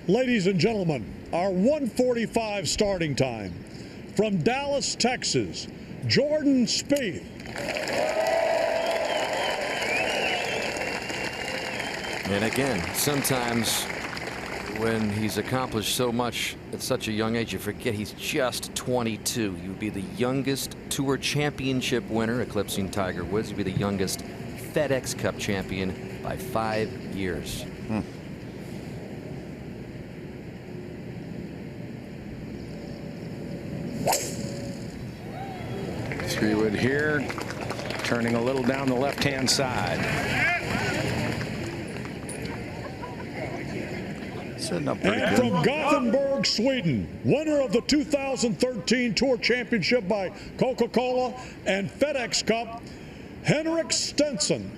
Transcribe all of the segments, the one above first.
Ladies and gentlemen, our 1:45 starting time. From Dallas, Texas, Jordan Spieth. And again, sometimes when he's accomplished so much at such a young age, you forget he's just 22. He would be the youngest Tour Championship winner, eclipsing Tiger Woods. He'd be the youngest FedEx Cup champion by 5 years. Three-wood here, turning a little down the left-hand side. Setting up pretty And good. from Gothenburg, Sweden, winner of the 2013 Tour Championship by Coca-Cola and FedEx Cup, Henrik Stenson.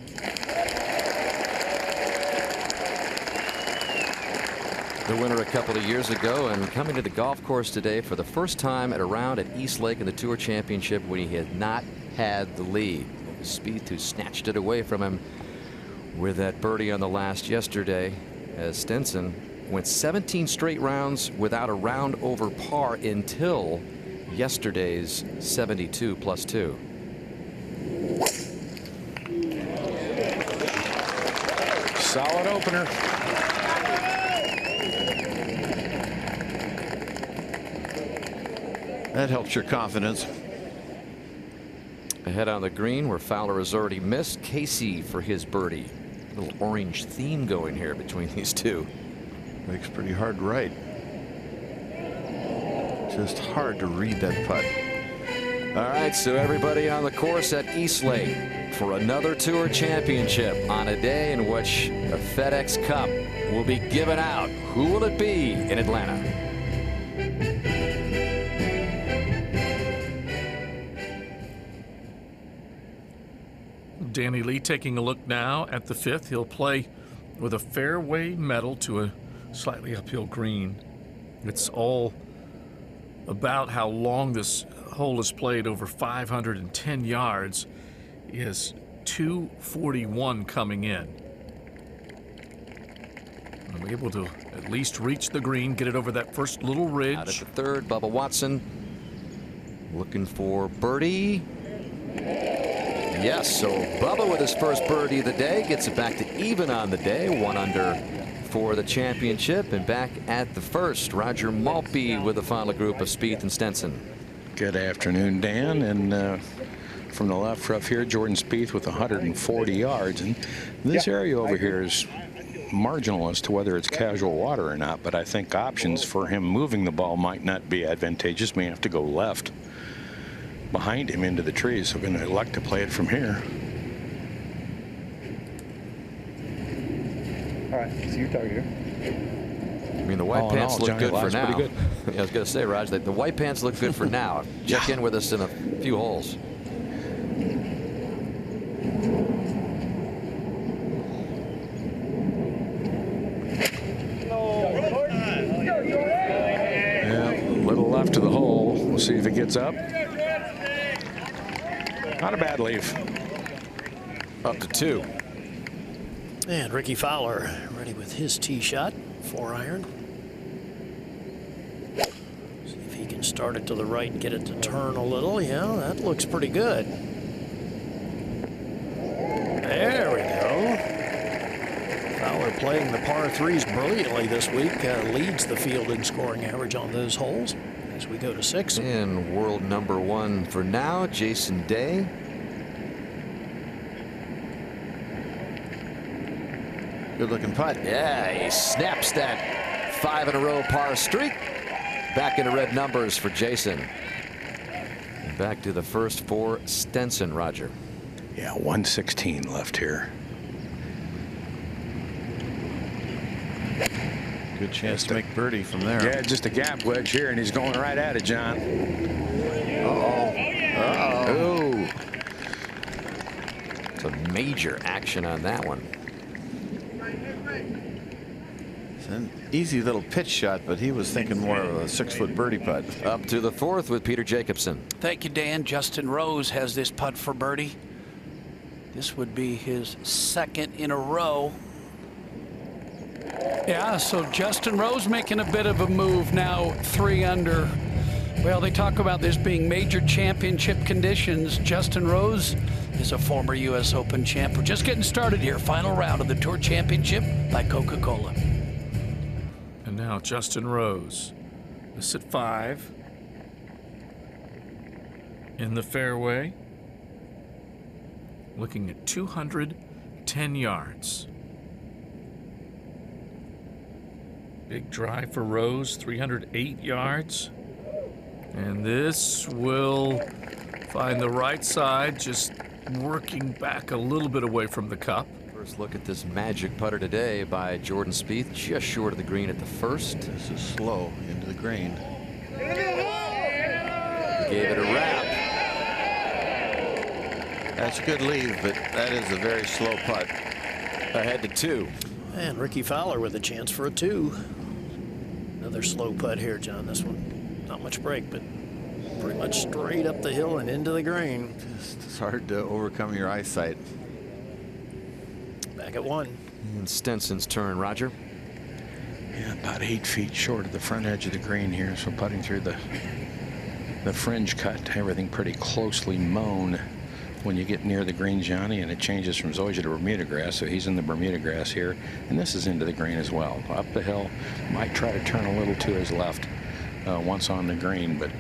The winner a couple of years ago, and coming to the golf course today for the first time at a round at East Lake in the Tour Championship when he had not had the lead. It was Spieth who snatched it away from him with that birdie on the last yesterday, as Stenson went 17 straight rounds without a round over par until yesterday's 72 plus 2. Solid opener. That helps your confidence. Ahead on the green where Fowler has already missed, Casey for his birdie. A little orange theme going here between these two. Makes pretty hard to write. Just hard to read that putt. All right, so everybody on the course at East Lake for another Tour Championship on a day in which a FedEx Cup will be given out. Who will it be in Atlanta? Danny Lee taking a look now at the fifth. He'll play with a fairway metal to a slightly uphill green. It's all about how long this hole is played, over 510 yards. He has 241 coming in. I'm able to at least reach the green, get it over that first little ridge. Out at the third, Bubba Watson looking for birdie. Yes, so Bubba with his first birdie of the day gets it back to even on the day, 1 under for the championship, and back at the first, Roger Maltby with the final group of Spieth and Stenson. Good afternoon, Dan. And from the left rough here, Jordan Spieth with 140 yards. And this area over here is marginal as to whether it's casual water or not, but I think options for him moving the ball might not be advantageous. May have to go left behind him into the trees, so we're going to elect to play it from here. All right, so you're talking here. I mean, the white pants look Johnny good for Lodge, now. pretty good. Yeah, I was going to say, Raj, that the white pants look good for now. Check in with us in a few holes. Yeah, a little left of the hole. We'll see if it gets up. Not a bad leave. Up to 2. And Ricky Fowler ready with his tee shot, 4-iron. See if he can start it to the right and get it to turn a little. Yeah, that looks pretty good. There we go. Fowler playing the par threes brilliantly this week. Leads the field in scoring average on those holes as we go to 6. And world #1 for now, Jason Day. Good looking putt. Yeah, he snaps that 5 in a row par streak. Back into red numbers for Jason. And back to the first for Stenson, Roger. Yeah, 116 left here. Good chance to make birdie from there. Yeah, just a gap wedge here, and he's going right at it, John. Oh. It's a major action on that one. It's an easy little pitch shot, but he was thinking more of a 6-foot birdie putt. Up to the fourth with Peter Jacobsen. Thank you, Dan. Justin Rose has this putt for birdie. This would be his second in a row. Yeah, so Justin Rose making a bit of a move now, 3 under. Well, they talk about this being major championship conditions. Justin Rose is a former U.S. Open champ. We're just getting started here. Final round of the Tour Championship by Coca-Cola. And now Justin Rose. This at 5. In the fairway. Looking at 210 yards. Big drive for Rose, 308 yards. And this will find the right side, just working back a little bit away from the cup. First look at this magic putter today by Jordan Spieth, just short of the green at the first. This is slow into the green. He gave it a wrap. That's a good lead, but that is a very slow putt. Ahead to 2. And Ricky Fowler with a chance for a 2. Another slow putt here, John. This one, not much break, but pretty much straight up the hill and into the green. It's hard to overcome your eyesight. Back at 1. And Stenson's turn, Roger. Yeah, about 8 feet short of the front edge of the green here, so putting through the fringe cut, everything pretty closely mown when you get near the green, Johnny, and it changes from zoysia to Bermuda grass, so he's in the Bermuda grass here, and this is into the green as well. Up the hill, might try to turn a little to his left once on the green, but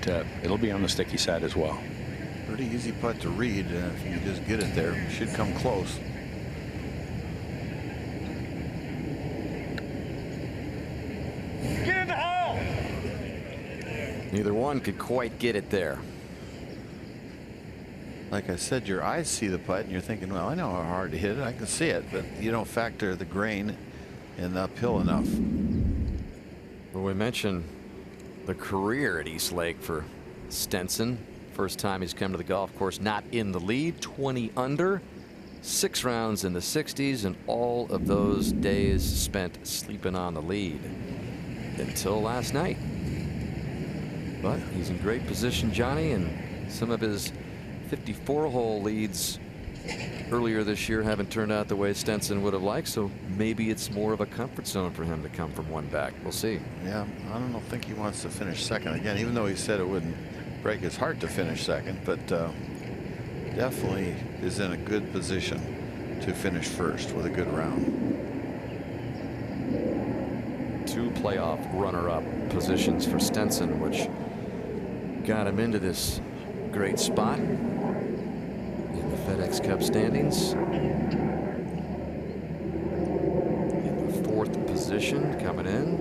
it'll be on the sticky side as well. Pretty easy putt to read if you just get it there. It should come close. Get in the hole! Neither one could quite get it there. Like I said, your eyes see the putt and you're thinking, well, I know how hard to hit it. I can see it, but you don't factor the grain and the uphill enough. Well, we mentioned the career at East Lake for Stenson. First time he's come to the golf course not in the lead, 20 under, 6 rounds in the 60s, and all of those days spent sleeping on the lead until last night. But he's in great position, Johnny, and some of his 54-hole leads earlier this year haven't turned out the way Stenson would have liked, so maybe it's more of a comfort zone for him to come from 1 back. We'll see. Yeah, I don't think he wants to finish second again, even though he said it wouldn't break his heart to finish second, but definitely is in a good position to finish first with a good round. 2 playoff runner-up positions for Stenson, which got him into this great spot in the FedEx Cup standings. In the 4th position coming in.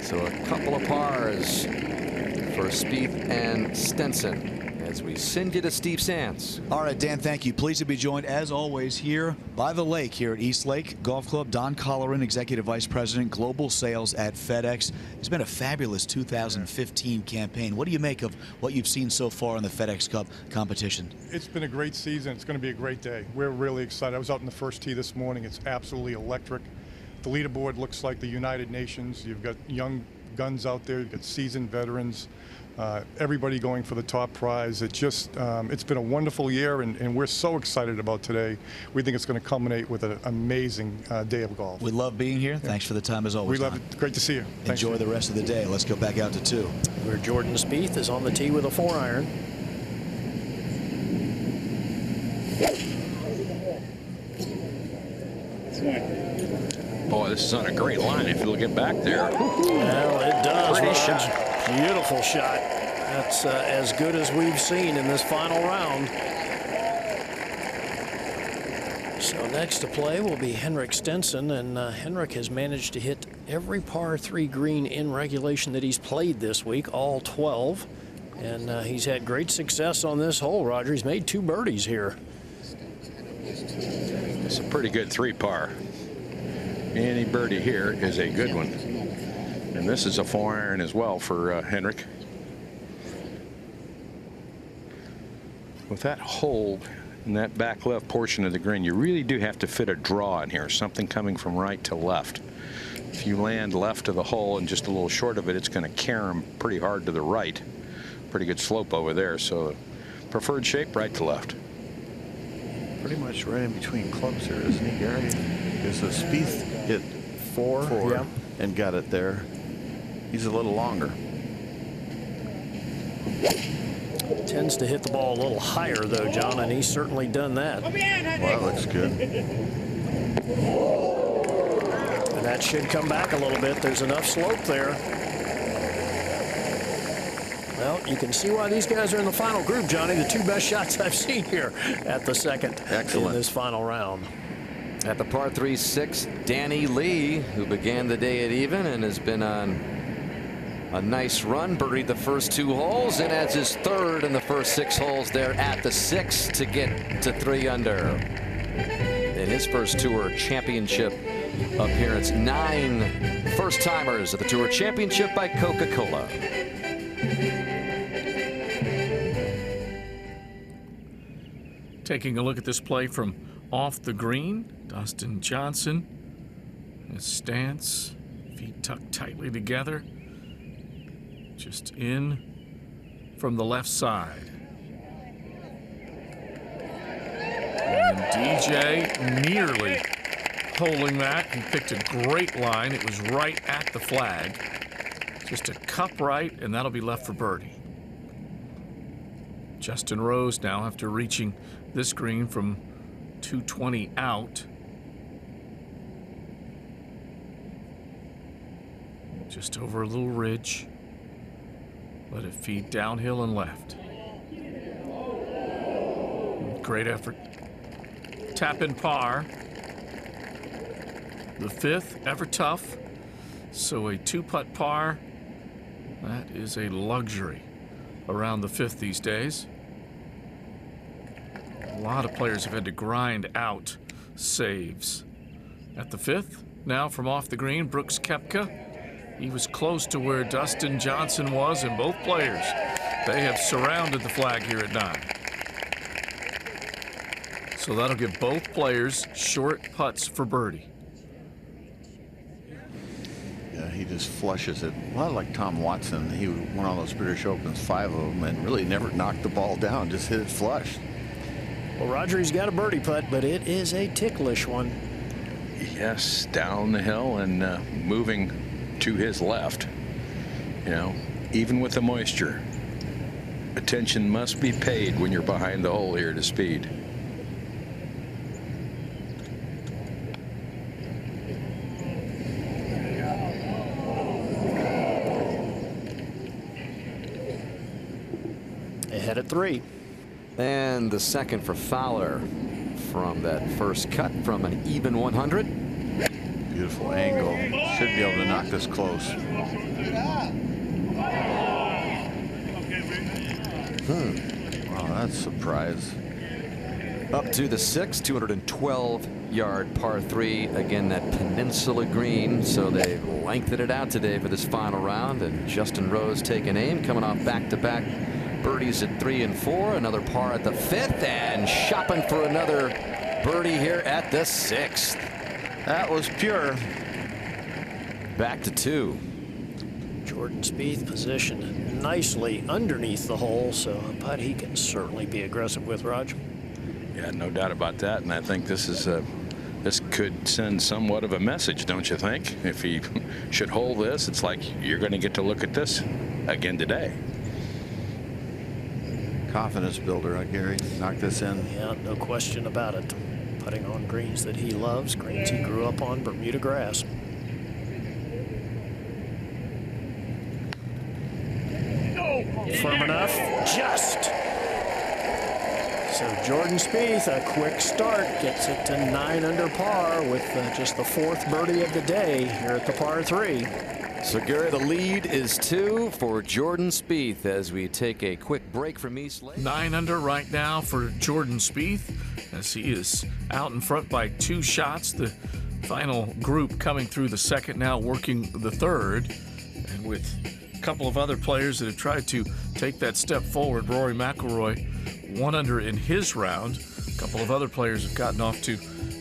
So a couple of pars for Spieth and Stenson as we send you to Steve Sands. All right, Dan, thank you. Pleased to be joined, as always, here by the lake here at East Lake Golf Club. Don Colleran, Executive Vice President, Global Sales at FedEx. It's been a fabulous 2015 campaign. What do you make of what you've seen so far in the FedEx Cup competition? It's been a great season. It's going to be a great day. We're really excited. I was out in the first tee this morning. It's absolutely electric. The leaderboard looks like the United Nations. You've got young guns out there. You've got seasoned veterans. Everybody going for the top prize. It's been a wonderful year, and we're so excited about today. We think it's going to culminate with an amazing day of golf. We love being here. Thanks for the time as always. We love it. Great to see you. Thanks. Enjoy the rest of the day. Let's go back out to 2. Where Jordan Spieth is on the tee with a 4-iron. Boy, this is on a great line if you'll get back there. Well, it does. Pretty Raj. shot. Beautiful shot. That's as good as we've seen in this final round. So next to play will be Henrik Stenson, and Henrik has managed to hit every par 3 green in regulation that he's played this week, all 12. And he's had great success on this hole, Roger. He's made 2 birdies here. It's a pretty good 3-par. Any birdie here is a good one. And this is a 4-iron as well for Henrik. With that hole in that back left portion of the green, you really do have to fit a draw in here, something coming from right to left. If you land left of the hole and just a little short of it, it's going to carry him pretty hard to the right. Pretty good slope over there, so preferred shape right to left. pretty much right in between clubs here, isn't he, Gary? Because Spieth hit four. Yeah. And got it there. He's a little longer. Tends to hit the ball a little higher, though, John, and he's certainly done that. Well, that looks good. And that should come back a little bit. There's enough slope there. Well, you can see why these guys are in the final group, Johnny. The two best shots I've seen here at the second in this final round. At the par 3 6, Danny Lee, who began the day at even and has been on a nice run, birdied the first 2 holes and adds his third in the first 6 holes there at the 6 to get to 3 under. In his first Tour Championship appearance, 9 first-timers at the Tour Championship by Coca-Cola. Taking a look at this play from off the green, Dustin Johnson, his stance, feet tucked tightly together, just in from the left side. And DJ nearly holding that. He picked a great line. It was right at the flag. Just a cup right, and that'll be left for birdie. Justin Rose now, after reaching this green from 220 out, just over a little ridge, let it feed downhill and left. Great effort. Tap in par. The 5th, ever tough. So a 2-putt par, that is a luxury around the 5th these days. A lot of players have had to grind out saves. At the 5th, now from off the green, Brooks Koepka. He was close to where Dustin Johnson was, and both players, they have surrounded the flag here at 9. So that'll give both players short putts for birdie. Yeah, he just flushes it. A lot like Tom Watson. He won all those British Opens, 5 of them, and really never knocked the ball down, just hit it flush. Well, Roger, he's got a birdie putt, but it is a ticklish one. Yes, down the hill and moving to his left. You know, even with the moisture, attention must be paid when you're behind the hole here to Speed. Ahead at 3. And the second for Fowler from that first cut from an even 100. Beautiful angle. Should be able to knock this close. Wow, that's a surprise. Up to the 6th, 212-yard par 3. Again, that peninsula green. So they've lengthened it out today for this final round. And Justin Rose taking aim, coming off back-to-back birdies at 3 and 4. Another par at the 5th, and shopping for another birdie here at the 6th. That was pure. Back to 2. Jordan Spieth positioned nicely underneath the hole, so a putt he can certainly be aggressive with, Raj. Yeah, no doubt about that. And I think this is this could send somewhat of a message, don't you think? If he should hold this, it's like you're going to get to look at this again today. Confidence builder, Gary. Knock this in. Yeah, no question about it. Putting on greens that he loves, greens he grew up on, Bermuda grass. Firm enough, just. So Jordan Spieth, a quick start, gets it to 9 under par with just the 4th birdie of the day here at the par 3. So Gary, the lead is 2 for Jordan Spieth as we take a quick break from East Lake. 9 under right now for Jordan Spieth as he is out in front by 2 shots. The final group coming through the second, now working the third, and with a couple of other players that have tried to take that step forward. Rory McIlroy 1 under in his round. A couple of other players have gotten off to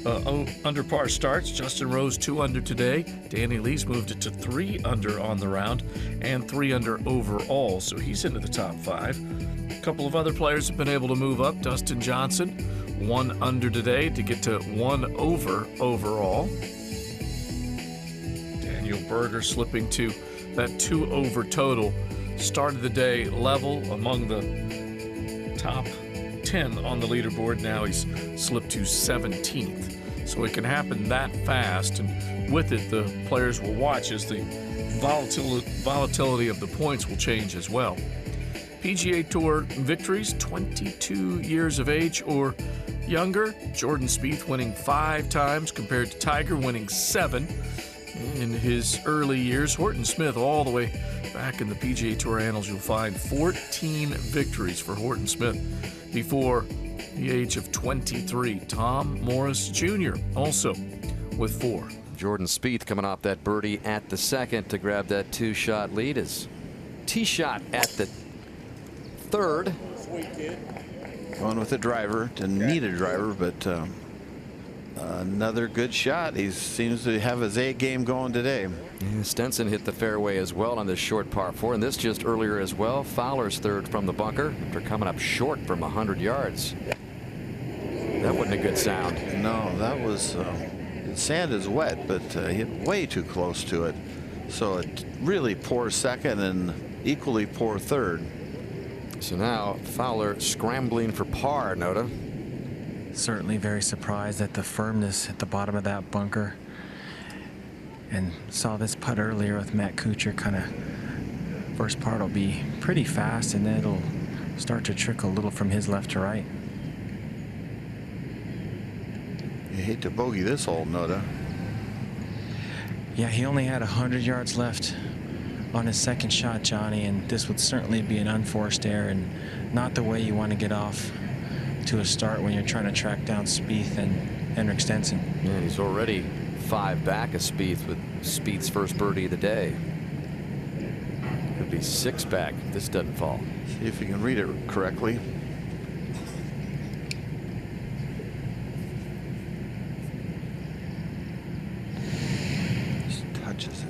under par starts. Justin Rose 2 under today. Danny Lee's moved it to 3 under on the round and 3 under overall, so he's into the top 5. A couple of other players have been able to move up. Dustin Johnson 1 under today to get to 1 over overall. Daniel Berger slipping to that 2 over total. Started the day level among the top 10 on the leaderboard. Now he's slipped to 17th. So it can happen that fast, and with it, the players will watch as the volatility of the points will change as well. PGA Tour victories, 22 years of age or younger. Jordan Spieth winning 5 times compared to Tiger winning 7 in his early years. Jordan Spieth all the way back in the PGA Tour annals, you'll find 14 victories for Jordan Spieth before the age of 23. Tom Morris Jr. also with 4. Jordan Spieth coming off that birdie at the second to grab that 2-shot lead. His tee shot at the third. Going with the driver. Didn't need a driver, but another good shot. He seems to have his A game going today. Yeah, Stenson hit the fairway as well on this short par 4, and this just earlier as well. Fowler's third from the bunker after coming up short from 100 yards. That wasn't a good sound. No, that was the sand is wet, but he hit way too close to it. So a really poor second and equally poor third. So now Fowler scrambling for par, Noda. Certainly very surprised at the firmness at the bottom of that bunker, and saw this putt earlier with Matt Kuchar. Kind of first part will be pretty fast, and then it'll start to trickle a little from his left to right. You hate to bogey this hole, Noda. Yeah, he only had 100 yards left on his second shot, Johnny, and this would certainly be an unforced error and not the way you want to get off to a start when you're trying to track down Spieth and Henrik Stenson. Yeah, he's already 5 back of Spieth with Spieth's first birdie of the day. Could be 6 back if this doesn't fall. See if you can read it correctly. Just touches it.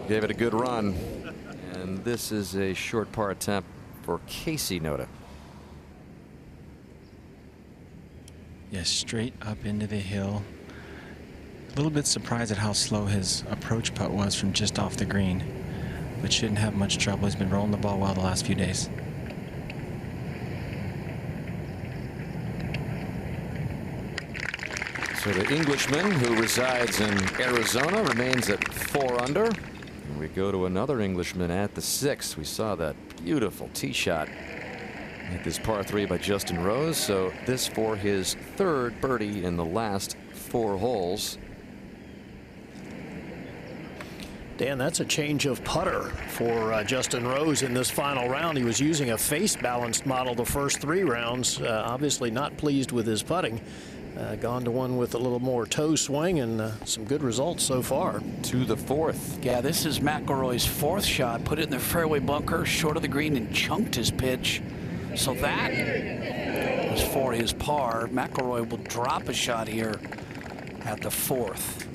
Gave it a good run, and this is a short par attempt for Casey, Noda. Yes, straight up into the hill. A little bit surprised at how slow his approach putt was from just off the green, but shouldn't have much trouble. He's been rolling the ball well the last few days. So the Englishman who resides in Arizona remains at 4 under. And we go to another Englishman at the 6th. We saw that beautiful tee shot at this par 3 by Justin Rose. So this for his 3rd birdie in the last 4 holes. Dan, that's a change of putter for Justin Rose in this final round. He was using a face balanced model the first 3 rounds. Obviously not pleased with his putting. Gone to one with a little more toe swing, and some good results so far. To the 4th. Yeah, this is McIlroy's 4th shot. Put it in the fairway bunker, short of the green, and chunked his pitch. So that was for his par. McIlroy will drop a shot here at the 4th.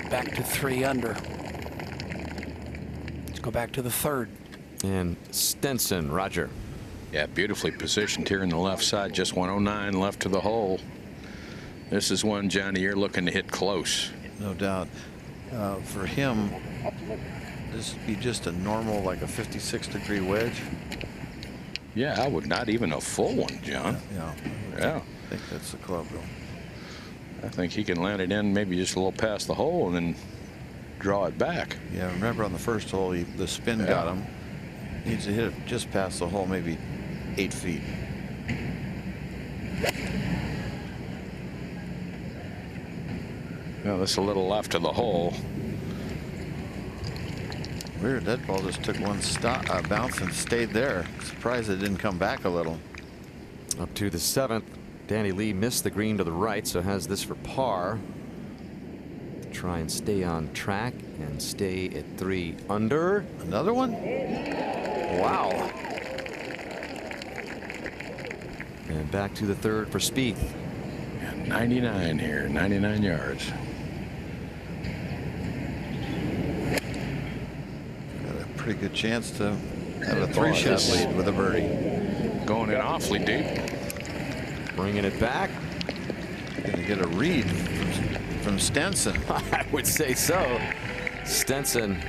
Back to 3 under. Let's go back to the 3rd. And Stenson, Roger. Yeah, beautifully positioned here in the left side. Just 109 left to the hole. This is one, Johnny, you're looking to hit close. No doubt. For him, this would be just a normal, like a 56-degree wedge. Yeah, I would not even a full one, John. Yeah. I think that's the club, though. I think he can land it in maybe just a little past the hole and then draw it back. Yeah, remember on the first hole, the spin got him. Needs to hit it just past the hole, maybe 8 feet. Well, that's a little left of the hole. Weird, that ball just took one bounce and stayed there. Surprised it didn't come back a little. Up to the 7th. Danny Lee missed the green to the right, so has this for par. try and stay on track and stay at 3 under. Another one? Wow. And back to the 3rd for Spieth. 99 here, 99 yards. Got a pretty good chance to have a 3-shot lead with a birdie. Going in awfully deep. Bringing it back. Going to get a read from Stenson. I would say so. Stenson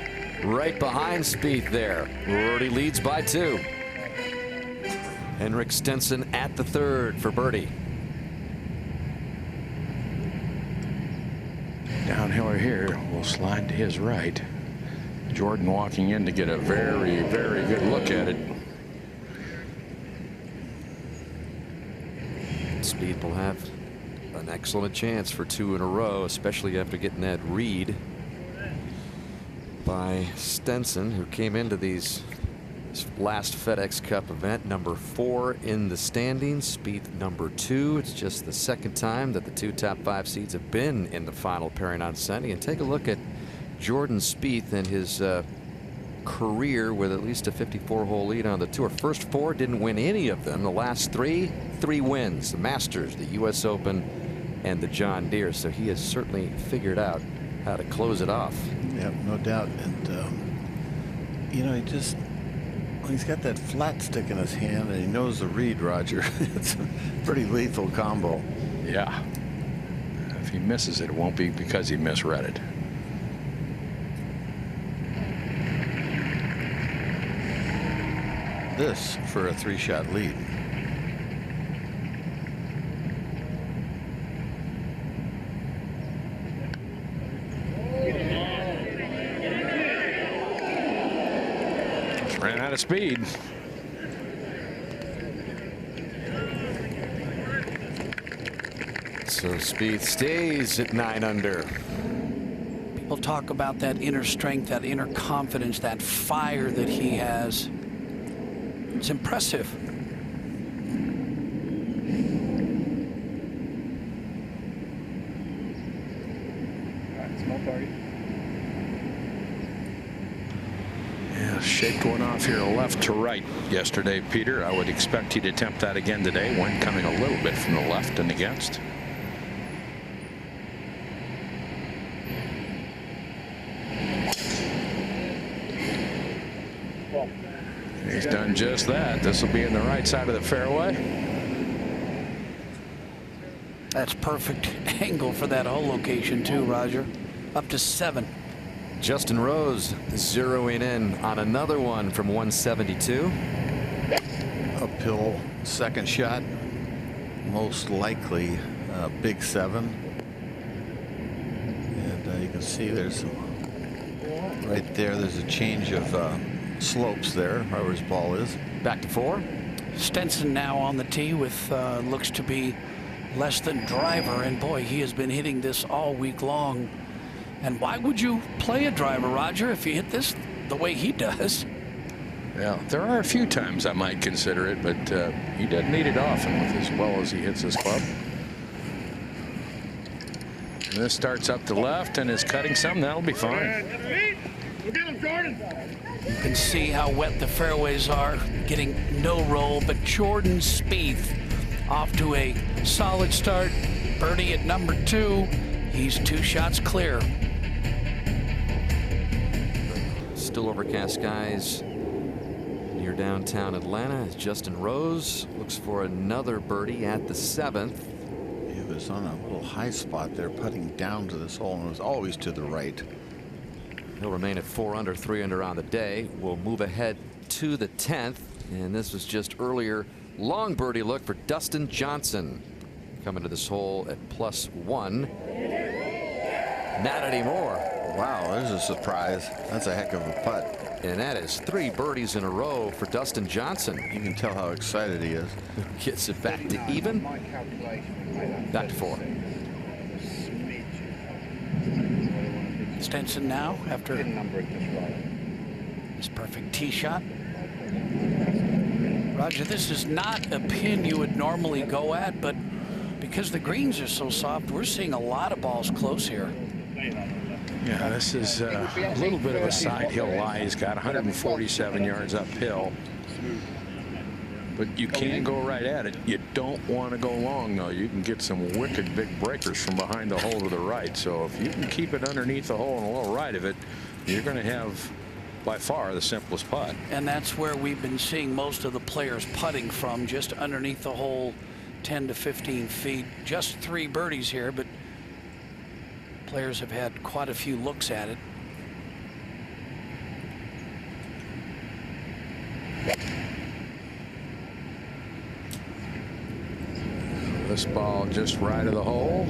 right behind Spieth there. Rory leads by 2. Henrik Stenson at the 3rd for birdie. Downhill here will slide to his right. Jordan walking in to get a very, very good look at it. Spieth will have an excellent chance for 2 in a row, especially after getting that read by Stenson, who came into this last FedEx Cup event number 4 in the standings. Spieth number 2. It's just the 2nd time that the 2 top 5 seeds have been in the final pairing on Sunday. And take a look at Jordan Spieth and his career with at least a 54-hole lead on the tour. First 4, didn't win any of them. The last 3 wins: the Masters, the U.S. Open, and the John Deere. So he has certainly figured out how to close it off. Yep, no doubt. And you know, he's got that flat stick in his hand, and he knows the read, Roger. It's a pretty lethal combo. Yeah. If he misses it, it won't be because he misread it. This for a 3-shot lead. Ran out of speed. So Spieth stays at 9 under. People talk about that inner strength, that inner confidence, that fire that he has. It's impressive. Small target. Yeah, shaped one off here left to right yesterday, Peter. I would expect he'd attempt that again today. One coming a little bit from the left and against. He's done just that. This will be in the right side of the fairway. That's perfect angle for that hole location too, Roger. Up to 7. Justin Rose zeroing in on another one from 172. Uphill 2nd shot, most likely big 7. And you can see there's right there. There's a change of slopes there. Where his ball is. Back to 4. Stenson now on the tee with looks to be less than driver, and boy, he has been hitting this all week long. And why would you play a driver, Roger, if you hit this the way he does? Yeah, there are a few times I might consider it, but he doesn't need it often with as well as he hits his club. And this starts up to left and is cutting some. That'll be fine. Look at him, Jordan. You can see how wet the fairways are, getting no roll, but Jordan Spieth off to a solid start. Birdie at number 2. He's 2 shots clear. Still overcast skies near downtown Atlanta as Justin Rose looks for another birdie at the 7th. He was on a little high spot there, putting down to this hole, and it was always to the right. He'll remain at 4 under, 3 under on the day. We'll move ahead to the 10th, and this was just earlier. Long birdie look for Dustin Johnson coming to this hole at +1. Not anymore. Wow, there's a surprise. That's a heck of a putt. And that is 3 birdies in a row for Dustin Johnson. You can tell how excited he is. Gets it back to even. Back to 4. Stenson now after his perfect tee shot. Roger, this is not a pin you would normally go at, but because the greens are so soft, we're seeing a lot of balls close here. Yeah, this is a little bit of a side hill lie. He's got 147 yards uphill. But you can go right at it. You don't want to go long, though. You can get some wicked big breakers from behind the hole to the right. So if you can keep it underneath the hole and a little right of it, you're going to have, by far, the simplest putt. And that's where we've been seeing most of the players putting from, just underneath the hole, 10 to 15 feet. Just 3 birdies here, but players have had quite a few looks at it. This ball just right of the hole.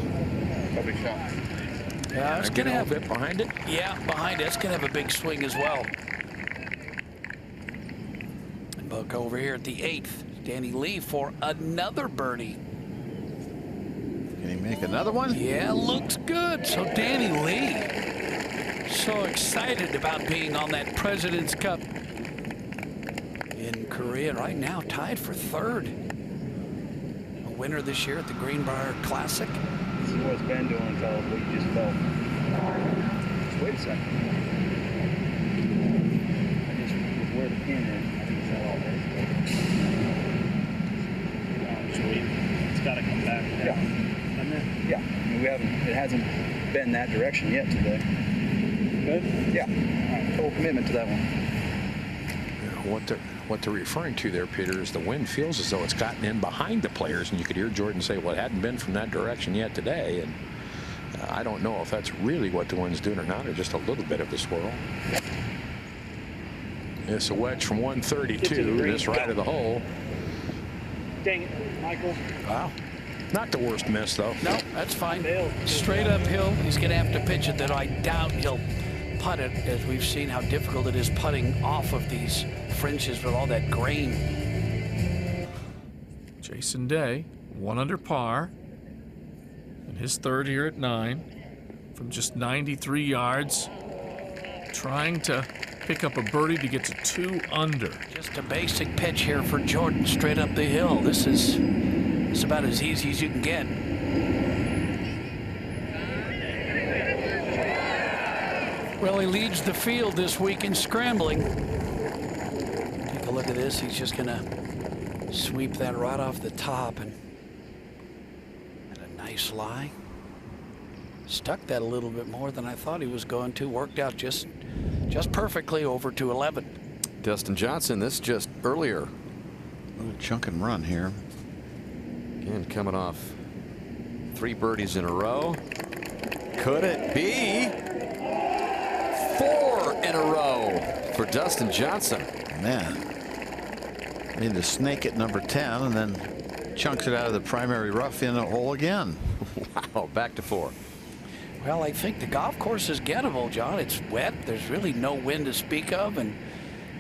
Yeah, it's get going to a have bit behind it. Yeah, behind it. It's going to have a big swing as well. And look over here at the 8th. Danny Lee for another birdie. Can he make another one? Yeah, looks good. So Danny Lee, so excited about being on that President's Cup in Korea. Right now, tied for 3rd. A winner this year at the Greenbrier Classic. This is what's been doing, fellas, what you just felt. Just wait a second. I just was where the pin is. I think it's all there. Just wait. It's got to come back. Yeah. Yeah. I mean, it hasn't been that direction yet today. Good? Yeah. All right. Full commitment to that one. What they're referring to there, Peter, is the wind feels as though it's gotten in behind the players, and you could hear Jordan say, well, it hadn't been from that direction yet today. And I don't know if that's really what the wind's doing or not, or just a little bit of a swirl. It's a wedge from 132, just right of the hole. Dang it, Michael. Wow. Not the worst miss, though. No, that's fine. Straight uphill. He's going to have to pitch it, that I doubt he'll putt it, as we've seen how difficult it is putting off of these fringes with all that grain. Jason Day, 1 under par, and his 3rd here at 9, from just 93 yards, trying to pick up a birdie to get to 2 under. Just a basic pitch here for Jordan, straight up the hill. This is about as easy as you can get. Well, he leads the field this week in scrambling. Take a look at this. He's just going to sweep that right off the top, and a nice lie. Stuck that a little bit more than I thought he was going to. Worked out just perfectly over to 11. Dustin Johnson, this just earlier. A little chunk and run here. Again, coming off 3 birdies in a row. Could it be 4 in a row for Dustin Johnson? Man. I mean, to snake at number 10 and then chunks it out of the primary rough in a hole again. Wow, back to 4. Well, I think the golf course is gettable, John. It's wet. There's really no wind to speak of, and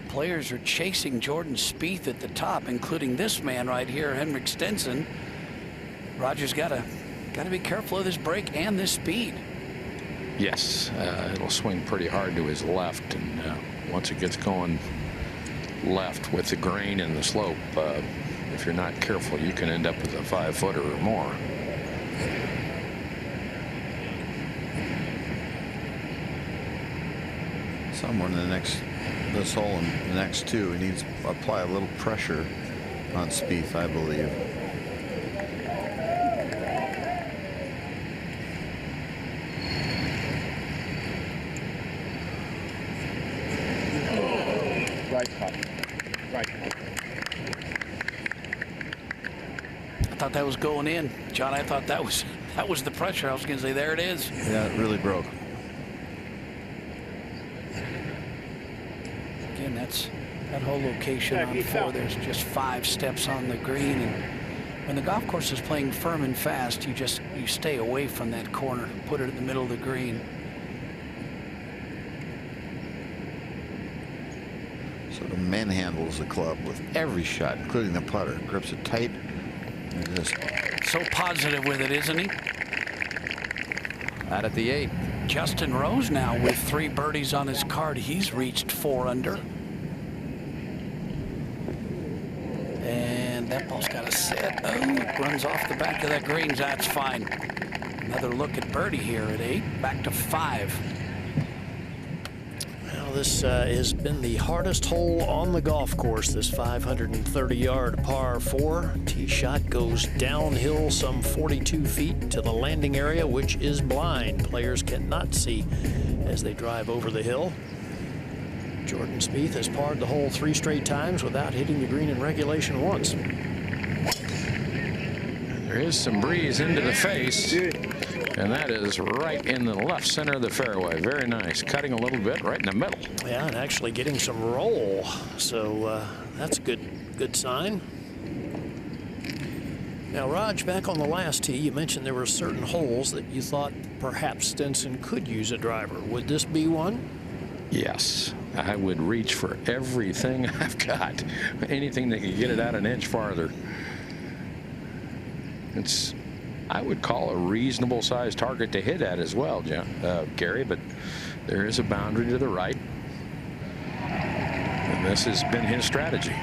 players are chasing Jordan Spieth at the top, including this man right here, Henrik Stenson. Roger's got to be careful of this break and this speed. Yes, it'll swing pretty hard to his left, and once it gets going left with the grain and the slope, if you're not careful, you can end up with a 5-footer or more. Somewhere in this hole and the next 2, he needs to apply a little pressure on Spieth, I believe. Right. I thought that was going in, John. I thought that was the pressure. I was going to say, there it is. Yeah, it really broke. Again, that's that whole location on 4. There's just 5 steps on the green, and when the golf course is playing firm and fast, you stay away from that corner, put it in the middle of the green. Sort of manhandles the club with every shot, including the putter. Grips it tight. And just so positive with it, isn't he? Out at the 8. Justin Rose now with 3 birdies on his card. He's reached 4 under. And that ball's got to sit. Oh, it runs off the back of that green. That's fine. Another look at birdie here at 8. Back to 5. this has been the hardest hole on the golf course, this 530-yard par 4. Tee shot goes downhill some 42 feet to the landing area, which is blind. Players cannot see as they drive over the hill. Jordan Spieth has parred the hole 3 straight times without hitting the green in regulation once. There is some breeze into the face, and that is right in the left center of the fairway. Very nice. Cutting a little bit right in the middle. Yeah, and actually getting some roll. So that's a good sign. Now, Raj, back on the last tee, you mentioned there were certain holes that you thought perhaps Stenson could use a driver. Would this be one? Yes. I would reach for everything I've got. Anything that could get it out an inch farther. It's, I would call a reasonable sized target to hit at as well, Gary, but there is a boundary to the right. And this has been his strategy.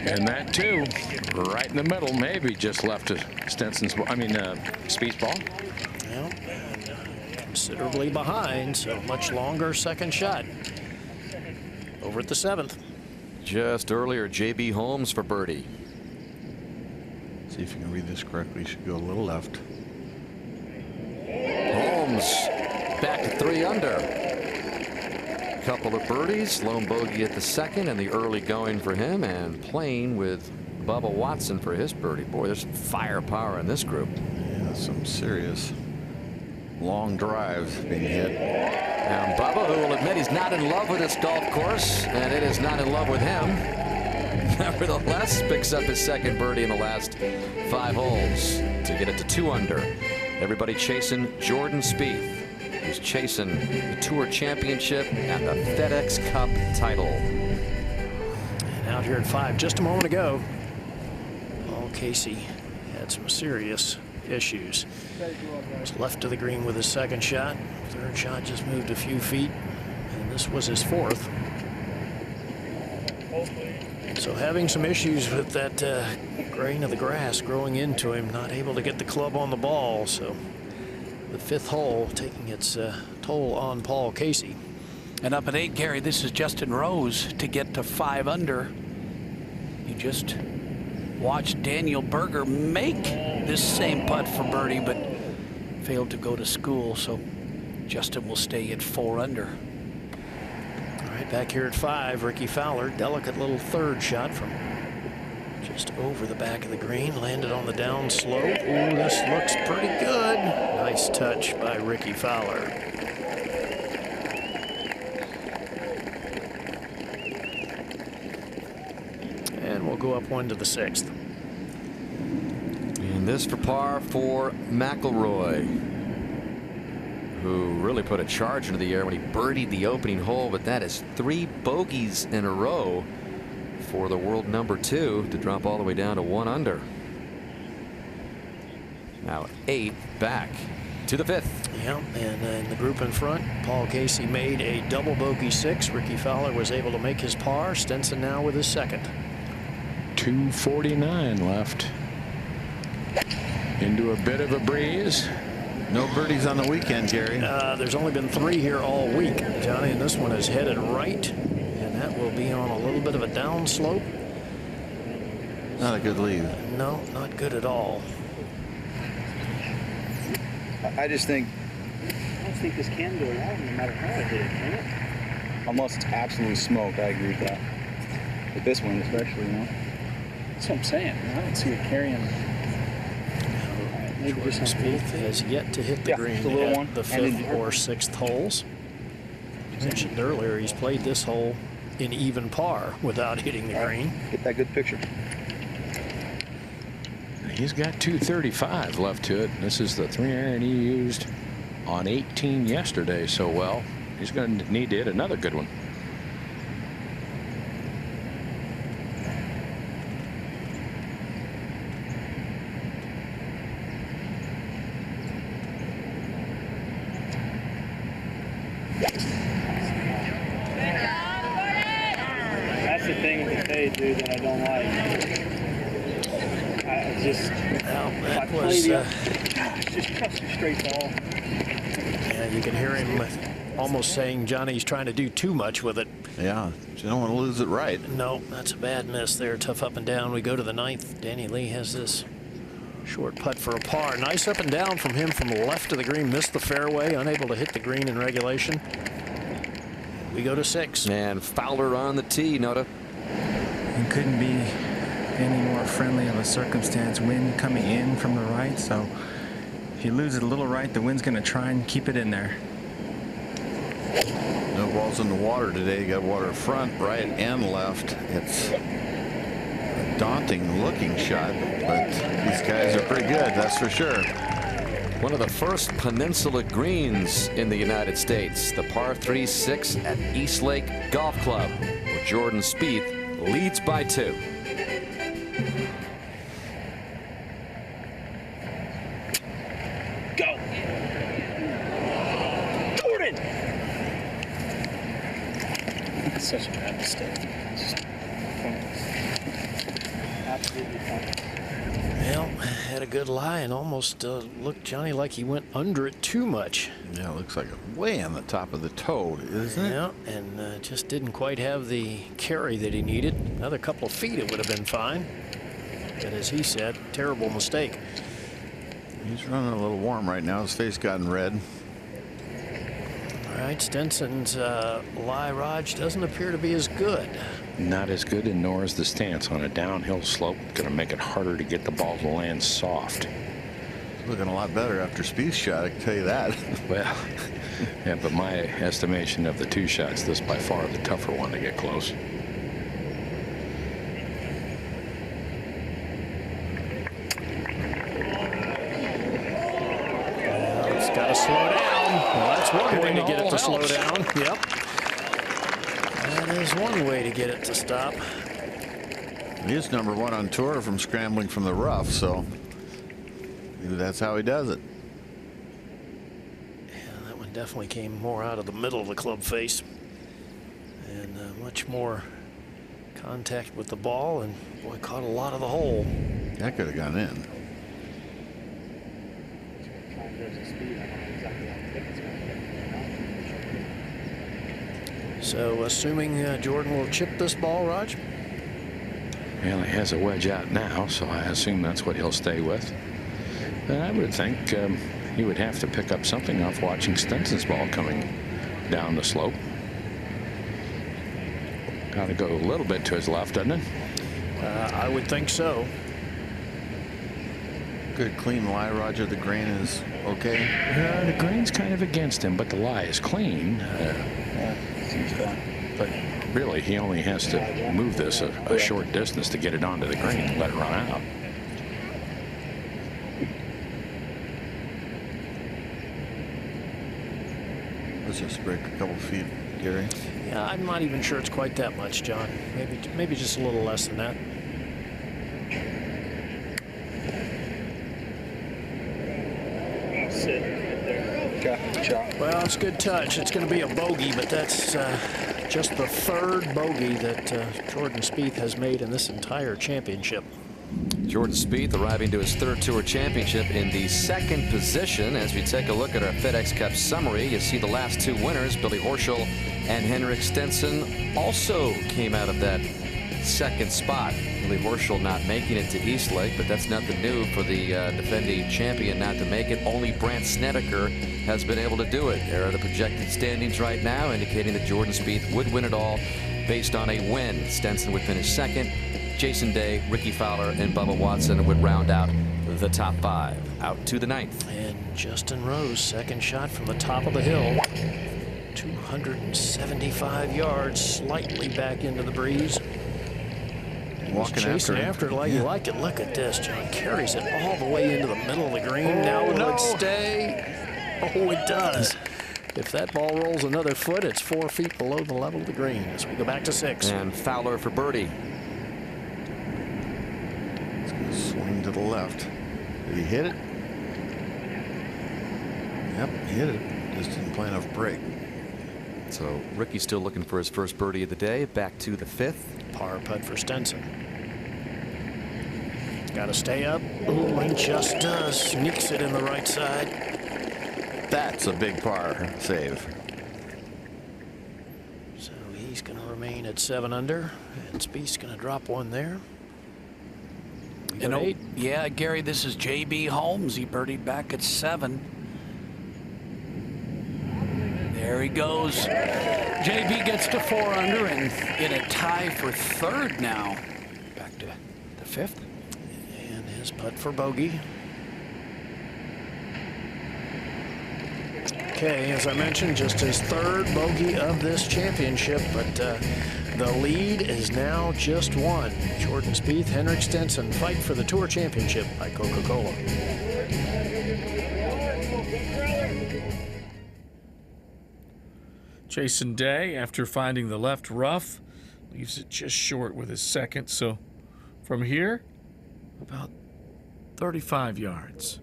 And that too, right in the middle, maybe just left to Stenson's, Spieth's ball. Well, considerably behind, so much longer second shot. Over at the 7th. Just earlier, J.B. Holmes for birdie. See if you can read this correctly. Should go a little left. Holmes back to 3 under. Couple of birdies, lone bogey at the 2nd, and the early going for him, and playing with Bubba Watson for his birdie. Boy, there's firepower in this group. Yeah, some serious long drives being hit. And Bubba, who will admit he's not in love with this golf course, and it is not in love with him, nevertheless picks up his 2nd birdie in the last 5 holes to get it to 2 under. Everybody chasing Jordan Spieth, who's chasing the Tour Championship and the FedEx Cup title. And out here at 5 just a moment ago, Paul Casey had some serious issues. Was left to the green with his 2nd shot. 3rd shot just moved a few feet, and this was his 4th. So having some issues with that grain of the grass growing into him, not able to get the club on the ball. So the 5th hole taking its toll on Paul Casey. And up at 8, Gary, this is Justin Rose to get to 5 under. You just watched Daniel Berger make this same putt for birdie, but failed to go to school. So Justin will stay at 4 under. All right, back here at 5, Ricky Fowler, delicate little 3rd shot from just over the back of the green, landed on the down slope. Ooh, this looks pretty good. Nice touch by Ricky Fowler. And we'll go up 1 to the 6th. And this for par for McIlroy, who really put a charge into the air when he birdied the opening hole, but that is 3 bogeys in a row for the world number 2 to drop all the way down to 1 under. Now 8 back to the 5th. Yeah, and in the group in front, Paul Casey made a double bogey 6. Ricky Fowler was able to make his par. Stenson now with his 2nd. 2:49 left. Into a bit of a breeze. No birdies on the weekend, Gary. There's only been 3 here all week, Johnny, and this one is headed right, and that will be on a little bit of a down slope. Not a good lead. No, not good at all. I just think. I don't think this can go long no matter how I hit it, can it? Unless it's absolutely smoked, I agree with that. With this one especially, you know. That's what I'm saying. I don't see it carrying. Jordan Spieth has yet to hit the green at the 5th or 6th holes. As mentioned earlier, he's played this hole in even par without hitting the green. Get that good picture. He's got 235 left to it. This is the 3-iron he used on 18 yesterday so well. He's going to need to hit another good one. That's the thing with the fade, dude, that I don't like. I just. Well, that was Just trust a straight ball. Yeah, you can hear him almost saying Johnny's trying to do too much with it. Yeah, you don't want to lose it right. No, that's a bad miss there. Tough up and down. We go to the 9th. Danny Lee has this short putt for a par. Nice up and down from him from the left of the green. Missed the fairway, unable to hit the green in regulation. We go to 6. And Fowler on the tee, Nota. It couldn't be any more friendly of a circumstance. Wind coming in from the right, so if you lose it a little right, the wind's going to try and keep it in there. No balls in the water today. You got water front, right, and left. It's a daunting looking shot, but these guys are pretty good, that's for sure. One of the first peninsula greens in the United States, the par 3-6 at East Lake Golf Club, where Jordan Spieth leads by 2. Go! Jordan! That's such a bad mistake. Just absolutely fine. Well, had a good lie and almost looked Johnny like he went under it too much. Yeah, it looks like way on the top of the toe, isn't it? Yeah, and just didn't quite have the carry that he needed. Another couple of feet, it would have been fine. But as he said, terrible mistake. He's running a little warm right now. His face gotten red. All right, Stenson's lie, Raj, doesn't appear to be as good. Not as good, and nor is the stance on a downhill slope. Going to make it harder to get the ball to land soft. Looking a lot better after Spieth's shot, I can tell you that. Well, yeah, but my estimation of the 2 shots, this by far the tougher one to get close. It's got to slow down. Well, that's one way to get it to slow down. Yep. That is one way to get it to stop. He is #1 on tour from scrambling from the rough, so maybe that's how he does it. Yeah, that one definitely came more out of the middle of the club face. And much more contact with the ball, and boy, caught a lot of the hole. That could have gone in. So assuming Jordan will chip this ball, Raj? Well, he has a wedge out now, so I assume that's what he'll stay with. I would think he would have to pick up something off watching Stenson's ball coming down the slope. Got to go a little bit to his left, doesn't it? I would think so. Good clean lie, Roger. The green is okay. The green's kind of against him, but the lie is clean. But really, he only has to move this a short distance to get it onto the green and let it run out. Let's just break a couple feet, Gary. Yeah, I'm not even sure it's quite that much, John. Maybe just a little less than that. Well, it's a good touch. It's going to be a bogey, but that's just the 3rd bogey that Jordan Spieth has made in this entire championship. Jordan Spieth arriving to his 3rd tour championship in the 2nd position. As we take a look at our FedEx Cup summary, you see the last 2 winners, Billy Horschel and Henrik Stenson, also came out of that 2nd spot. Billy Horschel not making it to East Lake, but that's nothing new for the defending champion not to make it. Only Brandt Snedeker has been able to do it. There are the projected standings right now indicating that Jordan Spieth would win it all based on a win. Stenson would finish 2nd. Jason Day, Ricky Fowler, and Bubba Watson would round out the top 5. Out to the 9th. And Justin Rose, 2nd shot from the top of the hill. 275 yards, slightly back into the breeze. Walking after it like you like it. Look at this, John. Carries it all the way into the middle of the green. Now will it stay? Oh, it does. If that ball rolls another foot, it's 4 feet below the level of the green as we go back to 6. And Fowler for birdie. It's going to swing to the left. Did he hit it? Yep, he hit it. Just didn't play enough break. So Ricky's still looking for his first birdie of the day. Back to the 5th. Par putt for Stenson. Got to stay up. Ooh, and just sneaks it in the right side. That's a big par save. So he's going to remain at 7 under, and Spieth's going to drop one there. You know, yeah, Gary, this is J.B. Holmes. He birdied back at 7. There he goes. J.B. gets to 4 under and in a tie for 3rd now. Back to the 5th. And his putt for bogey. Okay, as I mentioned, just his 3rd bogey of this championship, but the lead is now just 1. Jordan Spieth, Henrik Stenson fight for the Tour Championship by Coca-Cola. Jason Day, after finding the left rough, leaves it just short with his 2nd. So from here, about 35 yards.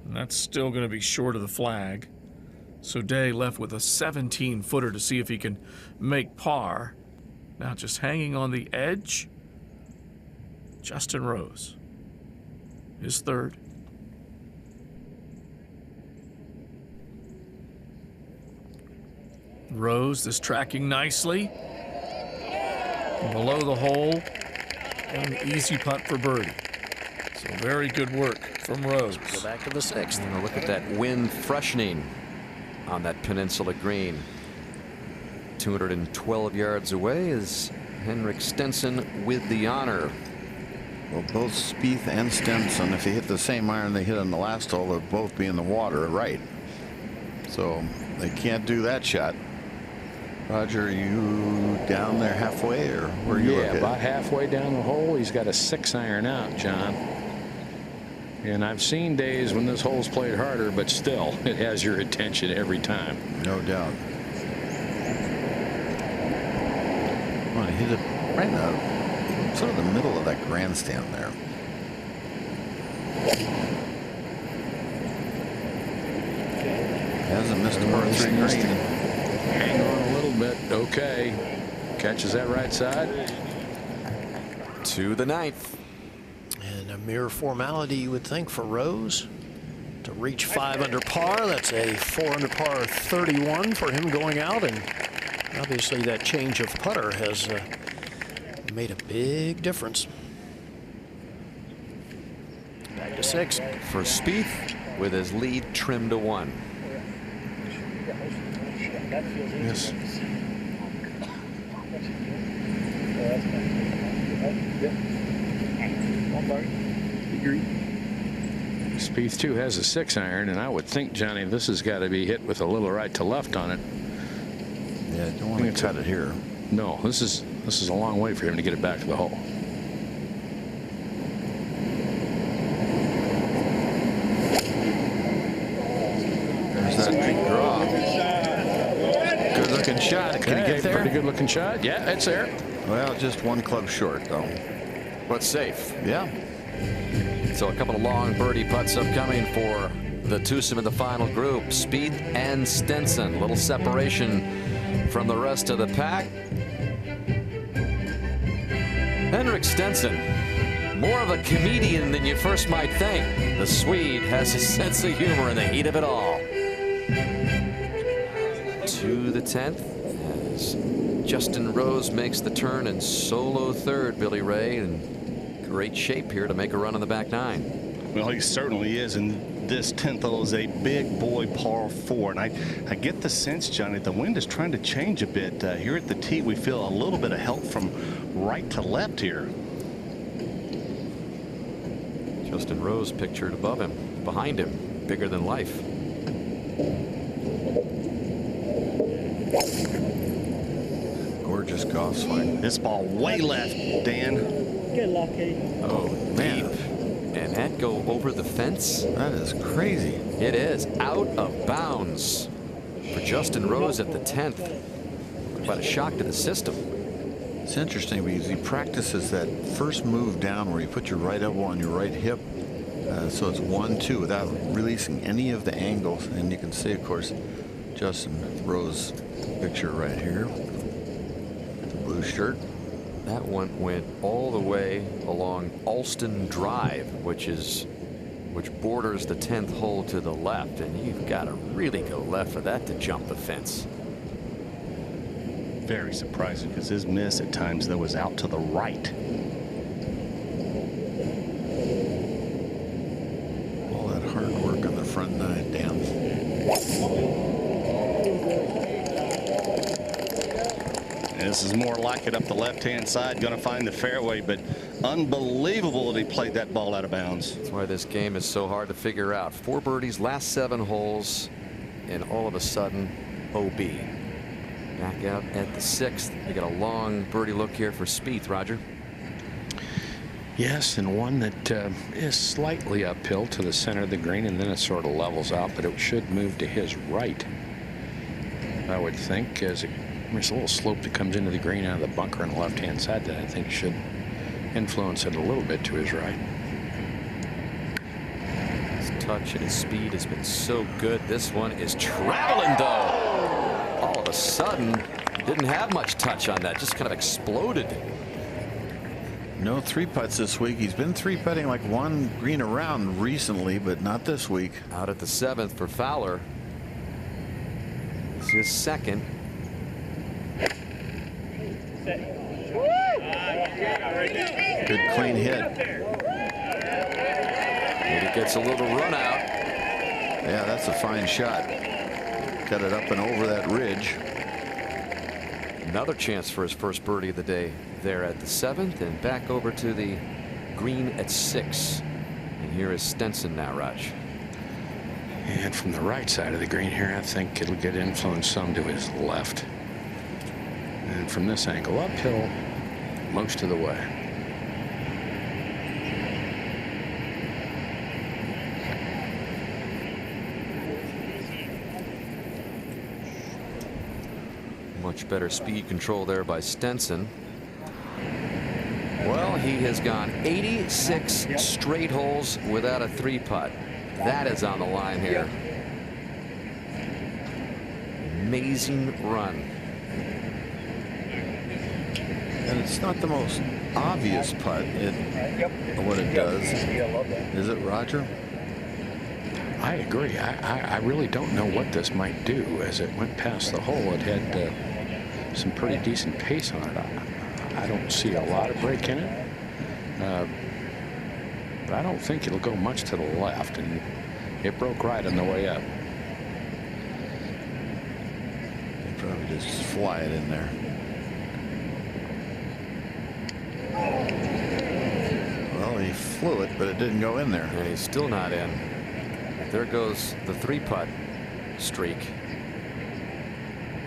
And that's still going to be short of the flag. So Day left with a 17-footer to see if he can make par. Now just hanging on the edge, Justin Rose. His 3rd. Rose is tracking nicely. Below the hole. And an easy putt for birdie. So very good work from Rose. Go back to the 6th. And look at that wind freshening on that peninsula green. 212 yards away is Henrik Stenson with the honor. Well, both Spieth and Stenson, if they hit the same iron they hit on the last hole, they'll both be in the water, right? So they can't do that shot. Roger, are you down there halfway, or where are you? Yeah, about halfway down the hole. He's got a 6-iron out, John. And I've seen days when this hole's played harder, but still, it has your attention every time. No doubt. Well, he hit it right now, sort of the middle of that grandstand there. Hasn't missed a par 3 green. Hang on a little bit. Okay. Catches that right side. To the 9th. And a mere formality, you would think, for Rose to reach 5 under par. That's a 4 under par 31 for him going out, and obviously that change of putter has made a big difference. Back to 6. For Spieth with his lead trimmed to 1. Yes. Spieth too has a 6-iron, and I would think, Johnny, this has got to be hit with a little right to left on it. Yeah, don't want to cut it here. No, this is a long way for him to get it back to the hole. There's that big draw. Good looking shot. Can he get there? Pretty good looking shot. Yeah, it's there. Well, just 1 club short, though. But safe. Yeah. So a couple of long birdie putts upcoming for the twosome in the final group. Spieth and Stenson. Little separation from the rest of the pack. Henrik Stenson, more of a comedian than you first might think. The Swede has a sense of humor in the heat of it all. To the 10th as Justin Rose makes the turn in solo 3rd. Billy Ray in great shape here to make a run on the back 9. Well, he certainly is, and this 10th hole is a big boy par 4, and I get the sense, Johnny, the wind is trying to change a bit. Here at the tee, we feel a little bit of help from right to left here. Justin Rose pictured above him, behind him, bigger than life. Gorgeous golf swing. This ball way left, Dan. Get lucky. Oh, man. And that go over the fence? That is crazy. It is out of bounds for Justin Rose at the 10th. Quite a shock to the system. It's interesting because he practices that first move down where you put your right elbow on your right hip. So it's 1-2 without releasing any of the angles. And you can see, of course, Justin Rose picture right here. The blue shirt. That one went all the way along Alston Drive, which borders the 10th hole to the left, and you've got to really go left for that to jump the fence. Very surprising, because his miss at times though was out to the right. All that hard work on the front nine, Dan. This is more like it up the left-hand side, going to find the fairway, but unbelievable that he played that ball out of bounds. That's why this game is so hard to figure out. 4 birdies, last 7 holes, and all of a sudden, OB. Back out at the 6th. They got a long birdie look here for Spieth, Roger. Yes, and one that is slightly uphill to the center of the green, and then it sort of levels out, but it should move to his right, I would think, as there's a little slope that comes into the green out of the bunker on the left-hand side that I think should influence it a little bit to his right. His touch and his speed has been so good. This one is traveling, though. All of a sudden, didn't have much touch on that. Just kind of exploded. No 3-putts this week. He's been 3-putting like one green around recently, but not this week. Out at the 7th for Fowler. It's his second. Good clean hit. Maybe gets a little run out. Yeah, that's a fine shot. Got it up and over that ridge. Another chance for his first birdie of the day there at the 7th, and back over to the green at 6. And here is Stenson now, Raj. And from the right side of the green here, I think it'll get influenced some to his left. And from this angle, uphill most of the way. Much better speed control there by Stenson. Well, he has gone 86 straight holes without a 3-putt. That is on the line here. Amazing run. And it's not the most obvious putt. What it does. Is it, Roger? I agree. I really don't know what this might do. As it went past the hole, it had some pretty decent pace on it. I don't see a lot of break in it. But I don't think it'll go much to the left, and it broke right on the way up. He'll probably just fly it in there. Well, he flew it, but it didn't go in there. And he's still not in. There goes the 3-putt streak.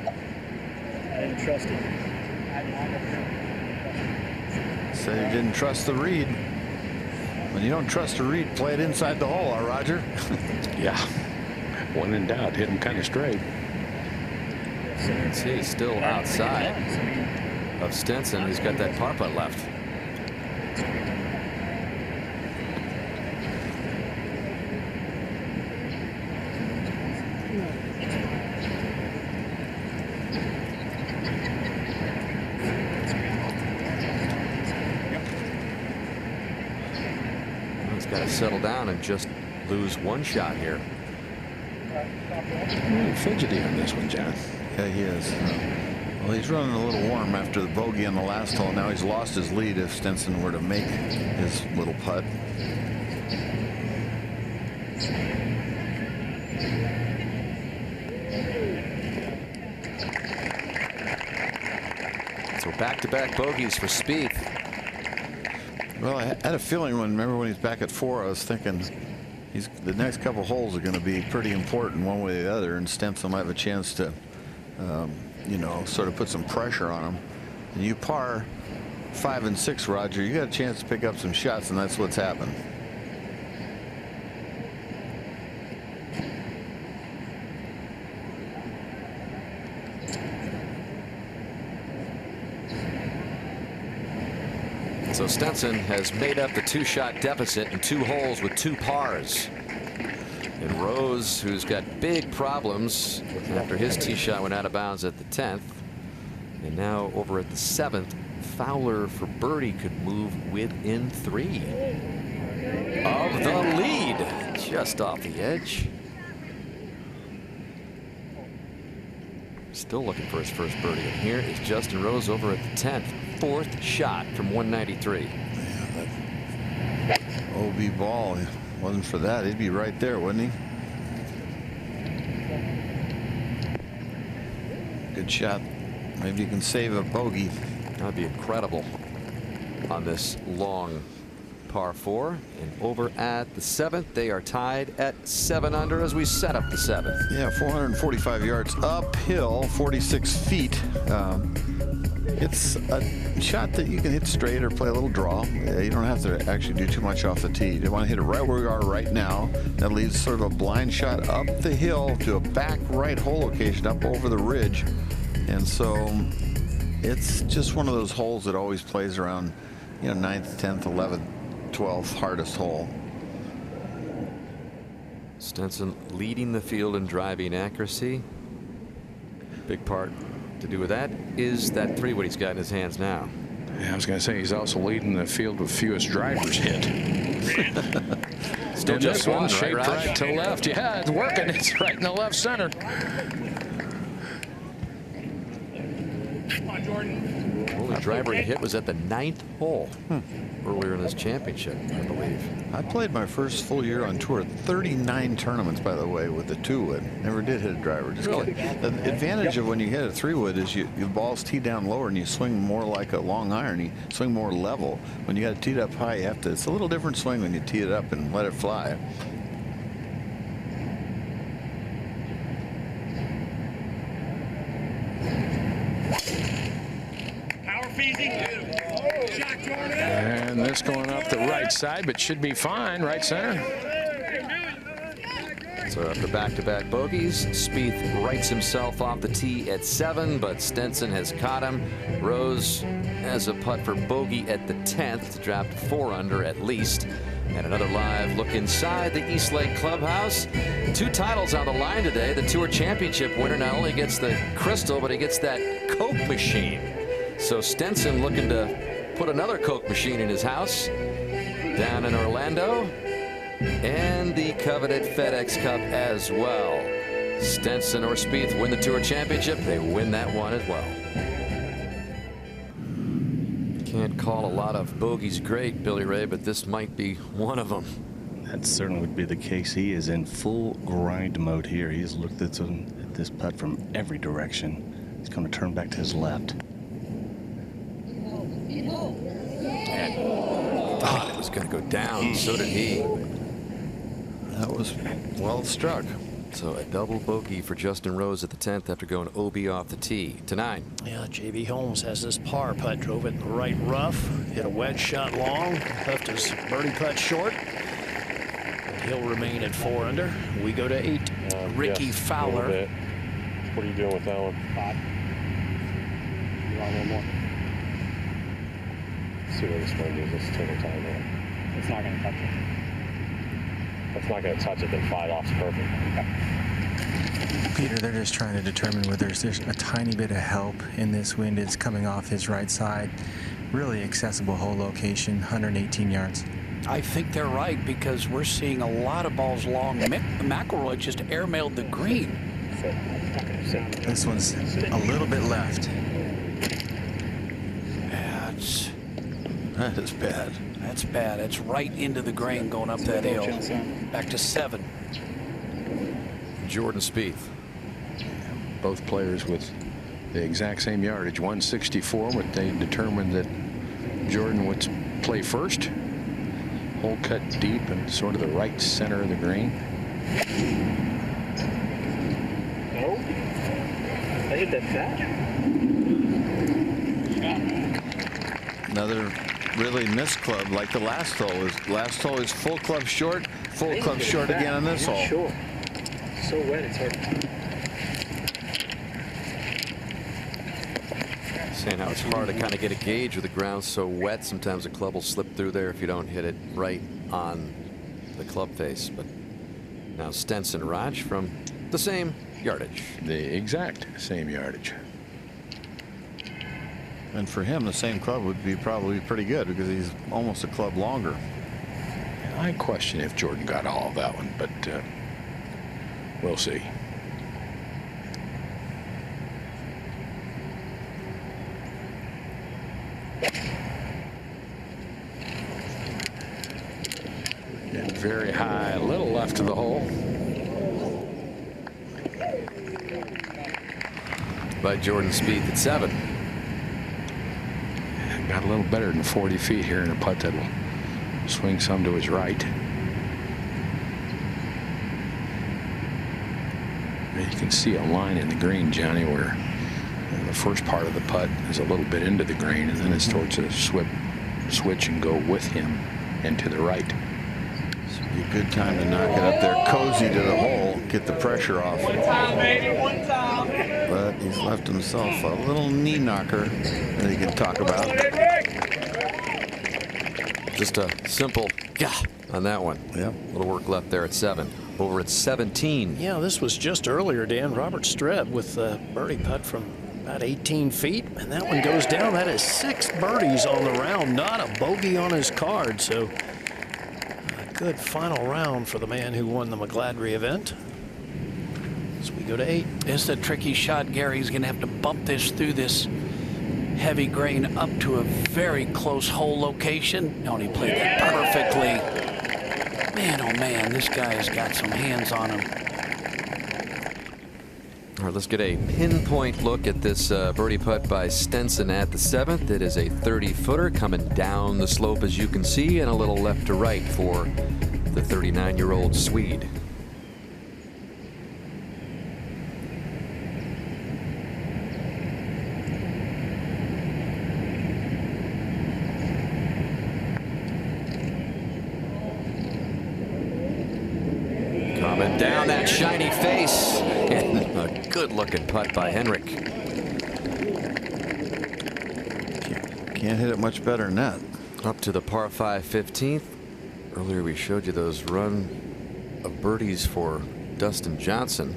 I didn't trust it. Said he didn't trust the read. When you don't trust the read, play it inside the hole, huh, Roger? Yeah. When in doubt, hit him kind of straight. See, he's still outside of Stenson. He's got that par putt left. Got to settle down and just lose one shot here. A little fidgety on this one, John. Yeah, he is. Well, he's running a little warm after the bogey on the last hole. Now he's lost his lead if Stenson were to make his little putt. So back-to-back bogeys for Spieth. Well, I had a feeling remember when he's back at 4, I was thinking the next couple holes are going to be pretty important one way or the other, and Stenson might have a chance to, you know, sort of put some pressure on him. And you par 5 and 6, Roger, you got a chance to pick up some shots, and that's what's happened. So Stenson has made up the 2-shot deficit in 2 holes with 2 pars. And Rose, who's got big problems after his tee shot went out of bounds at the 10th, and now over at the 7th Fowler for birdie could move within 3 of the lead, just off the edge. Still looking for his first birdie. And here is Justin Rose over at the 10th. 4th shot from 193. Yeah, that OB ball, if it wasn't for that, he'd be right there, wouldn't he? Good shot. Maybe you can save a bogey. That'd be incredible on this long par 4. And over at the 7th, they are tied at 7 under as we set up the 7th. Yeah, 445 yards uphill, 46 feet. It's a shot that you can hit straight or play a little draw. You don't have to actually do too much off the tee. You want to hit it right where we are right now. That leaves sort of a blind shot up the hill to a back right hole location up over the ridge. And so it's just one of those holes that always plays around, 9th, 10th, 11th, 12th, hardest hole. Stenson leading the field in driving accuracy. Big part to do with that is that 3-wood he's got in his hands now. Yeah, I was going to say he's also leading the field with fewest drivers hit. Still and just this one one, shaped right, right to left. Yeah, it's working. It's right in the left center. Come on, Jordan. The only driver he hit was at the 9th hole earlier in this championship, I believe. I played my first full year on tour, 39 tournaments, by the way, with the 2-wood. Never did hit a driver. Just Really? kidding. The advantage of when you hit a 3-wood is the ball's teed down lower and you swing more like a long iron. You swing more level. When you got it teed up high, you have to. It's a little different swing when you tee it up and let it fly. And this going up the right side, but should be fine. Right center. So after back-to-back bogeys, Spieth writes himself off the tee at 7, but Stenson has caught him. Rose has a putt for bogey at the 10th to drop to 4 under at least. And another live look inside the East Lake Clubhouse. 2 titles on the line today. The Tour Championship winner not only gets the crystal, but he gets that Coke machine. So Stenson looking to put another Coke machine in his house down in Orlando, and the coveted FedEx Cup as well. Stenson or Spieth win the Tour Championship. They win that one as well. Can't call a lot of bogeys great, Billy Ray, but this might be one of them. That certainly would be the case. He is in full grind mode here. He's looked at this putt from every direction. He's going to turn back to his left. Thought it was going to go down. So did he. That was well struck. So a double bogey for Justin Rose at the 10th after going OB off the tee to 9. Yeah, J.B. Holmes has this par putt, drove it in the right rough, hit a wedge shot long, left his birdie putt short. He'll remain at 4 under. We go to 8. Ricky Fowler. What are you doing with that one? 5. You want one more? See where this one is. Let's take our time on. It's not going to touch it. If it's not going to touch it, then 5 off's perfect. Okay. Peter, they're just trying to determine whether there's a tiny bit of help in this wind. It's coming off his right side. Really accessible hole location, 118 yards. I think they're right because we're seeing a lot of balls long. McIlroy just airmailed the green. This one's a little bit left. That is bad. That's bad. It's right into the grain going up that hill. Back to 7. Jordan Spieth. Both players with the exact same yardage, 164, but they determined that Jordan would play first. Hole cut deep and sort of the right center of the green. No. I hit that fat. Another really missed club like the last hole. Last hole is full club short again on this hole. Sure. So wet, it's hard. Saying how it's hard to kind of get a gauge with the ground so wet. Sometimes the club will slip through there if you don't hit it right on the club face. But now Stenson, Raj, from the same yardage. The exact same yardage. And for him, the same club would be probably pretty good because he's almost a club longer. I question if Jordan got all of that one, but we'll see. Getting very high, a little left to the hole. By Jordan Spieth at 7. Got a little better than 40 feet here in a putt that will swing some to his right. And you can see a line in the green, Johnny, where the first part of the putt is a little bit into the green, and then it starts to switch and go with him and to the right. This would be a good time to knock it up there, cozy to the hole, get the pressure off. One time, baby, one time. But he's left himself a little knee knocker that he can talk about. Just a simple gah on that one. Yep. A little work left there at 7. Over at 17. Yeah, this was just earlier, Dan. Robert Streb with a birdie putt from about 18 feet, and that one goes down. That is 6 birdies on the round, not a bogey on his card. So a good final round for the man who won the McGladrey event. As we go to 8. It's a tricky shot. Gary's going to have to bump this through this heavy grain up to a very close hole location. Oh, and he played that perfectly. Man, oh man, this guy has got some hands on him. All right, let's get a pinpoint look at this birdie putt by Stenson at the 7th. It is a 30-footer coming down the slope, as you can see, and a little left to right for the 39-year-old Swede. Coming down that shiny face, and a good-looking putt by Henrik. Can't hit it much better than that. Up to the par 5 15th. Earlier we showed you those run of birdies for Dustin Johnson.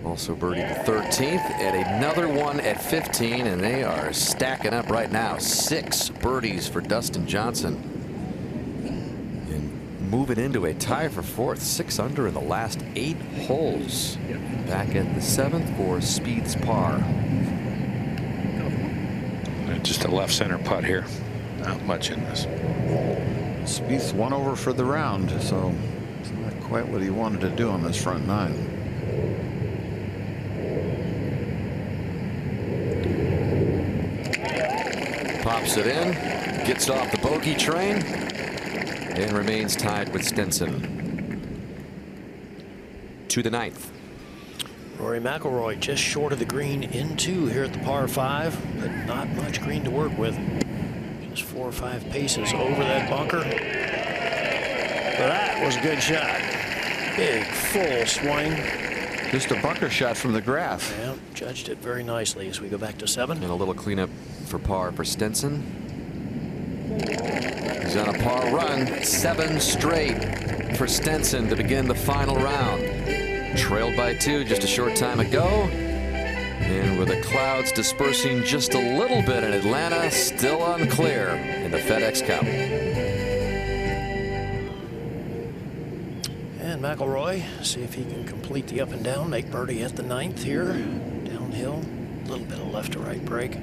Also birdied the 13th, and another one at 15, and they are stacking up right now. 6 birdies for Dustin Johnson. Moving into a tie for 4th, 6 under in the last 8 holes. Back at the 7th for Spieth's par. Just a left center putt here. Not much in this. Spieth's 1 over for the round, so it's not quite what he wanted to do on this front 9. Pops it in, gets off the bogey train, and remains tied with Stenson. To the 9th. Rory McIlroy just short of the green in 2 here at the par 5, but not much green to work with. Just 4 or 5 paces over that bunker. But that was a good shot. Big full swing. Just a bunker shot from the graph. Yeah, judged it very nicely as we go back to 7. And a little cleanup for par for Stenson. He's on a par run, 7 straight for Stenson to begin the final round. Trailed by 2 just a short time ago. And with the clouds dispersing just a little bit in Atlanta, still unclear in the FedEx Cup. And McIlroy, see if he can complete the up and down, make birdie at the 9th here. Downhill, a little bit of left to right break.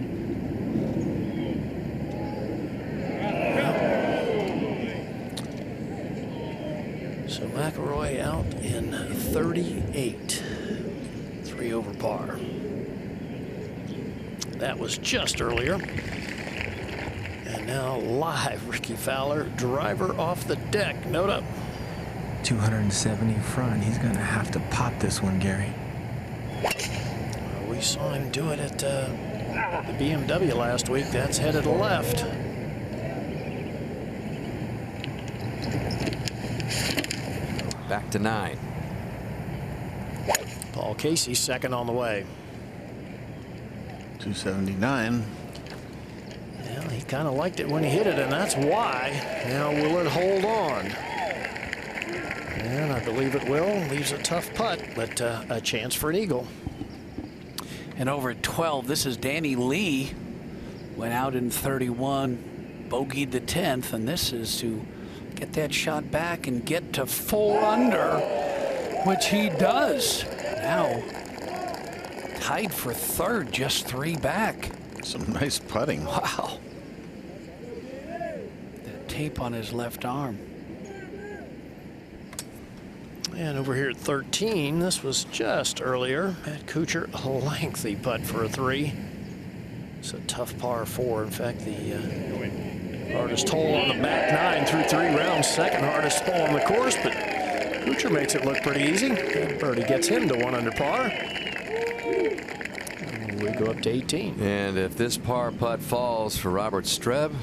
So McIlroy out in 38, 3 over par. That was just earlier. And now live, Ricky Fowler, driver off the deck. Note up. 270 front. He's going to have to pop this one, Gary. We saw him do it at the BMW last week. That's headed left. Back to 9. Paul Casey second on the way. 279. Well, he kind of liked it when he hit it, and that's why. Now will it hold on? And I believe it will. Leaves a tough putt, but a chance for an eagle. And over at 12, this is Danny Lee Went out in 31, bogeyed the 10th, and this is to get that shot back and get to 4 under, which he does. Now tied for 3rd, just 3 back. Some nice putting. Wow. That tape on his left arm. And over here at 13, this was just earlier. Matt Kuchar, a lengthy putt for a 3. It's a tough par 4. In fact, the hardest hole on the back 9 through 3 rounds. Second hardest hole on the course, but Kuchar makes it look pretty easy. And birdie gets him to 1 under par. And we go up to 18. And if this par putt falls for Robert Streb,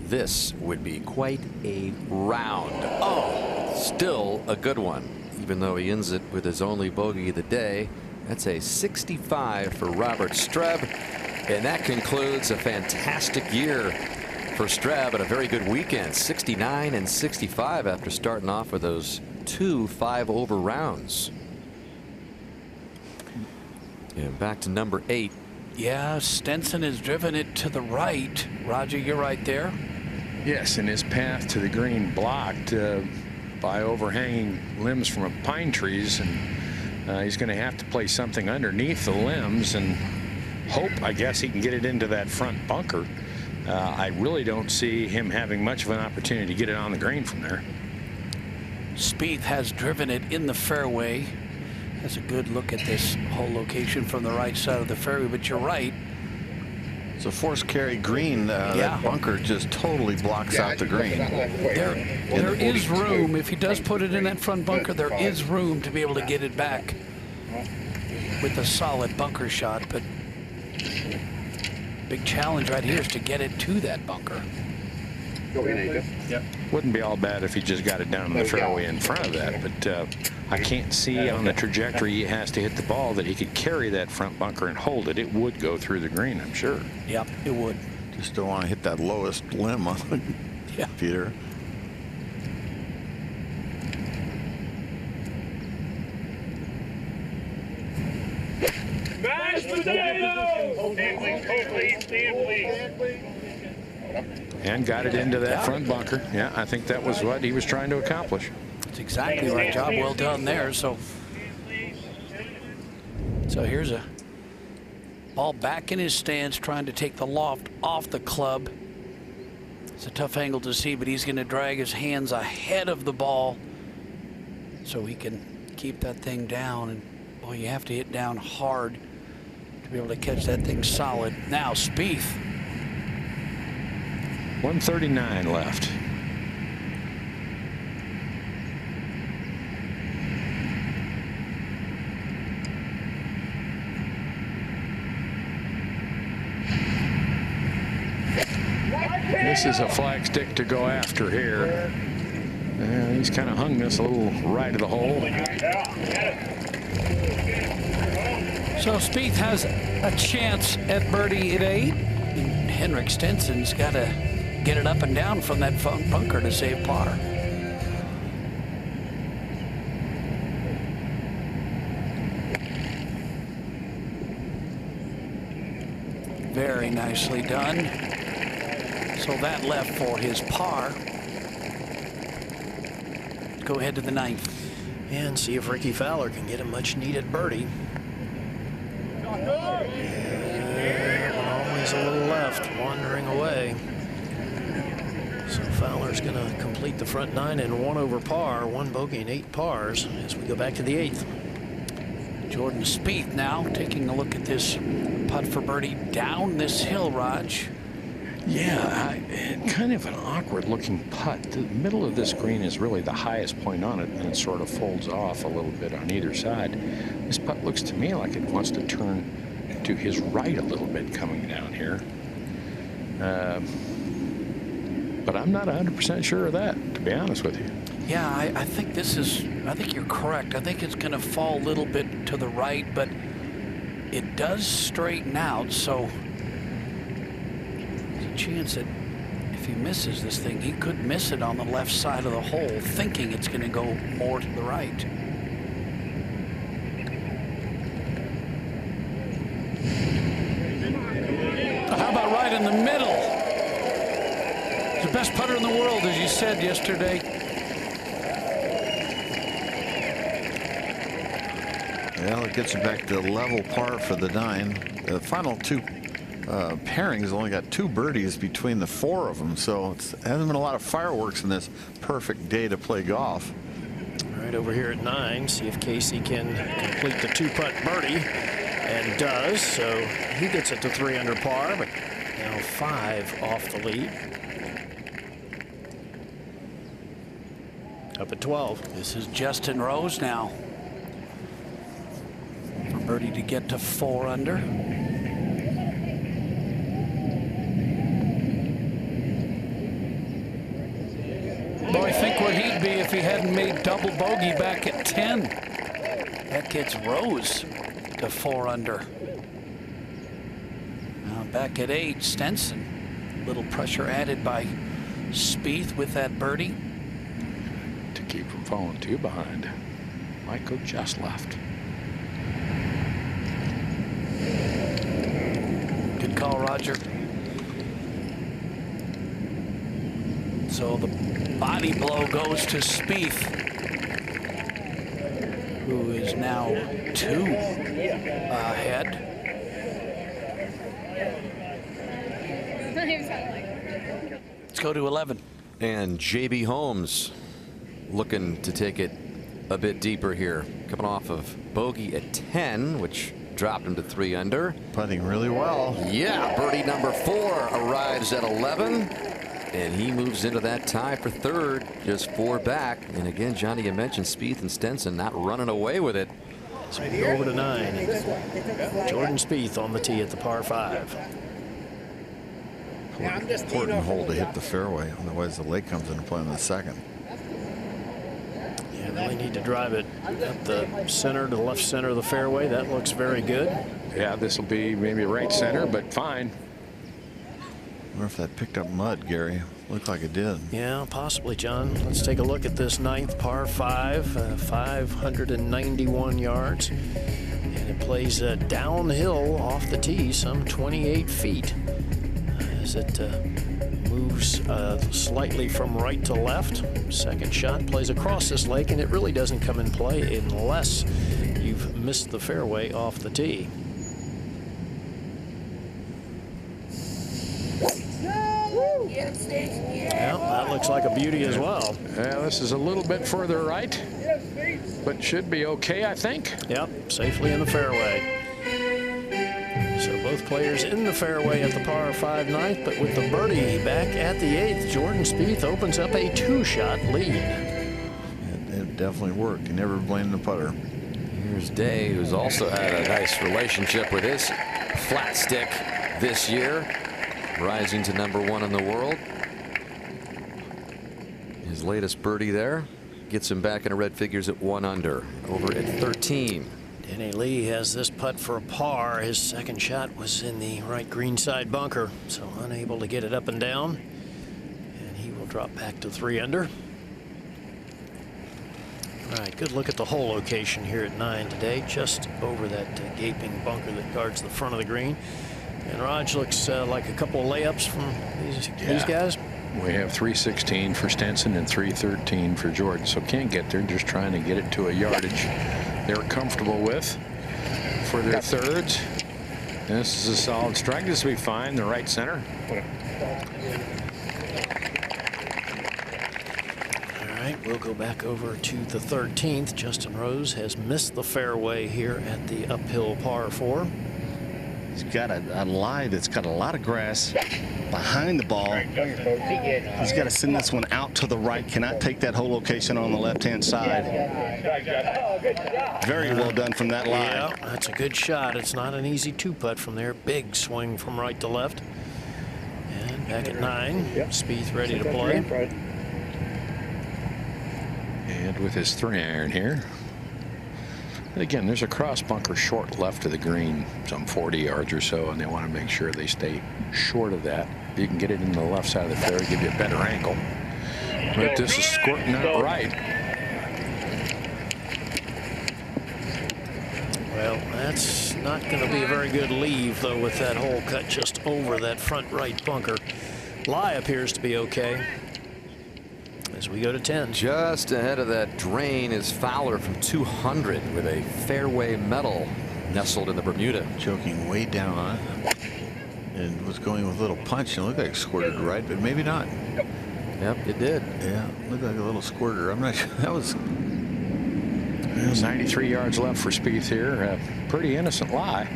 this would be quite a round. Oh, still a good one. Even though he ends it with his only bogey of the day. That's a 65 for Robert Streb. And that concludes a fantastic year for Streb and a very good weekend. 69 and 65 after starting off with those 2 5-over rounds. And back to number 8. Yeah, Stenson has driven it to the right. Roger, you're right there. Yes, and his path to the green blocked by overhanging limbs from pine trees, and he's going to have to play something underneath the limbs and hope, I guess, he can get it into that front bunker. I really don't see him having much of an opportunity to get it on the green from there. Spieth has driven it in the fairway. Has a good look at this whole location from the right side of the fairway, but you're right. It's a force carry green. That bunker just totally blocks out the green. There is room. If he does put it in that front bunker, there is room to be able to get it back with a solid bunker shot. But big challenge right here is to get it to that bunker. Yep. Wouldn't be all bad if he just got it down in the fairway in front of that, but I can't see on the trajectory he has to hit the ball that he could carry that front bunker and hold it. It would go through the green, I'm sure. Yep, it would. Just don't want to hit that lowest limb on Peter. Mashed potatoes! Stand please. And got it into that front bunker. Yeah, I think that was what he was trying to accomplish. That's exactly right. Job well done there. So here's a ball back in his stance, trying to take the loft off the club. It's a tough angle to see, but he's going to drag his hands ahead of the ball so he can keep that thing down. And boy, you have to hit down hard to be able to catch that thing solid. Now Spieth. 139 left. This is a flag stick to go after here. He's kind of hung this a little right of the hole. So Spieth has a chance at birdie at 8. And Henrik Stenson's got to get it up and down from that front bunker to save par. Very nicely done. So that left for his par. Go ahead to the 9th. And see if Ricky Fowler can get a much needed birdie. Always a little left, wandering away. So Fowler's going to complete the front 9 in 1 over par, 1 bogey and 8 pars as we go back to the 8th. Jordan Spieth now taking a look at this putt for birdie down this hill, Raj. Yeah, kind of an awkward looking putt. The middle of this green is really the highest point on it, and it sort of folds off a little bit on either side. This putt looks to me like it wants to turn to his right a little bit coming down here. But I'm not 100% sure of that, to be honest with you. Yeah, I think I think you're correct. I think it's going to fall a little bit to the right, but it does straighten out, so there's a chance that if he misses this thing, he could miss it on the left side of the hole, thinking it's going to go more to the right. How about right in the middle. The best putter in the world, as you said yesterday. Well, it gets you back to level par for the 9. The final 2 pairings only got 2 birdies between the 4 of them, so it hasn't been a lot of fireworks in this perfect day to play golf. All right, over here at 9, see if Casey can complete the 2-putt birdie, and does. So he gets it to 3 under par, but now 5 off the lead. Up at 12. This is Justin Rose now. For birdie to get to 4 under. Boy, think where he'd be if he hadn't made double bogey back at 10. That gets Rose to 4 under. Now back at 8, Stenson. A little pressure added by Spieth with that birdie. To keep from falling too behind. Michael just left. Good call, Roger. So the body blow goes to Spieth, who is now 2 ahead. Let's go to 11. And JB Holmes looking to take it a bit deeper here, coming off of bogey at 10, which dropped him to 3 under. Putting really well. Yeah, birdie number 4 arrives at 11, and he moves into that tie for 3rd, just 4 back. And again, Johnny, you mentioned Spieth and Stenson not running away with it. So we go over to 9. Jordan Spieth on the tee at the par 5. Important hole to hit the fairway, otherwise the lake comes into play in the 2nd. Yeah, really need to drive it up the center to the left center of the fairway. That looks very good. Yeah, this will be maybe right center, but fine. I wonder if that picked up mud, Gary. Looked like it did. Yeah, possibly, John. Let's take a look at this 9th par 5, 591 yards. And it plays downhill off the tee, some 28 feet. As it moves slightly from right to left. Second shot plays across this lake, and it really doesn't come in play unless you've missed the fairway off the tee. Yeah, that looks like a beauty as well. Yeah, this is a little bit further right, but should be okay, I think. Yep, safely in the fairway. So both players in the fairway at the par 5 9th, but with the birdie back at the 8th, Jordan Spieth opens up a 2-shot lead. It definitely worked. You never blame the putter. Here's Day, who's also had a nice relationship with his flat stick this year, rising to number 1 in the world. His latest birdie there gets him back into red figures at 1 under, over at 13. Denny Lee has this putt for a par. His second shot was in the right greenside bunker, so unable to get it up and down. And he will drop back to 3 under. All right, good look at the hole location here at 9 today, just over that gaping bunker that guards the front of the green. And Raj looks like a couple of layups from these guys. We have 316 for Stenson and 313 for Jordan, so can't get there, just trying to get it to a yardage they're comfortable with for their thirds. And this is a solid strike. This will be fine, the right center. All right, we'll go back over to the 13th. Justin Rose has missed the fairway here at the uphill par 4. He's got a lie that's got a lot of grass behind the ball. He's got to send this one out to the right. Cannot take that whole location on the left-hand side. Very well done from that lie. Yeah, that's a good shot. It's not an easy 2-putt from there. Big swing from right to left. And back at 9, Spieth ready to play. And with his 3-iron here. Again, there's a cross bunker short left of the green, some 40 yards or so, and they want to make sure they stay short of that. If you can get it in the left side of the fairway, give you a better angle. But this is squirting out right. Well, that's Not going to be a very good leave, though, with that hole cut just over that front right bunker. Lie appears to be okay as we go to 10. Just ahead of that drain is Fowler from 200 with a fairway medal nestled in the Bermuda. Choking way down on it. And was going with a little punch and it looked like it squirted right, but maybe not. Yep, it did. Yeah, looked like a little squirter. I'm not sure. That was. There's 93 yards left for Spieth here. A pretty innocent lie.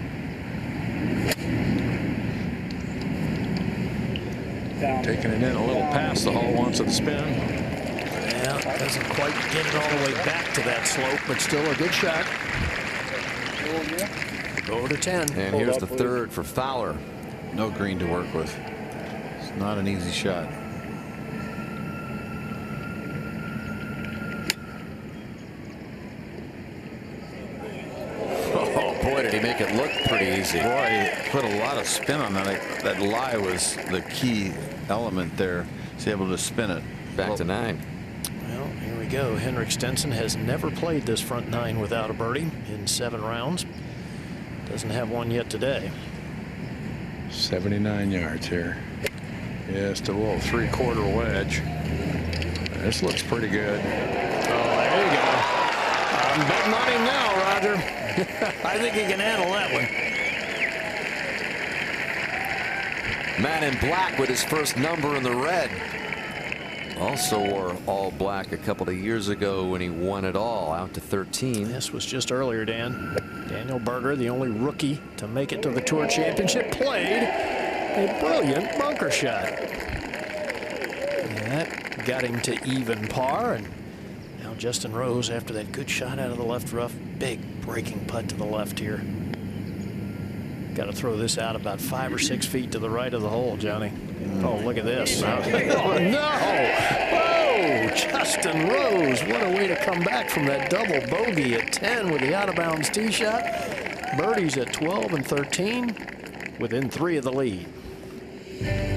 Taking it in a little past the hole once at the spin. Yeah, doesn't quite get it all the way back to that slope, but still a good shot. Go to 10. And here's the third for Fowler. No green to work with. It's not an easy shot. Oh boy, did he make it look pretty easy. Boy, he put a lot of spin on that. That lie was the key element there. He's able to spin it. Back to 9. Well, here we go. Henrik Stenson has never played this front 9 without a birdie in 7 rounds. Doesn't have one yet today. 79 yards here. Just a little 3/4 wedge. This looks pretty good. Oh, there you go. I'm betting on him now, Roger. I think he can handle that one. Man in black with his first number in the red. Also wore all black a couple of years ago when he won it all, out to 13. This was just earlier, Dan. Daniel Berger, the only rookie to make it to the Tour Championship, played a brilliant bunker shot. And that got him to even par. And now Justin Rose, after that good shot out of the left rough, big breaking putt to the left here. Got to throw this out about 5 or 6 feet to the right of the hole, Johnny. Oh, look at this. Oh, no. Oh, Justin Rose. What a way to come back from that double bogey at 10 with the out-of-bounds tee shot. Birdies at 12 and 13, within 3 of the lead.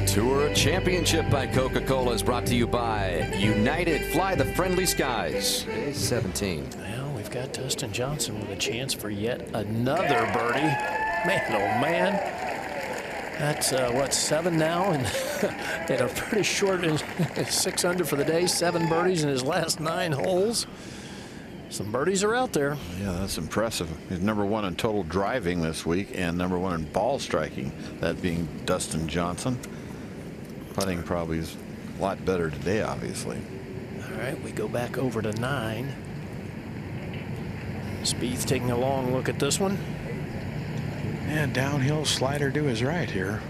Tour Championship by Coca-Cola is brought to you by United. Fly the friendly skies. Day 17. Well, we've got Dustin Johnson with a chance for yet another birdie. Man, oh man. That's what, 7 now, and in a pretty short 6 under for the day. 7 birdies in his last 9 holes. Some birdies are out there. Yeah, that's impressive. He's #1 in total driving this week and #1 in ball striking, that being Dustin Johnson. Putting probably is a lot better today, obviously. All right, we go back over to 9. Spieth taking a long look at this one. And downhill slider to his right here.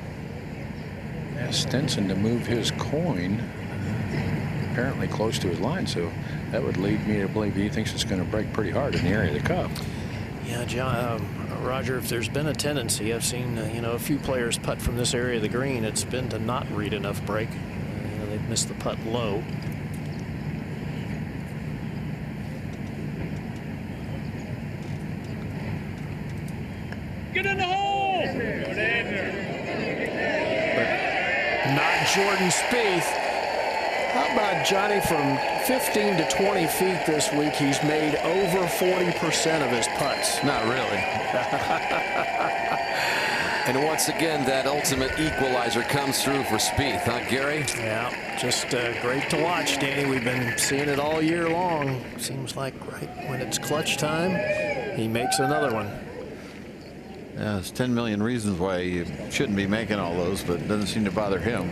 Asked Stenson to move his coin apparently close to his line, so that would lead me to believe he thinks it's going to break pretty hard in the area of the cup. Yeah, John, Roger, if there's been a tendency, I've seen you know, a few players putt from this area of the green, it's been to not read enough break. You know, they've missed the putt low. Get in the hole! But not Jordan Spieth. How about Johnny, from 15 to 20 feet this week, he's made over 40% of his putts. Not really. And once again, that ultimate equalizer comes through for Spieth, huh, Gary? Yeah, just great to watch, Danny. We've been seeing it all year long. Seems like right when it's clutch time, he makes another one. Yeah, there's 10 million reasons why you shouldn't be making all those, but it doesn't seem to bother him.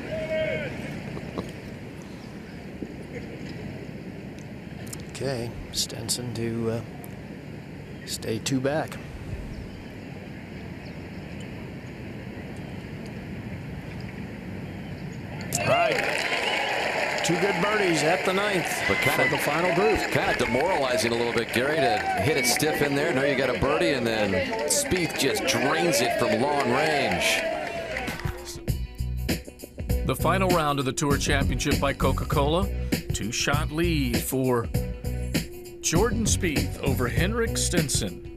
Okay, Stenson to stay 2 back. All right, 2 good birdies at the 9th but for the final group. Kind of demoralizing a little bit, Gary, to hit it stiff in there. Know you got a birdie, and then Spieth just drains it from long range. The final round of the Tour Championship by Coca-Cola. 2-shot lead for Jordan Spieth over Henrik Stenson.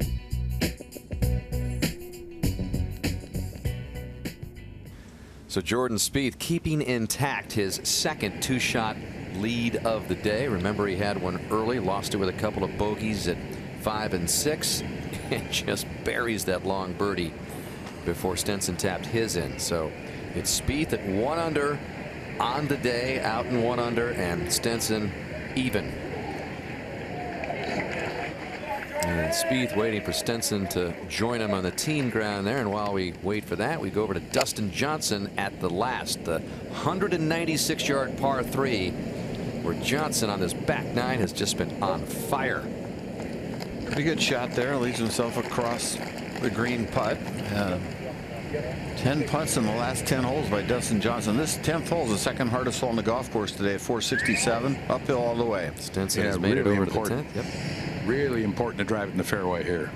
So Jordan Spieth keeping intact his second 2-shot lead of the day. Remember, he had one early, lost it with a couple of bogeys at 5 and 6 and just buries that long birdie before Stenson tapped his in. So it's Spieth at 1 under on the day, out in 1 under, and Stenson even. And Spieth waiting for Stenson to join him on the team ground there. And while we wait for that, we go over to Dustin Johnson at the last, the 196-yard par 3, where Johnson on this back 9 has just been on fire. Pretty good shot there. Leaves himself across the green putt. 10 putts in the last 10 holes by Dustin Johnson. This 10th hole is the second hardest hole on the golf course today at 467. Uphill all the way. Stenson has made it over to the 10th. Yep. Really important to drive it in the fairway here.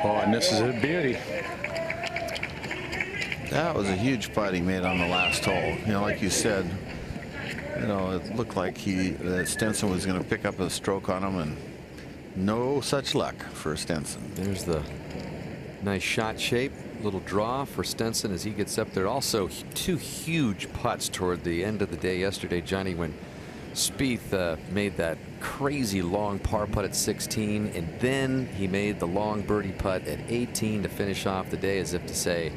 Oh, and this is a beauty. That was a huge putt he made on the last hole. You know, like you said, you know, it looked like Stenson was going to pick up a stroke on him, and no such luck for Stenson. There's the nice shot shape. Little draw for Stenson as he gets up there. Also 2 huge putts toward the end of the day yesterday, Johnny, when Spieth made that crazy long par putt at 16, and then he made the long birdie putt at 18 to finish off the day, as if to say,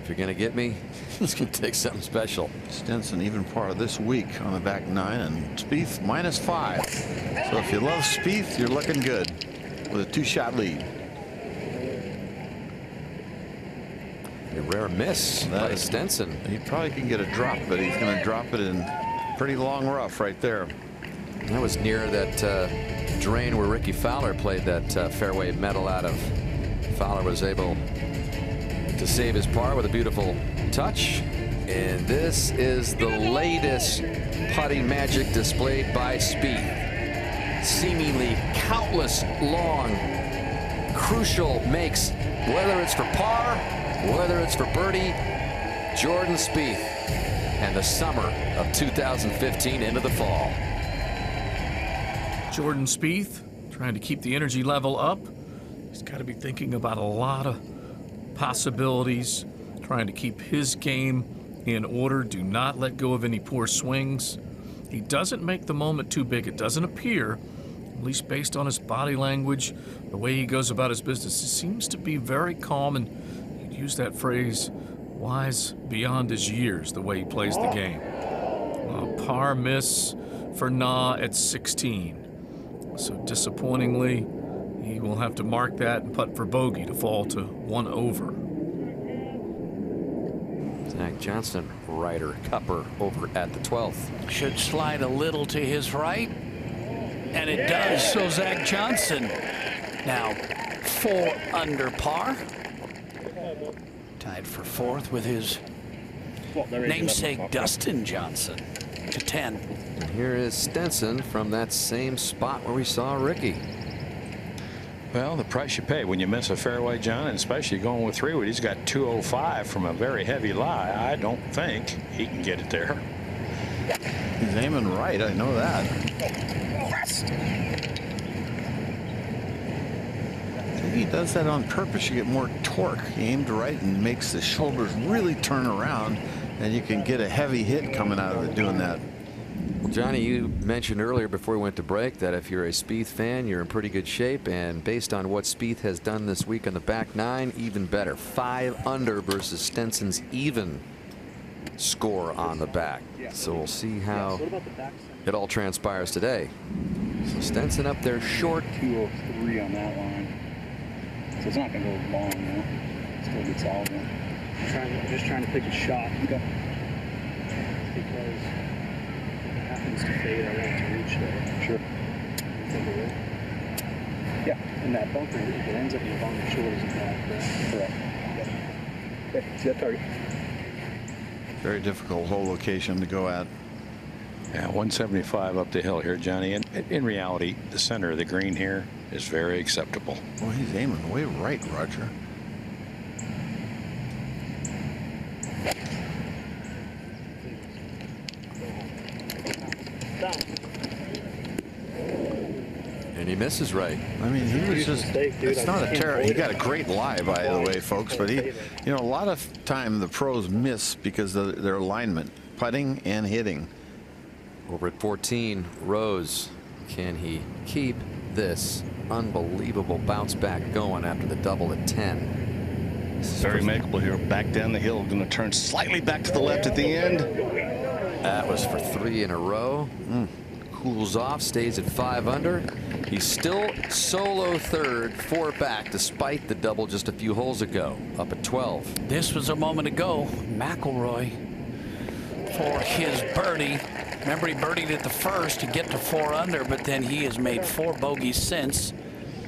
if you're going to get me, it's going to take something special. Stenson even par this week on the back 9, and Spieth -5. So if you love Spieth, you're looking good with a 2-shot lead. A rare miss by Stenson. He probably can get a drop, but he's going to drop it in pretty long rough right there. That was near that drain where Ricky Fowler played that fairway metal out of. Fowler was able to save his par with a beautiful touch. And this is the latest putting magic displayed by Spieth. Seemingly countless long crucial makes, whether it's for par, whether it's for birdie. Jordan Spieth and the summer of 2015 into the fall. Jordan Spieth trying to keep the energy level up. He's got to be thinking about a lot of possibilities, trying to keep his game in order. Do not let go of any poor swings. He doesn't make the moment too big. It doesn't appear, at least based on his body language, the way he goes about his business. He seems to be very calm, and he'd use that phrase, wise beyond his years, the way he plays the game. Par miss for Na at 16. So disappointingly, he will have to mark that and putt for bogey to fall to 1 over. Zach Johnson, Ryder Cupper over at the 12th. Should slide a little to his right, and it does. So Zach Johnson now 4 under par, tied for 4th with his namesake Dustin Johnson to 10. And here is Stenson from that same spot where we saw Ricky. Well, the price you pay when you miss a fairway, John, and especially going with 3-wood. He's got 205 from a very heavy lie. I don't think he can get it there. He's aiming right, I know that. I think he does that on purpose. You get more torque. He aimed right and makes the shoulders really turn around, and you can get a heavy hit coming out of it doing that. Johnny, you mentioned earlier before we went to break that if you're a Spieth fan, you're in pretty good shape, and based on what Spieth has done this week on the back 9, even better. 5 under versus Stenson's even score on the back. So we'll see how it all transpires today. So Stenson up there short. 203 on that line. So it's not going to go long, though. Still good solid one. Just trying to pick a shot. Okay. Because to fade, I want to reach there. Sure. Yeah, and that bunker, if it ends up in the bunker, short isn't bad. Correct. Okay, see that target. Very difficult hole location to go at. Yeah, 175 up the hill here, Johnny. And in reality, the center of the green here is very acceptable. Well, he's aiming way right, Roger. And he misses right. I mean, he was just, it's not a terror. He got a great lie, by the way, folks, but he, you know, a lot of time the pros miss because of their alignment, putting and hitting. Over at 14, Rose. Can he keep this unbelievable bounce back going after the double at 10? Very makeable here. Back down the hill. Going to turn slightly back to the left at the end. That was for 3 in a row. Cools off, stays at 5 under. He's still solo third, 4 back, despite the double just a few holes ago, up at 12. This was a moment ago. McIlroy for his birdie. Remember, he birdied at the first to get to 4 under, but then he has made 4 bogeys since.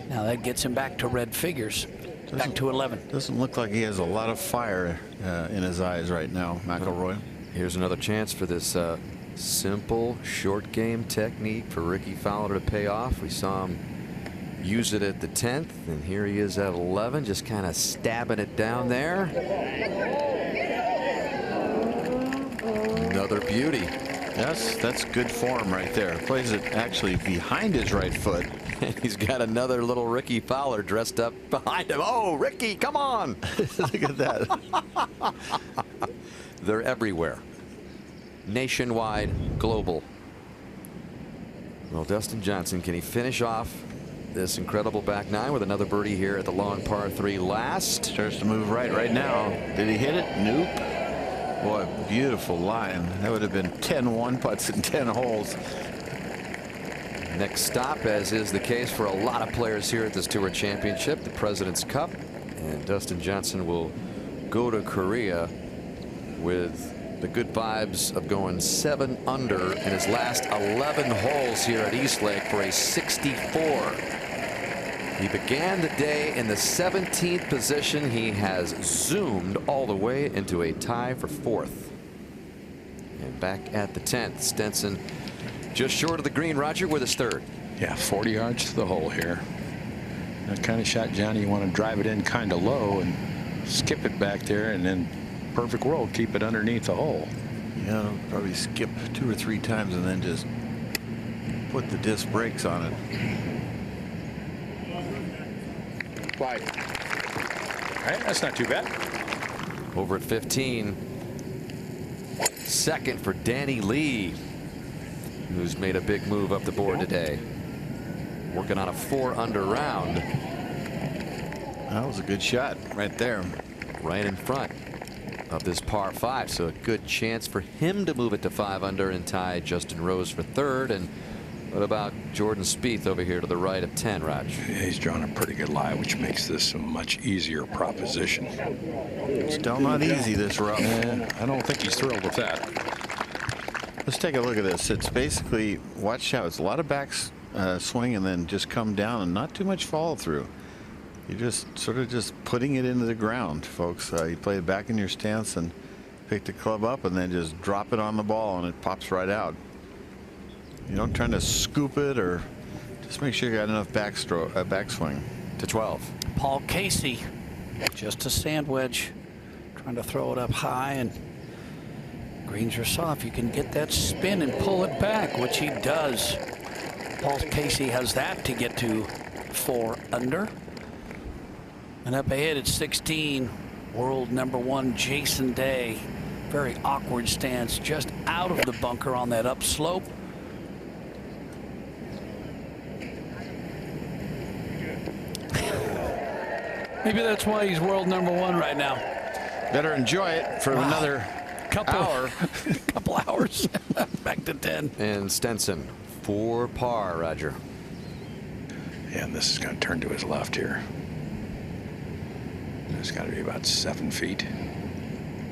Now that gets him back to red figures, back to 11. Doesn't look like he has a lot of fire in his eyes right now, McIlroy. Here's another chance for this simple short game technique for Ricky Fowler to pay off. We saw him use it at the 10th, and here he is at 11, just kind of stabbing it down there. Another beauty. Yes, that's good form right there. Plays it actually behind his right foot. And he's got another little Ricky Fowler dressed up behind him. Oh, Ricky, come on. Look at that. They're everywhere. Nationwide, global. Well, Dustin Johnson, can he finish off this incredible back 9 with another birdie here at the long par 3 last? Starts to move right now. Did he hit it? Nope. Boy, beautiful line. That would have been 10 one-putts in 10 holes. Next stop, as is the case for a lot of players here at this Tour Championship, the President's Cup. And Dustin Johnson will go to Korea with the good vibes of going 7 under in his last 11 holes here at East Lake for a 64. He began the day in the 17th position. He has zoomed all the way into a tie for 4th. And back at the 10th, Stenson just short of the green. Roger with his 3rd. Yeah, 40 yards to the hole here. That kind of shot, Johnny, you want to drive it in kind of low and skip it back there, and then perfect world, keep it underneath the hole. Yeah, I'll probably skip 2 or 3 times and then just put the disc brakes on it. All right, that's not too bad. Over at 15, second for Danny Lee, who's made a big move up the board today, working on a 4 under round. That was a good shot right there, right in front of this par 5, so a good chance for him to move it to 5 under and tie Justin Rose for 3rd. And what about Jordan Spieth over here to the right of 10, Raj? He's drawn a pretty good lie, which makes this a much easier proposition. Still not easy, this rough. I don't think he's thrilled with that. Let's take a look at this. It's basically, watch out, it's a lot of back swing and then just come down and not too much follow through. You're just sort of just putting it into the ground, folks. You play it back in your stance and pick the club up and then just drop it on the ball and it pops right out. You don't try to scoop it, or just make sure you got enough backswing. To 12. Paul Casey, just a sand wedge, trying to throw it up high, and greens are soft. You can get that spin and pull it back, which he does. Paul Casey has that to get to 4 under. And up ahead at 16, world #1 Jason Day. Very awkward stance, just out of the bunker on that upslope. Maybe that's why he's world #1 right now. Better enjoy it for another hour. Couple hours. Back to 10. And Stenson for par, Roger. Yeah, and this is going to turn to his left here. It's got to be about 7 feet,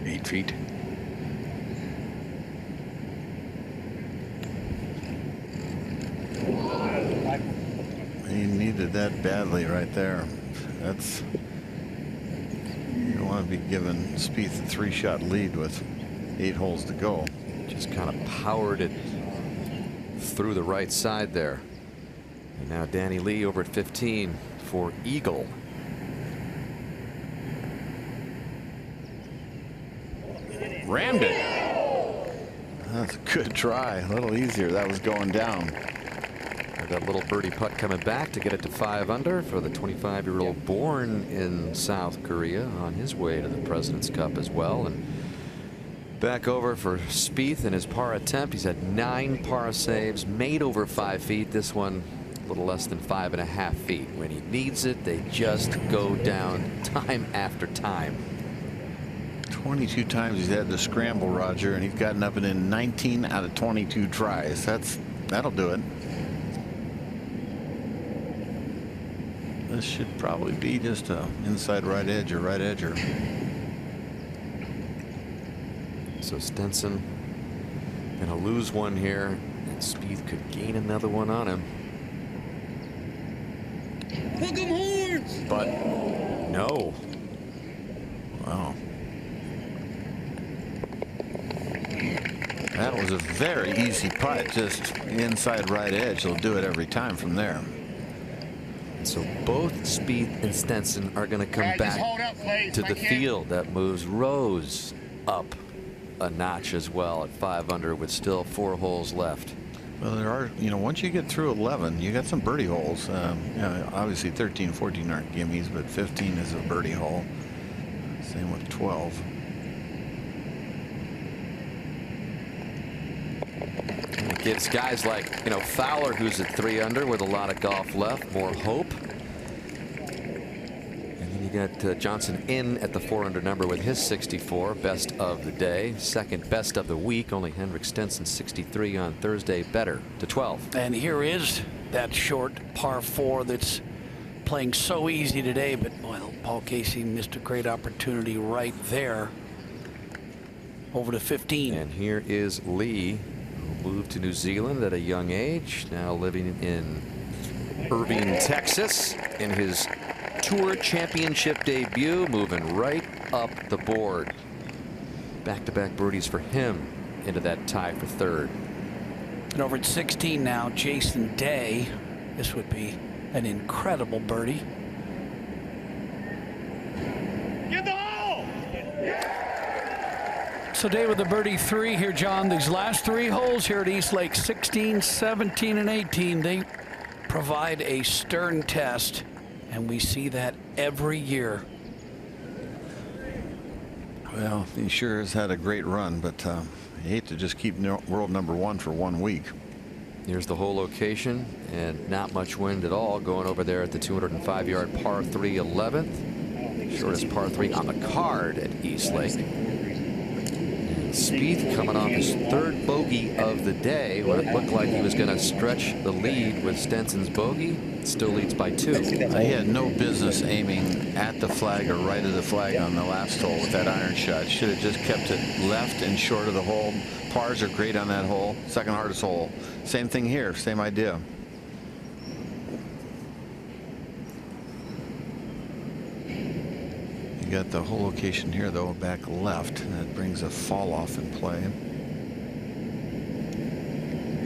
8 feet. He needed that badly right there. That's, you don't want to be giving Spieth a 3-shot lead with 8 holes to go. Just kind of powered it through the right side there. And now Danny Lee over at 15 for eagle. Rammed it. That's a good try. A little easier. That was going down. That little birdie putt coming back to get it to 5 under for the 25-year-old born in South Korea on his way to the President's Cup as well. And Back over for Spieth in his par attempt. He's had 9 par saves, made over 5 feet. This one a little less than 5.5 feet. When he needs it, they just go down time after time. 22 times he's had to scramble, Roger, and he's gotten up and in 19 out of 22 tries. That'll do it. This should probably be just a inside right edge or right edger. So Stenson gonna lose one here, and Spieth could gain another one on him. Hook 'em horns! But no. Wow. That was a very easy putt, just inside right edge. He'll do it every time from there. So both Spieth and Stenson are going to come back to the field. That moves Rose up a notch as well at 5 under with still 4 holes left. Well, there are, once you get through 11, you got some birdie holes. Obviously 13, 14 aren't gimmies, but 15 is a birdie hole. Same with 12. It gives guys like, Fowler, who's at 3 under with a lot of golf left, more hope. And then you got Johnson in at the 4 under number with his 64, best of the day, second best of the week. Only Henrik Stenson 63 on Thursday, better to 12. And here is that short par 4 that's playing so easy today, but well, Paul Casey missed a great opportunity right there. Over to 15. And here is Lee, who moved to New Zealand at a young age, now living in Irving, Texas, in his Tour Championship debut, moving right up the board. Back-to-back birdies for him into that tie for 3rd. And over at 16 now, Jason Day. This would be an incredible birdie. Get the hole! So Day with a birdie 3 here, John. These last 3 holes here at East Lake, 16, 17, and 18, they provide a stern test, and we see that every year. Well, he sure has had a great run, but I hate to just keep world #1 for 1 week. Here's the hole location, and not much wind at all going over there at the 205-yard par 3 11th. Shortest par 3 on the card at East Lake. And Spieth coming off his 3rd bogey of the day, when it looked like he was going to stretch the lead with Stenson's bogey. Still leads by 2. He had no business aiming at the flag or right of the flag on the last hole with that iron shot. Should have just kept it left and short of the hole. Pars are great on that hole. Second hardest hole. Same thing here. Same idea. You got the hole location here, though, back left. And that brings a fall off in play.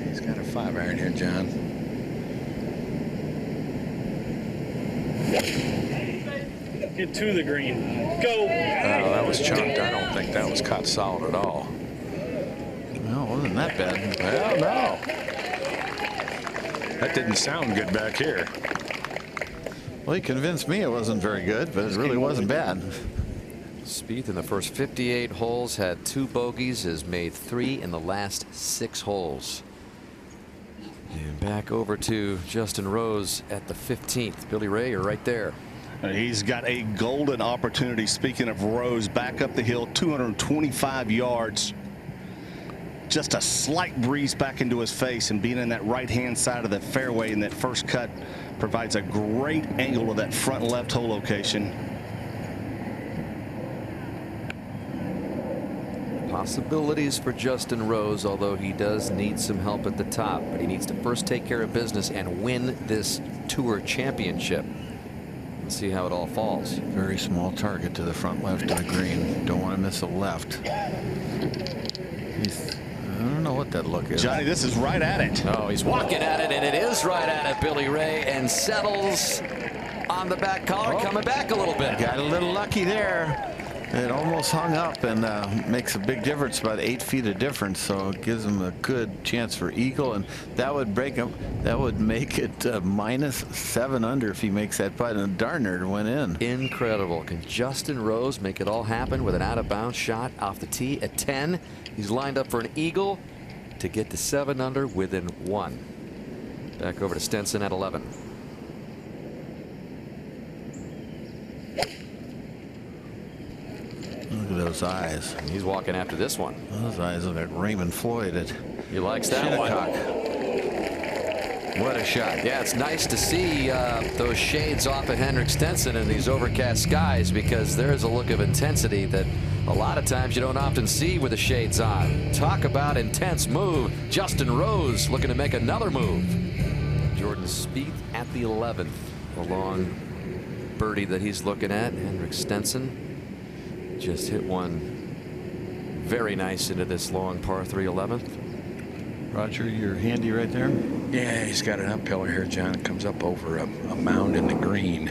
He's got a 5-iron here, John. Get to the green. Go. Oh, that was chunked. I don't think that was caught solid at all. No, it wasn't that bad. Well, no. That didn't sound good back here. Well, he convinced me it wasn't very good, but it really wasn't bad. Spieth in the first 58 holes had 2 bogeys, has made 3 in the last 6 holes. And back over to Justin Rose at the 15th. Billy Ray, you're right there. He's got a golden opportunity. Speaking of Rose, back up the hill, 225 yards. Just a slight breeze back into his face, and being in that right-hand side of the fairway in that first cut provides a great angle to that front left hole location. Possibilities for Justin Rose, although he does need some help at the top, but he needs to first take care of business and win this Tour Championship. Let's see how it all falls. Very small target to the front left of the green. Don't want to miss a left. I don't know what that look is. Johnny, this is right at it. Oh, he's walking at it, and it is right at it, Billy Ray, and settles on the back collar, coming back a little bit. Got a little lucky there. It almost hung up, and makes a big difference, about 8 feet of difference. So it gives him a good chance for eagle, and that would break him. That would make it -7 under if he makes that putt, and darn near went in. Incredible. Can Justin Rose make it all happen with an out-of-bounds shot off the tee at 10? He's lined up for an eagle to get to 7 under within 1. Back over to Stenson at 11. Look at those eyes. He's walking after this one. Those eyes look like Raymond Floyd at He likes that one. What a shot. Yeah, it's nice to see those shades off at Henrik Stenson in these overcast skies, because there is a look of intensity that a lot of times you don't often see with the shades on. Talk about intense move. Justin Rose looking to make another move. Jordan Spieth at the 11th. A long birdie that he's looking at. Henrik Stenson just hit one very nice into this long par 3 11th. Roger, you're handy right there. Yeah, he's got an uphill here, John. It comes up over a mound in the green,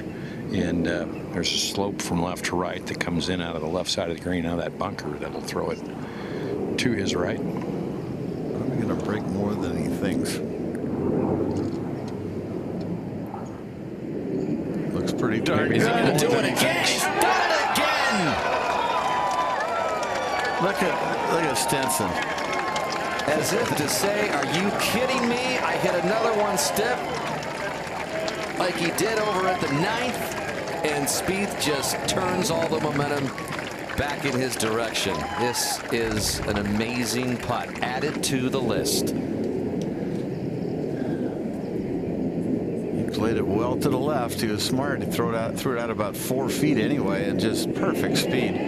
and there's a slope from left to right that comes in out of the left side of the green out of that bunker that'll throw it to his right. I'm going to break more than he thinks. Looks pretty darn good. He's going to do it again. He's done it again. Look at Stenson. As if to say, are you kidding me? I hit another one stiff like he did over at the 9th, and Spieth just turns all the momentum back in his direction. This is an amazing putt. Added to the list. He played it well to the left. He was smart. He threw it out about 4 feet anyway, and just perfect speed.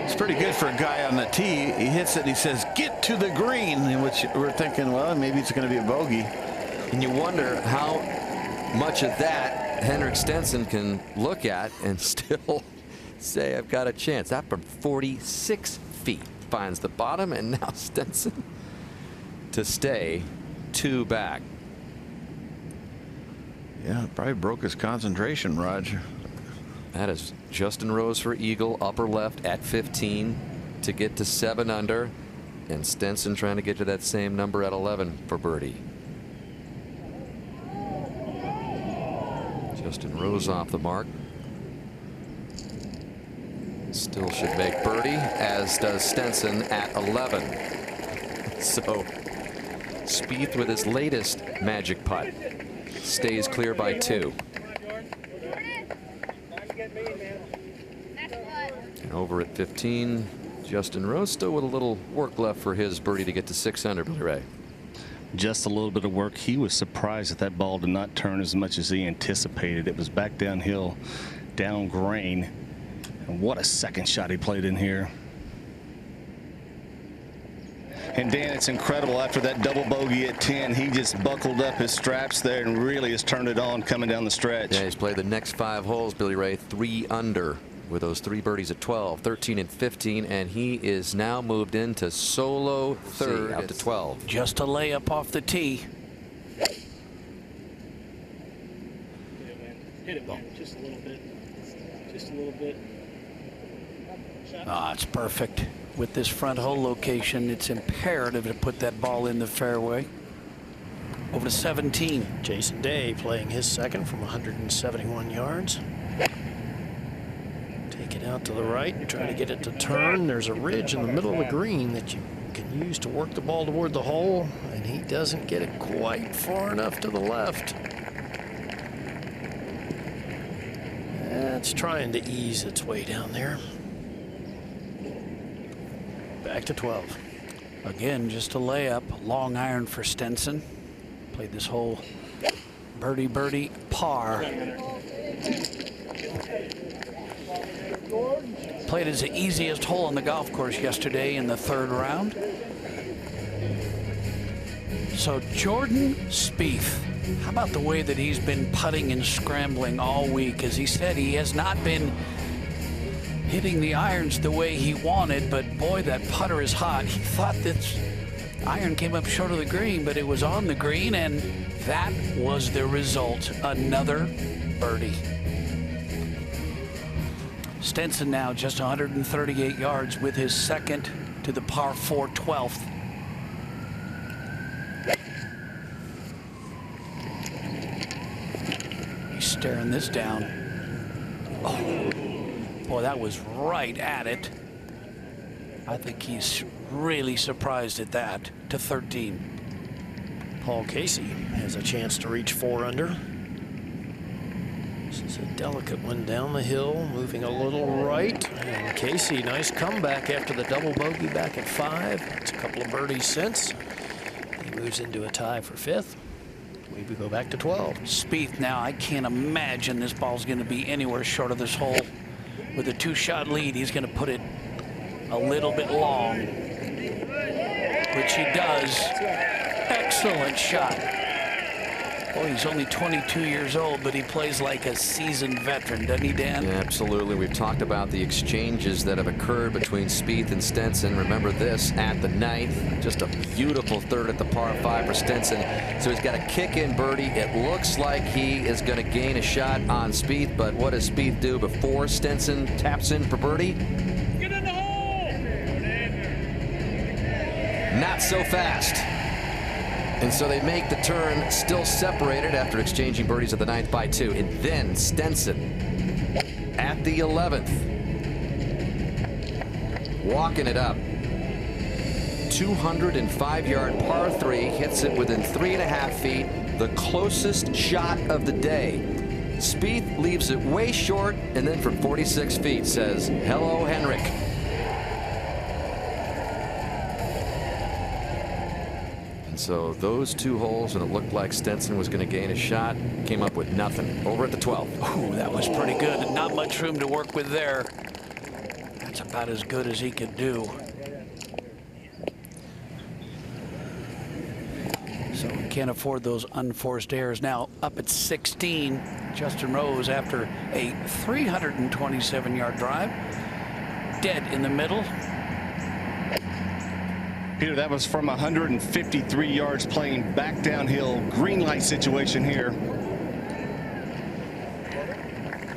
It's pretty good for a guy on the tee. He hits it and he says, "Get to the green," in which we're thinking, well, maybe it's going to be a bogey. And you wonder how much of that Henrik Stenson can look at and still say, I've got a chance. That from 46 feet finds the bottom, and now Stenson to stay 2 back. Yeah, it probably broke his concentration, Roger. That is Justin Rose for eagle, upper left at 15 to get to 7 under, and Stenson trying to get to that same number at 11 for birdie. Justin Rose off the mark. Still should make birdie, as does Stenson at 11. So Spieth with his latest magic putt stays clear by 2. And over at 15, Justin Rose still with a little work left for his birdie to get to 6 under, Billy Ray. Just a little bit of work. He was surprised that that ball did not turn as much as he anticipated. It was back downhill, down grain. And what a second shot he played in here. And Dan, it's incredible. After that double bogey at 10, he just buckled up his straps there and really has turned it on coming down the stretch. Yeah, he's played the next 5 holes, Billy Ray, 3 under with those 3 birdies at 12, 13, and 15, and he is now moved into solo third out to 12. Just a layup off the tee. Hit it, man. Just a little bit. Just a little bit. Ah, it's perfect. With this front hole location, it's imperative to put that ball in the fairway. Over to 17. Jason Day playing his second from 171 yards. Take it out to the right, trying to get it to turn. There's a ridge in the middle of the green that you can use to work the ball toward the hole, and he doesn't get it quite far enough to the left. It's trying to ease its way down there. Back to 12. Again, just a layup. Long iron for Stenson. Played this whole birdie par. Played as the easiest hole on the golf course yesterday in the 3rd round. So Jordan Spieth, how about the way that he's been putting and scrambling all week? As he said, he has not been hitting the irons the way he wanted, but boy, that putter is hot. He thought this iron came up short of the green, but it was on the green, and that was the result. Another birdie. Stenson now just 138 yards with his second to the par 4 12th. He's staring this down. Oh, boy, that was right at it. I think he's really surprised at that. To 13. Paul Casey has a chance to reach 4 under. This is a delicate one down the hill, moving a little right. And Casey, nice comeback after the double bogey back at 5. That's a couple of birdies since. He moves into a tie for 5th. We go back to 12. Spieth now, I can't imagine this ball's going to be anywhere short of this hole. With a 2-shot lead, he's going to put it a little bit long, which he does. Excellent shot. Boy, he's only 22 years old, but he plays like a seasoned veteran, doesn't he, Dan? Yeah, absolutely. We've talked about the exchanges that have occurred between Spieth and Stenson. Remember this at the 9th. Just a beautiful third at the par 5 for Stenson. So he's got a kick-in birdie. It looks like he is going to gain a shot on Spieth, but what does Spieth do before Stenson taps in for birdie? Get in the hole! Not so fast. And so they make the turn, still separated after exchanging birdies at the 9th by 2. And then Stenson at the 11th. Walking it up. 205-yard par 3, hits it within 3.5 feet. The closest shot of the day. Spieth leaves it way short, and then from 46 feet says, "Hello, Henrik." So those 2 holes, and it looked like Stenson was going to gain a shot, came up with nothing. Over at the 12th. Ooh, that was pretty good. Not much room to work with there. That's about as good as he could do. So we can't afford those unforced errors. Now up at 16, Justin Rose, after a 327-yard drive, dead in the middle. Peter, that was from 153 yards playing back downhill. Green light situation here.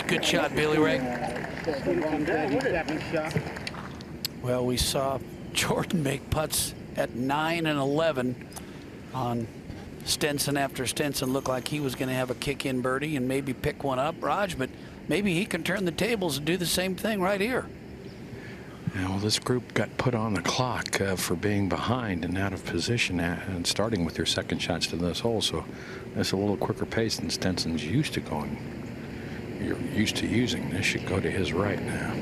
Good shot, Billy Ray. Well, we saw Jordan make putts at 9 and 11 on Stenson after Stenson looked like he was going to have a kick-in birdie and maybe pick one up, Raj, but maybe he can turn the tables and do the same thing right here. Yeah, well, this group got put on the clock for being behind and out of position and starting with their second shots to this hole, so that's a little quicker pace than Stenson's used to going. You're used to using. This should go to his right now.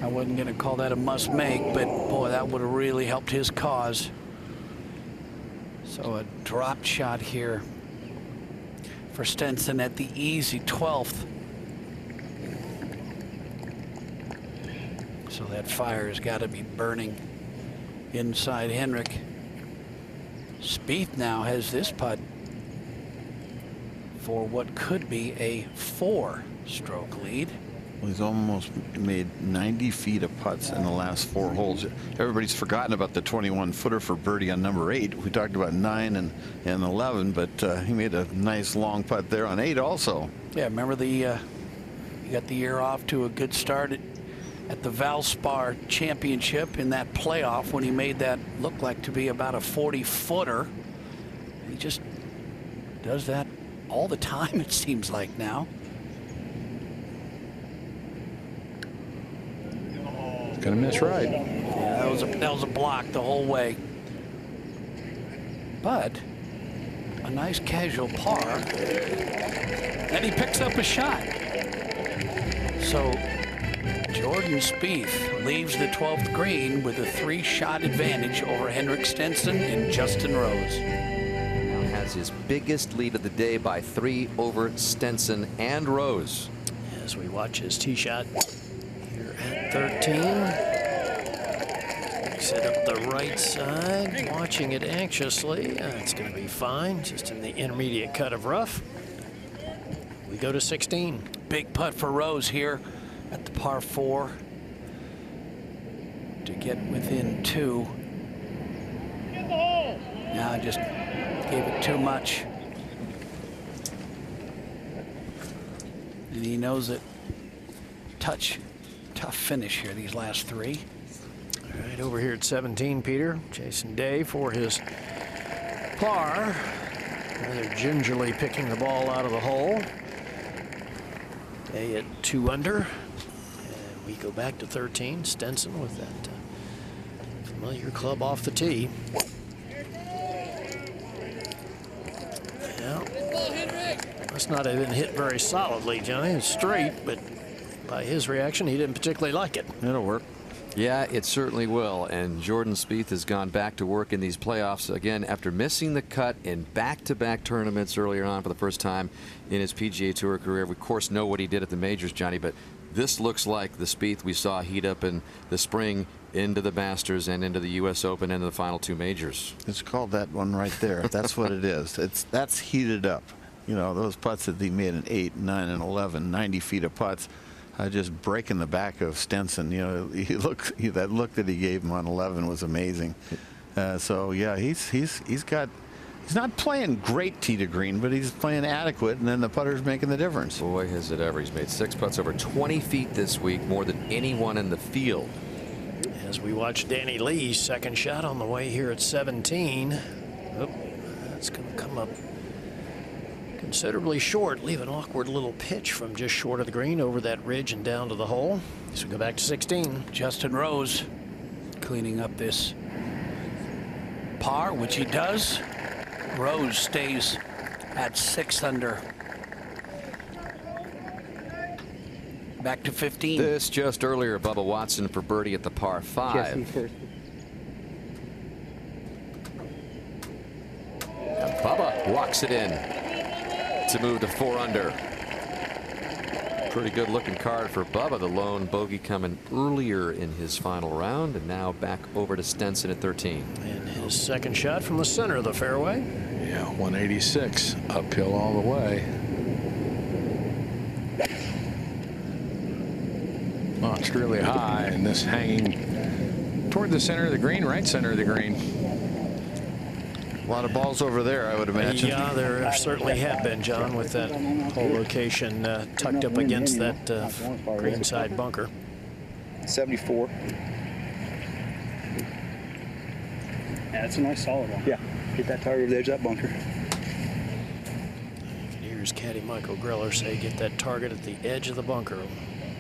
I wasn't going to call that a must make, but boy, that would have really helped his cause. So a drop shot here for Stenson at the easy 12th. So that fire has got to be burning inside Henrik. Spieth now has this putt for what could be a 4-stroke lead. Well, he's almost made 90 feet of putts in the last 4 holes. Everybody's forgotten about the 21-footer for birdie on number 8. We talked about 9 and 11, but he made a nice long putt there on 8 also. Yeah, remember he got the year off to a good start at the Valspar Championship in that playoff when he made that look like to be about a 40-footer. He just does that all the time, it seems like now. Gonna miss right. Yeah, that was a block the whole way. But a nice casual par. And he picks up a shot. So Jordan Spieth leaves the 12th green with a 3-shot advantage over Henrik Stenson and Justin Rose. Now has his biggest lead of the day by 3 over Stenson and Rose. As we watch his tee shot here at 13. Set up the right side, watching it anxiously. It's going to be fine, just in the intermediate cut of rough. We go to 16. Big putt for Rose here at the par 4 to get within 2. Now I just gave it too much. And he knows it. tough finish here, these last three. All right, over here at 17, Peter. Jason Day for his par. Rather gingerly picking the ball out of the hole. Day at 2 under. And we go back to 13. Stenson with that familiar club off the tee. Yeah. Must not have been hit very solidly, Johnny. It's straight, but by his reaction, he didn't particularly like it. It'll work. Yeah, it certainly will. And Jordan Spieth has gone back to work in these playoffs again after missing the cut in back-to-back tournaments earlier on for the first time in his PGA Tour career. We, of course, know what he did at the majors, Johnny, but this looks like the Spieth we saw heat up in the spring into the Masters and into the U.S. Open and the final 2 majors. It's called that one right there. That's what it is. That's heated up. You know, those putts that he made in 8, 9, and 11, 90 feet of putts. Just breaking the back of Stenson. You know, that look that he gave him on 11 was amazing. So yeah, he's not playing great tee to green, but he's playing adequate, and then the putter's making the difference. Boy, has it ever. He's made 6 putts over 20 feet this week, more than anyone in the field. As we watch Danny Lee's second shot on the way here at 17. Oh, that's going to come up considerably short, leave an awkward little pitch from just short of the green over that ridge and down to the hole. So we go back to 16. Justin Rose cleaning up this par, which he does. Rose stays at 6 under. Back to 15. This just earlier, Bubba Watson for birdie at the par 5. And Bubba walks it in to move to 4 under. Pretty good looking card for Bubba. The lone bogey coming earlier in his final round, and now back over to Stenson at 13. And his second shot from the center of the fairway. Yeah, 186 uphill all the way. Oh, it's really high, and this hanging toward the center of the green, right center of the green. A lot of balls over there, I would imagine. Yeah, there certainly have been, John, with that whole location tucked up against that greenside bunker. 74. Yeah, that's a nice solid one. Yeah, get that target over the edge of that bunker. Here's caddy Michael Greller say get that target at the edge of the bunker,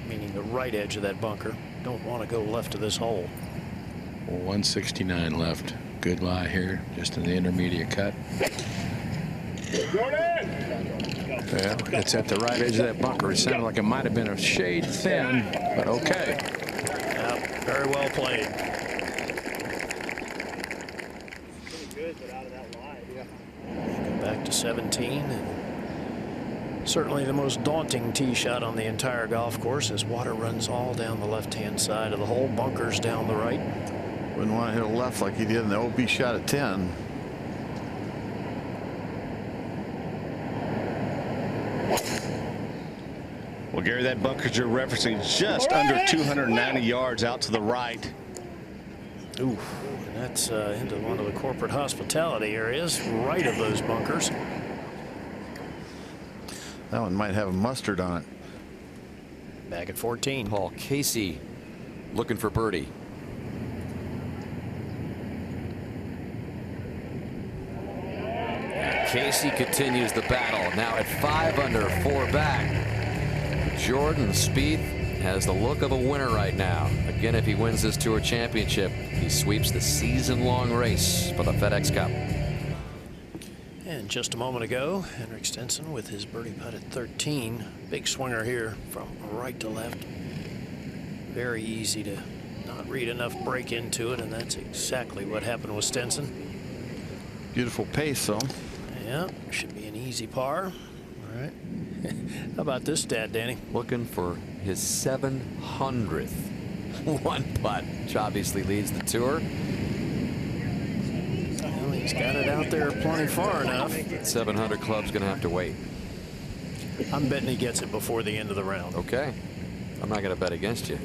meaning the right edge of that bunker. Don't want to go left of this hole. 169 left. Good lie here, just in the intermediate cut. Yeah, it's at the right edge of that bunker. It sounded like it might have been a shade thin, but okay. Yeah, very well played. Go back to 17. And certainly the most daunting tee shot on the entire golf course as water runs all down the left-hand side of the hole, bunkers down the right. Wouldn't want to hit a left like he did in the OB shot at 10. Well, Gary, that bunker you're referencing just under 290 yards out to the right. Ooh, and that's into one of the corporate hospitality areas, right of those bunkers. That one might have mustard on it. Back at 14. Paul Casey looking for birdie. Casey continues the battle, now at 5 under, 4 back. Jordan Spieth has the look of a winner right now. Again, if he wins this Tour Championship, he sweeps the season-long race for the FedEx Cup. And just a moment ago, Henrik Stenson with his birdie putt at 13. Big swinger here from right to left. Very easy to not read enough break into it, and that's exactly what happened with Stenson. Beautiful pace, though. Yeah, should be an easy par. All right. How about this stat, Danny? Looking for his 700th one putt, which obviously leads the tour. Well, he's got it out there plenty far enough. 700 club's going to have to wait. I'm betting he gets it before the end of the round. Okay. I'm not going to bet against you.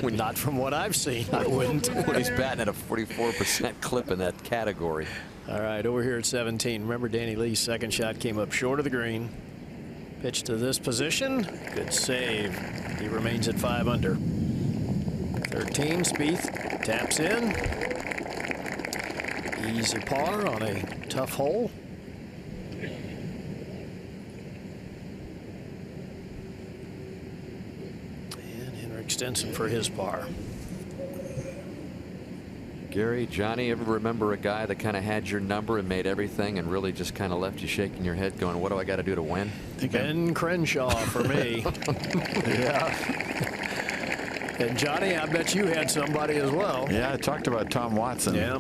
Not from what I've seen, I wouldn't. When he's batting at a 44% clip in that category. All right, over here at 17. Remember, Danny Lee's second shot came up short of the green. Pitch to this position. Good save. He remains at 5 under. 13, Spieth taps in. Easy par on a tough hole. And Henrik Stenson for his par. Gary, Johnny, ever remember a guy that kind of had your number and made everything and really just kind of left you shaking your head going, what do I got to do to win? Ben Crenshaw for me. Yeah. And Johnny, I bet you had somebody as well. Yeah, I talked about Tom Watson. Yeah.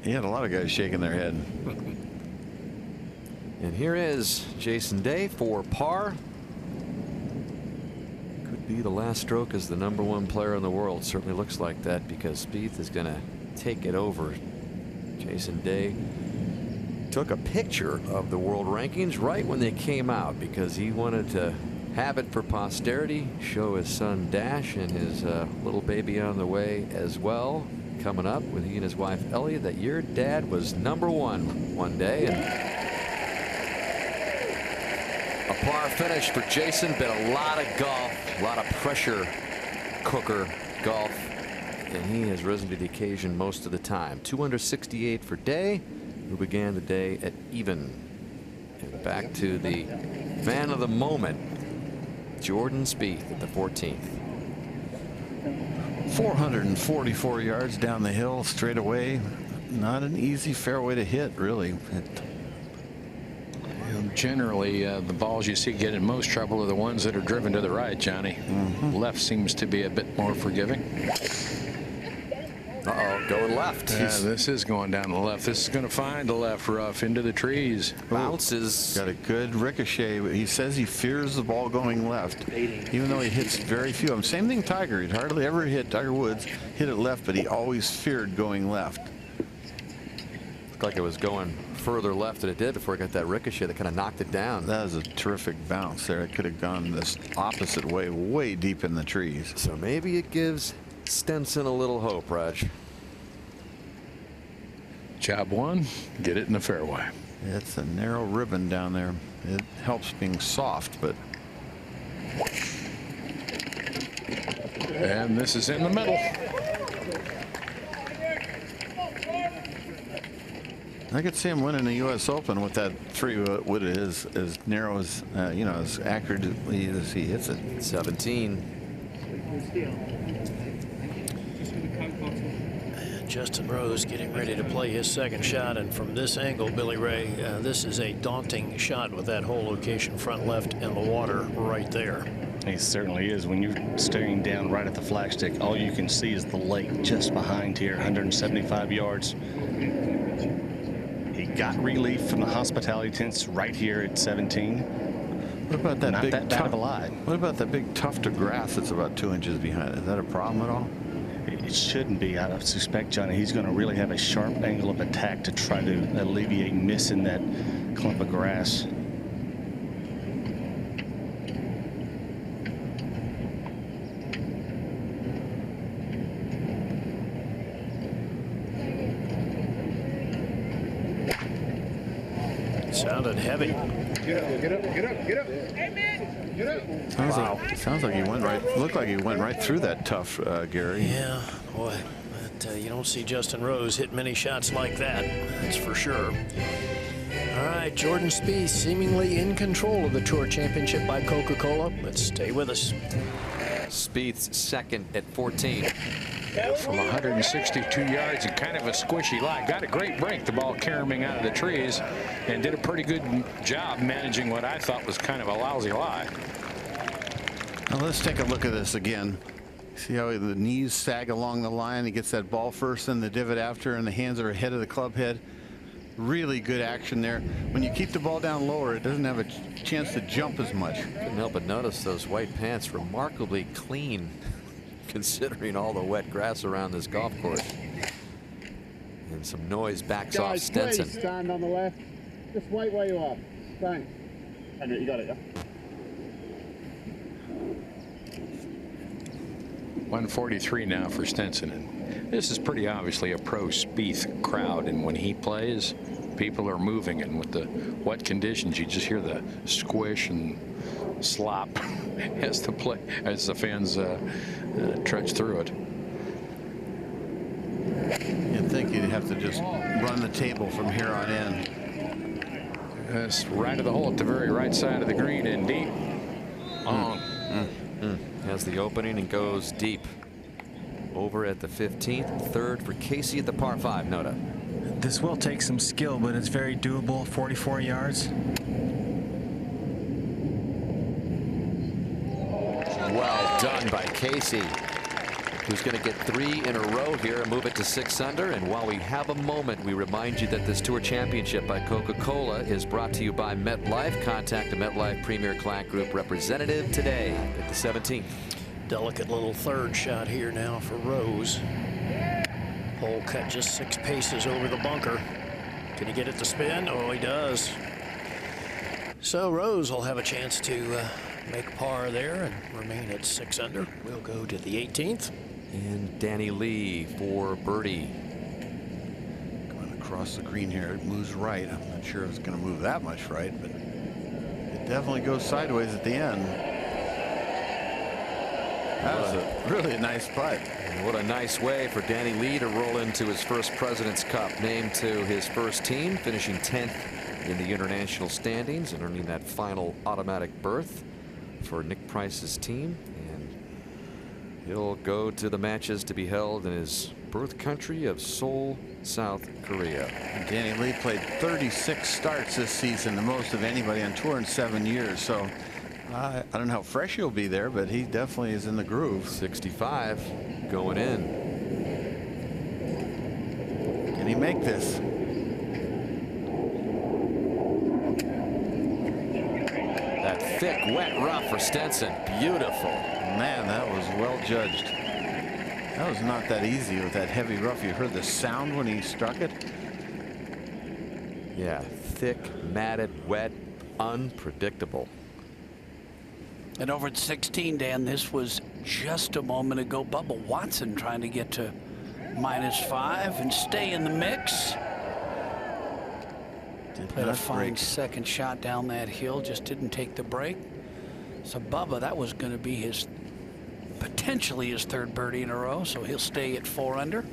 He had a lot of guys shaking their head. And here is Jason Day for par. Could be the last stroke as the #1 player in the world. Certainly looks like that because Spieth is going to take it over. Jason Day took a picture of the world rankings right when they came out because he wanted to have it for posterity, show his son Dash and his little baby on the way as well. Coming up with he and his wife Ellie that your dad was #1 one day. And a par finish for Jason. Been a lot of golf, a lot of pressure cooker golf, and he has risen to the occasion most of the time. 2 under 68 for Day, who began the day at even. And back to the man of the moment, Jordan Spieth at the 14th. 444 yards down the hill straight away. Not an easy fairway to hit, really. Generally, the balls you see get in most trouble are the ones that are driven to the right, Johnny. Left seems to be a bit more forgiving. Uh-oh, going left. Yeah, this is going down the left. This is going to find the left rough into the trees. Bounces. Got a good ricochet. He says he fears the ball going left, even though he hits very few of them. Same thing Tiger. He'd hardly ever hit. Tiger Woods hit it left, but he always feared going left. Looked like it was going further left than it did before it got that ricochet that kind of knocked it down. That was a terrific bounce there. It could have gone this opposite way, way deep in the trees. So maybe it gives Stenson a little hope, Raj. Job one, get it in the fairway. It's a narrow ribbon down there. It helps being soft, but. And this is in the middle. I could see him winning the U.S. Open with that 3-wood as narrow as, you know, as accurately as he hits it. 17. Justin Rose getting ready to play his second shot, and from this angle, Billy Ray, this is a daunting shot with that whole location front left and the water right there. He certainly is. When you're staring down right at the flagstick, all you can see is the lake just behind here, 175 yards. He got relief from the hospitality tents right here at 17. What about that big bad of a lie. What about that big tuft of grass that's about 2 inches behind it? Is that a problem at all? It shouldn't be. I suspect, Johnny, he's going to really have a sharp angle of attack to try to alleviate missing that clump of grass. Sounded heavy. Get up, get up, get up, get up. Hey, man, get up. Sounds like he went right. Looked like he went right through that tuft, Gary. Yeah, boy. But you don't see Justin Rose hit many shots like that. That's for sure. All right, Jordan Spieth seemingly in control of the Tour Championship by Coca-Cola. Let's stay with us. Spieth's second at 14. From 162 yards and kind of a squishy lie. Got a great break, the ball caroming out of the trees, and did a pretty good job managing what I thought was kind of a lousy lie. Now let's take a look at this again. See how the knees sag along the line. He gets that ball first, and the divot after, and the hands are ahead of the club head. Really good action there. When you keep the ball down lower, it doesn't have a chance to jump as much. Couldn't help but notice those white pants remarkably clean, considering all the wet grass around this golf course. And some noise backs off Stenson. Please stand on the left. Just wait where you are. Thanks. Henry, you got it, yeah? 143 now for Stenson. And this is pretty obviously a pro Spieth crowd, and when he plays, People are moving, and with the wet conditions, you just hear the squish and slop as the fans trudge through it. You'd think you'd have to just run the table from here on in. That's right of the hole at the very right side of the green and deep. Has the opening and goes deep. Over at the 15th, third for Casey at the par 5. Noda. This will take some skill, but it's very doable. 44 yards. Well done by Casey, who's going to get 3 in a row here and move it to 6 under. And while we have a moment, we remind you that this Tour Championship by Coca-Cola is brought to you by MetLife. Contact a MetLife Premier Client Group representative today at the 17th. Delicate little third shot here now for Rose. Hole cut just 6 paces over the bunker. Can he get it to spin? Oh, he does. So Rose will have a chance to make par there and remain at 6 under. We'll go to the 18th. And Danny Lee for birdie. Going across the green here, it moves right. I'm not sure if it's going to move that much right, but it definitely goes sideways at the end. That was a really nice putt. What a nice way for Danny Lee to roll into his first President's Cup. Named to his first team, finishing 10th in the international standings and earning that final automatic berth for Nick Price's team. And he'll go to the matches to be held in his birth country of Seoul, South Korea. And Danny Lee played 36 starts this season, the most of anybody on tour in 7 years. So I don't know how fresh he'll be there, but he definitely is in the groove. 65 going in. Can he make this? That thick, wet rough for Stenson. Beautiful. Man, that was well judged. That was not that easy with that heavy rough. You heard the sound when he struck it. Yeah, thick, matted, wet, unpredictable. And over at 16, Dan, this was just a moment ago. Bubba Watson trying to get to -5 and stay in the mix. Played a fine second shot down that hill, just didn't take the break. So Bubba, that was going to be his potentially his 3rd birdie in a row, so he'll stay at 4 under.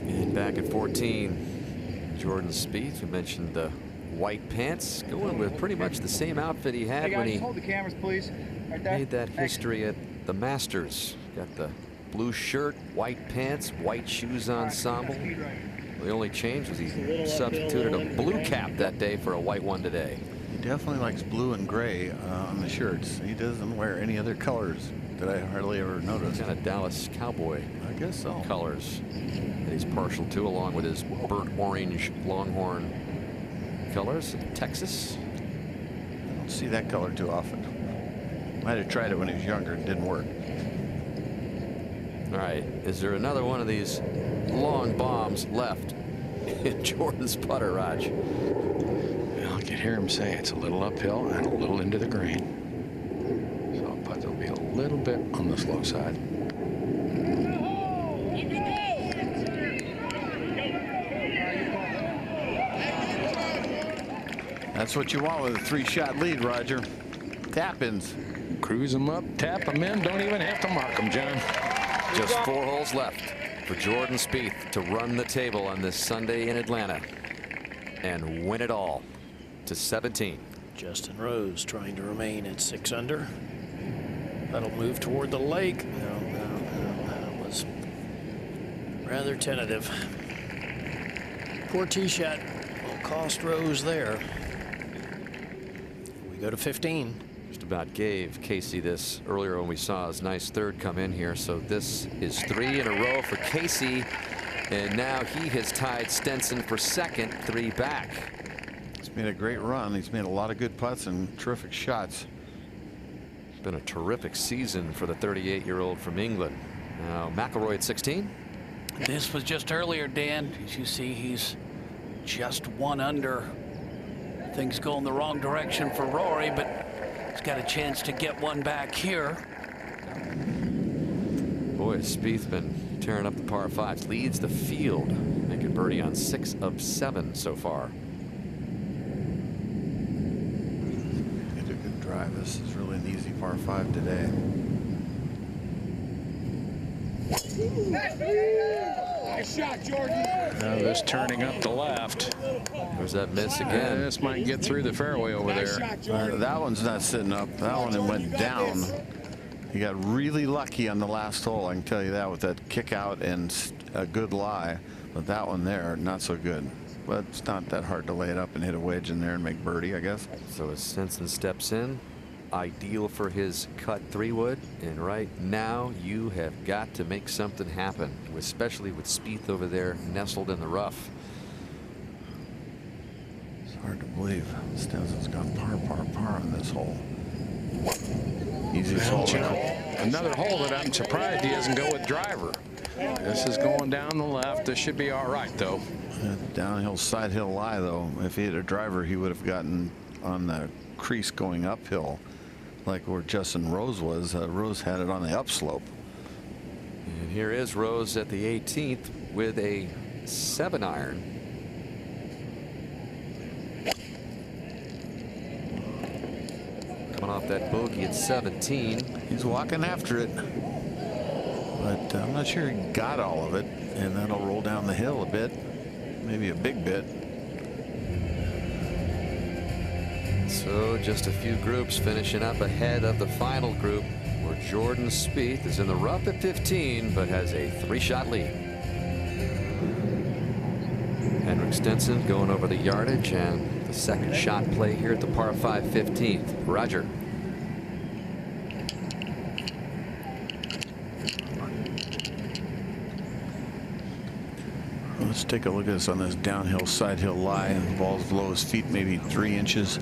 And back at 14, Jordan Spieth, we mentioned the white pants, going with pretty much the same outfit he had when he hold the cameras, please. Right there. made that history at the Masters. Got the blue shirt, white pants, white shoes ensemble. The only change was he substituted a blue cap that day for a white one today. He definitely likes blue and gray on the shirts. He doesn't wear any other colors that I hardly ever noticed. Kind of Dallas Cowboy, I guess so, colors that he's partial to, along with his burnt orange Longhorn colors in Texas. I don't see that color too often. Might have tried it when he was younger and didn't work. All right, is there another one of these long bombs left in Jordan's putter, Raj? I can hear him say it's a little uphill and a little into the green. So putt will be a little bit on the slow side. That's what you want with a 3-shot lead, Roger. Tap-ins. Cruise them up, tap them in, don't even have to mark them, John. Just 4 holes left for Jordan Spieth to run the table on this Sunday in Atlanta and win it all to 17. Justin Rose trying to remain at 6 under. That'll move toward the lake. No, that was rather tentative. Poor tee shot will cost Rose there. We go to 15. Just about gave Casey this earlier when we saw his nice 3rd come in here. So this is 3 in a row for Casey, and now he has tied Stenson for 2nd, 3 back. He's made a great run. He's made a lot of good putts and terrific shots. It's been a terrific season for the 38-year-old from England. Now McIlroy at 16. This was just earlier, Dan. As you see, he's just 1 under. Things going the wrong direction for Rory, but he's got a chance to get one back here. Boy, Spieth been tearing up the par 5s. Leads the field Making birdie on 6 of 7 so far. Get a good drive. This is really an easy par 5 today. Nice shot, Jordan. Now this turning up the left. There's that miss again. This might get through the fairway over there. That one's not sitting up. That one went down. He got really lucky on the last hole. I can tell you that, with that kick out and a good lie. But that one there, not so good. But it's not that hard to lay it up and hit a wedge in there and make birdie, I guess. So as Stenson steps in, ideal for his cut 3-wood, and right now you have got to make something happen, especially with Spieth over there nestled in the rough. It's hard to believe Stenson's got par on this hole. Easiest hole. Another hole that I'm surprised he doesn't go with driver. This is going down the left. This should be all right, though. Downhill side hill lie, though. If he had a driver, he would have gotten on the crease going uphill, like where Justin Rose was. Rose had it on the upslope. And here is Rose at the 18th with a 7-iron. Coming off that bogey at 17. He's walking after it, but I'm not sure he got all of it, and that'll roll down the hill a bit, maybe a big bit. So just a few groups finishing up ahead of the final group, where Jordan Spieth is in the rough at 15 but has a 3-shot lead. Henrik Stenson going over the yardage and the second shot play here at the par 5 15th. Roger. Let's take a look at this on this downhill side hill lie, and the ball's below his feet, maybe 3 inches.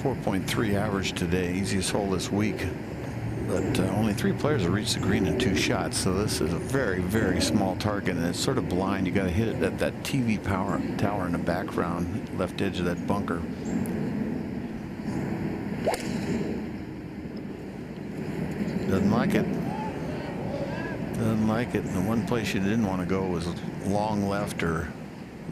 4.3 average today, easiest hole this week. But only 3 players have reached the green in 2 shots, so this is a very, very small target, and it's sort of blind. You got to hit it at that TV tower in the background, left edge of that bunker. Doesn't like it. Doesn't like it. And the one place you didn't want to go was long left or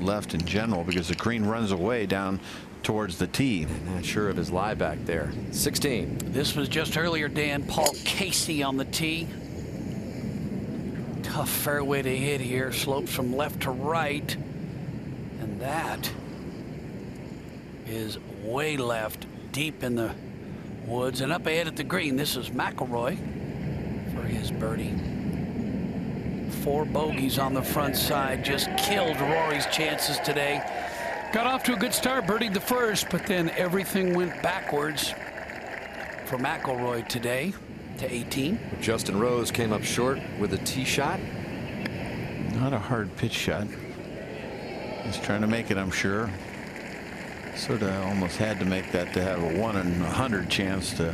left in general, because the green runs away down towards the tee. Not sure of his lie back there. 16. This was just earlier, Dan. Paul Casey on the tee. Tough fairway to hit here. Slopes from left to right. And that is way left, deep in the woods. And up ahead at the green, this is McIlroy for his birdie. 4 bogeys on the front side. Just killed Rory's chances today. Got off to a good start, birdied the first, but then everything went backwards for McIlroy today to 18. Justin Rose came up short with a tee shot. Not a hard pitch shot. He's trying to make it, I'm sure. Sort of almost had to make that to have a 1 in 100 chance to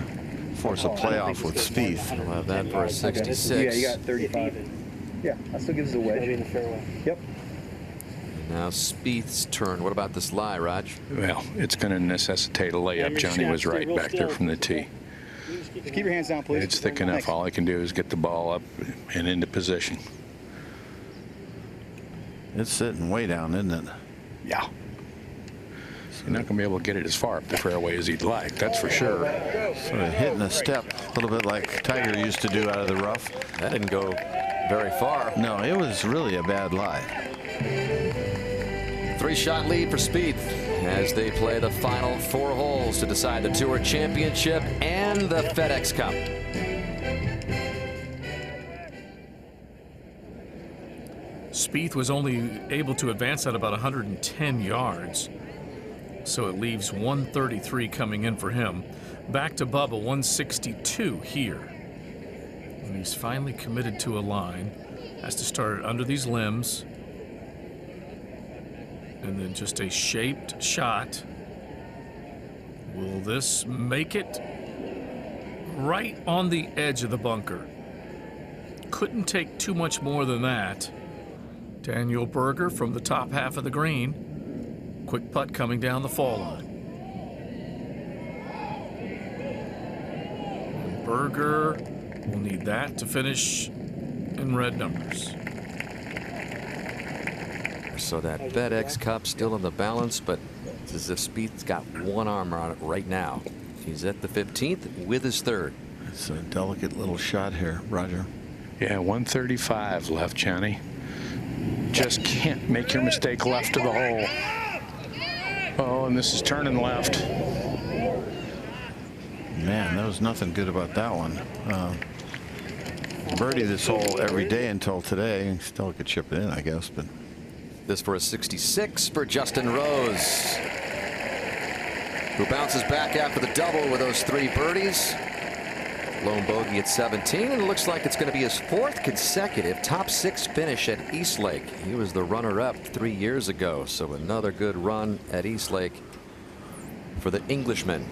force a playoff with Spieth. I'll have that for a 66. Yeah, you got 35. Yeah, that still gives us a wedge. in the fairway. Yep. Now Spieth's turn. What about this lie, Raj? Well, it's going to necessitate a layup. Johnny was right back there from the tee. Just keep your hands down, please. It's thick enough. Thanks. All I can do is get the ball up and into position. It's sitting way down, isn't it? Yeah. You're not going to be able to get it as far up the fairway as he'd like, that's for sure. Sort of hitting a step, a little bit like Tiger used to do out of the rough. That didn't go very far. No, it was really a bad lie. 3-shot lead for Spieth as they play the final 4 holes to decide the Tour Championship and the FedEx Cup. Spieth was only able to advance at about 110 yards. So it leaves 133 coming in for him. Back to Bubba, 162 here. And he's finally committed to a line. Has to start under these limbs. And then just a shaped shot. Will this make it? Right on the edge of the bunker. Couldn't take too much more than that. Daniel Berger from the top half of the green. Quick putt coming down the fall line. And Berger will need that to finish in red numbers. So that FedEx Cup still in the balance, but it's as if Spieth's got one arm on it right now. He's at the 15th with his third. It's a delicate little shot here, Roger. Yeah, 135 left, Johnny. Just can't make your mistake left of the hole. Oh, and this is turning left. Man, there was nothing good about that one. Birdie this hole every day until today. Still could chip it in, I guess. But this for a 66 for Justin Rose, who bounces back after the double with those 3 birdies. Lone bogey at 17, and it looks like it's going to be his 4th consecutive top 6 finish at East Lake. He was the runner-up 3 years ago, so another good run at East Lake for the Englishman.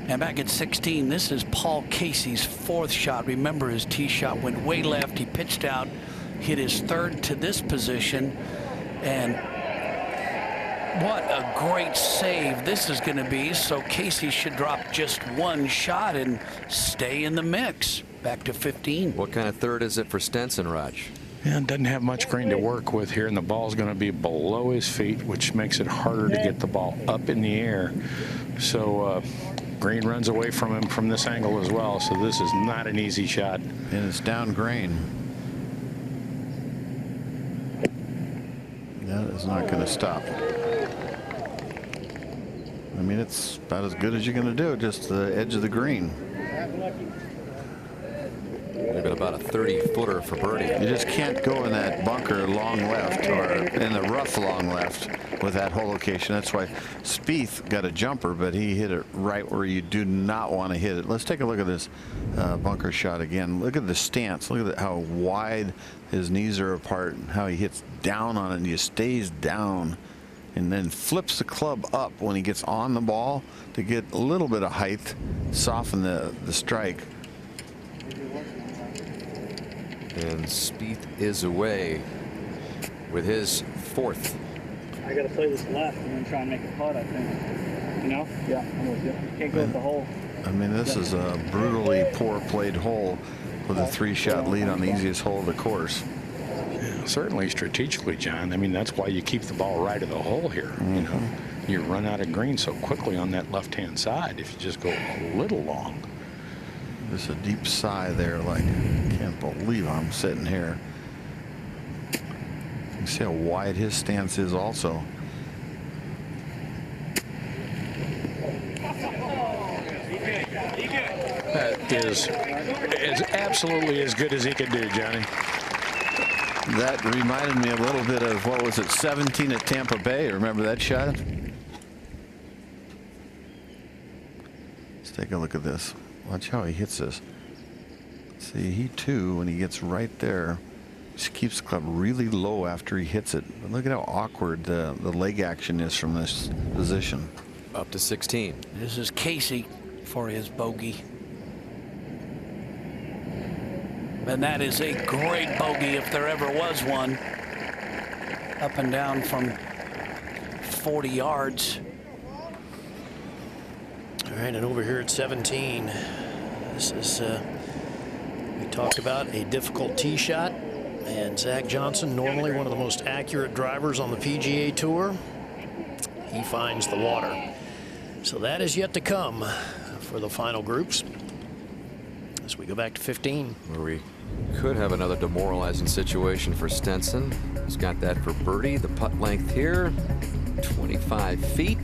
And back at 16, this is Paul Casey's 4th shot. Remember, his tee shot went way left. He pitched out, hit his 3rd to this position, and what a great save this is going to be. So Casey should drop just 1 shot and stay in the mix. Back to 15. What kind of 3rd is it for Stenson, Raj? Yeah, doesn't have much green to work with here, and the ball's going to be below his feet, which makes it harder to get the ball up in the air. So green runs away from him from this angle as well, so this is not an easy shot. And it's down green. That is not going to stop. I mean, it's about as good as you're going to do, just the edge of the green. Maybe about a 30-footer for birdie. You just can't go in that bunker long left or in the rough long left with that hole location. That's why Spieth got a jumper, but he hit it right where you do not want to hit it. Let's take a look at this bunker shot again. Look at the stance. Look at how wide his knees are apart and how he hits down on it, and he stays down and then flips the club up when he gets on the ball to get a little bit of height, soften the strike. And Spieth is away with his 4th. I got to play this left and then try and make a putt, I think. You know? Yeah, I'm with you. Can't go with the hole. I mean, this is a brutally poor played hole with a 3-shot lead on the easiest hole of the course. Yeah, certainly strategically, John. I mean, that's why you keep the ball right of the hole here. You know, you run out of green so quickly on that left-hand side if you just go a little long. There's a deep sigh there, like, I can't believe I'm sitting here. You see how wide his stance is also. That is absolutely as good as he can do, Johnny. That reminded me a little bit of, what was it, 17 at Tampa Bay? Remember that shot? Let's take a look at this. Watch how he hits this. See, he too, when he gets right there, just keeps the club really low after he hits it. But look at how awkward the leg action is from this position. Up to 16. This is Casey for his bogey. And that is a great bogey if there ever was one. Up and down from 40 yards. All right, and over here at 17, this is, we talked about a difficult tee shot, and Zach Johnson, normally one of the most accurate drivers on the PGA Tour, he finds the water. So that is yet to come for the final groups as we go back to 15. Where we could have another demoralizing situation for Stenson. He's got that for birdie. The putt length here, 25 feet.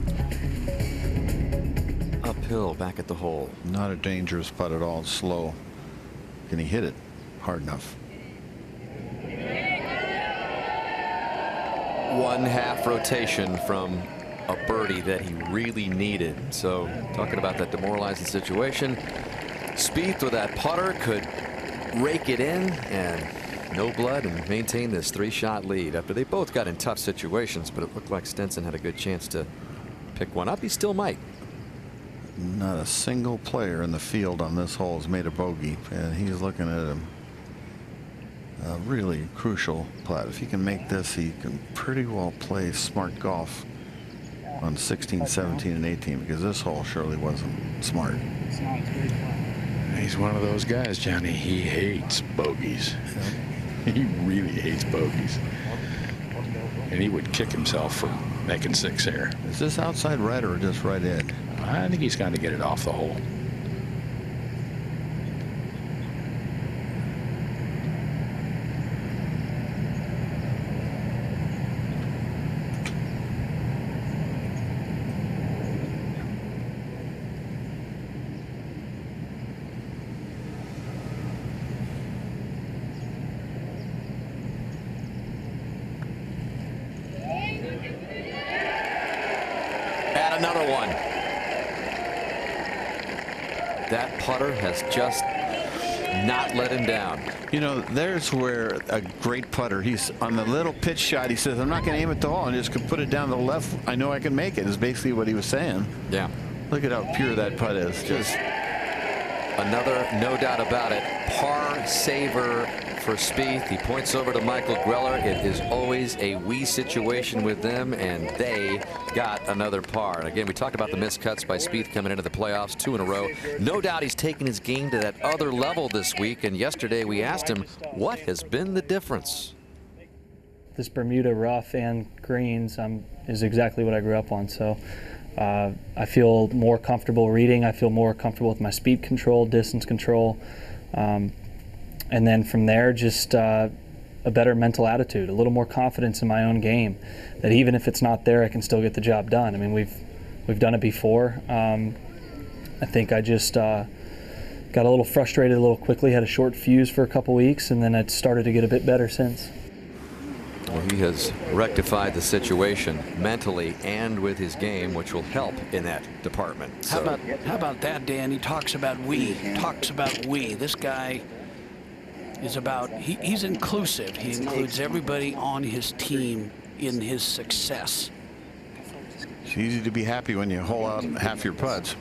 Uphill back at the hole. Not a dangerous putt at all. Slow. Can he hit it hard enough? 1/2 rotation from a birdie that he really needed. So talking about that demoralizing situation, Spieth with that putter could rake it in and no blood and maintain this 3-shot lead after they both got in tough situations, but it looked like Stenson had a good chance to pick one up. He still might. Not a single player in the field on this hole has made a bogey, and he's looking at a really crucial putt. If he can make this, he can pretty well play smart golf on 16, 17, and 18, because this hole surely wasn't smart. He's one of those guys, Johnny. He hates bogeys. He really hates bogeys. and he would kick himself for making 6 there. Is this outside right or just right edge? I think he's got to get it off the hole. Another one. That putter has just not let him down. You know, there's where a great putter, he's on the little pitch shot, he says, I'm not going to aim at the ball and just could put it down to the left. I know I can make it, is basically what he was saying. Yeah. Look at how pure that putt is. Just another, no doubt about it, par saver for Spieth. He points over to Michael Greller. It is always a we situation with them, and they got another par. And again, we talked about the missed cuts by Spieth coming into the playoffs, 2 in a row. No doubt he's taken his game to that other level this week. And yesterday we asked him, what has been the difference? This Bermuda rough and greens is exactly what I grew up on. So I feel more comfortable reading. I feel more comfortable with my speed control, distance control. And then from there, just a better mental attitude, a little more confidence in my own game, that even if it's not there, I can still get the job done. I mean, we've done it before. I think I just got a little frustrated a little quickly, had a short fuse for a couple weeks, and then it started to get a bit better since. Well, he has rectified the situation mentally and with his game, which will help in that department. How about that, Dan? He talks about we. This guy is about, he's inclusive. He includes everybody on his team in his success. it's easy to be happy when you hole out half your putts.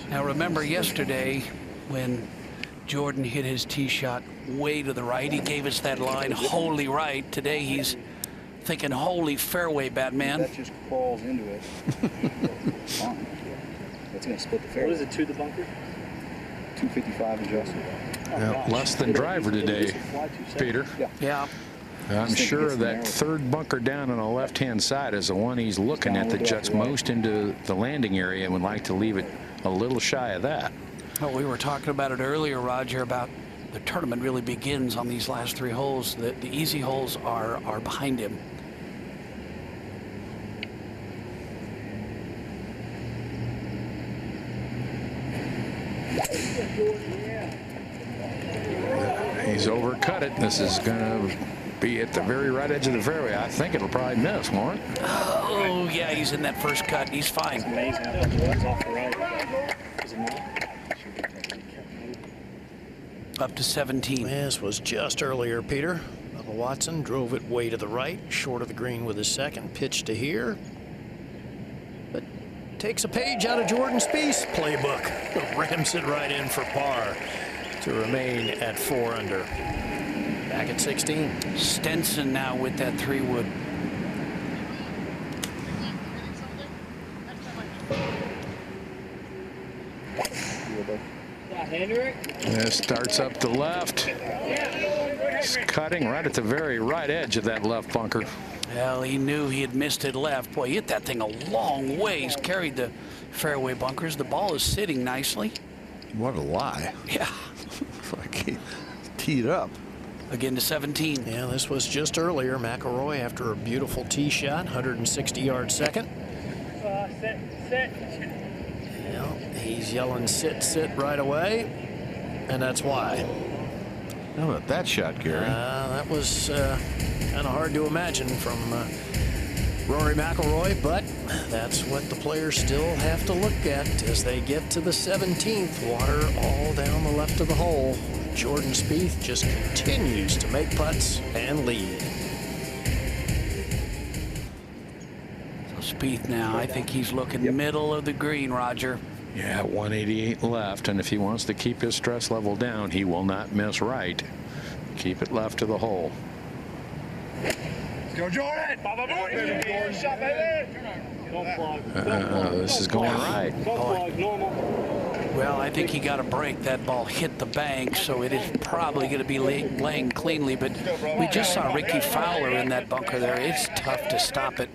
Now remember yesterday when Jordan hit his tee shot way to the right, he gave us that line, holy right. Today he's thinking, holy fairway, Batman. That just crawls into it. Fine. That's going to split the fairway. What is it, to the bunker? 255 adjusted. Yeah, less than driver today, Peter. Yeah. I'm sure that third bunker down on the left-hand side is the one he's looking at that juts most into the landing area and would like to leave it a little shy of that. Well, we were talking about it earlier, Roger, about the tournament really begins on these last 3 holes. The easy holes are behind him. He's overcut it. This is going to be at the very right edge of the fairway. I think it'll probably miss, won't it? Oh, yeah, he's in that first cut. He's fine. It's amazing. I thought the one's off the right. Is it not? Up to 17. This was just earlier, Peter. Bubba Watson drove it way to the right, short of the green with his second pitch to here. But takes a page out of Jordan Spieth's playbook. Rams it right in for par to remain at 4 under. Back at 16. Stenson now with that 3-wood. This starts up the left. It's cutting right at the very right edge of that left bunker. Well, he knew he had missed it left. Boy, he hit that thing a long ways, carried the fairway bunkers. The ball is sitting nicely. What a lie. Yeah. It's like he teed up. Again to 17. Yeah, this was just earlier. McIlroy after a beautiful tee shot, 160-yard second. Well, he's yelling sit, sit right away, and that's why. How about that shot, Gary? That was kind of hard to imagine from Rory McIlroy, but that's what the players still have to look at as they get to the 17th. Water all down the left of the hole. Jordan Spieth just continues to make putts and lead. So Spieth now, I think he's looking middle of the green, Roger. Yeah, 188 left, and if he wants to keep his stress level down, he will not miss right. Keep it left to the hole. Let's go, Jordan! Shot, baby! Don't plug. This is going right. Don't plug, normal. Well, I think he got a break. That ball hit the bank, so it is probably going to be laying cleanly. But we just saw Ricky Fowler in that bunker there. It's tough to stop it.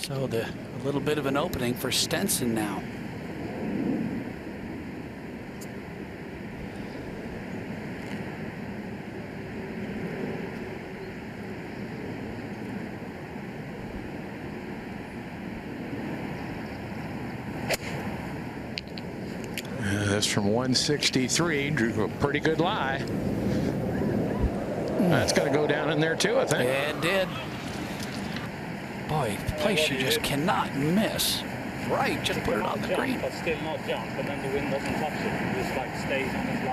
So a little bit of an opening for Stenson now. This from 163 drew a pretty good lie. That's going to go down in there too, I think. Yeah, it did. Boy, place you just cannot miss. Right, just put it on the green. But still not jump, but then the wind doesn't touch it. It just like stays on his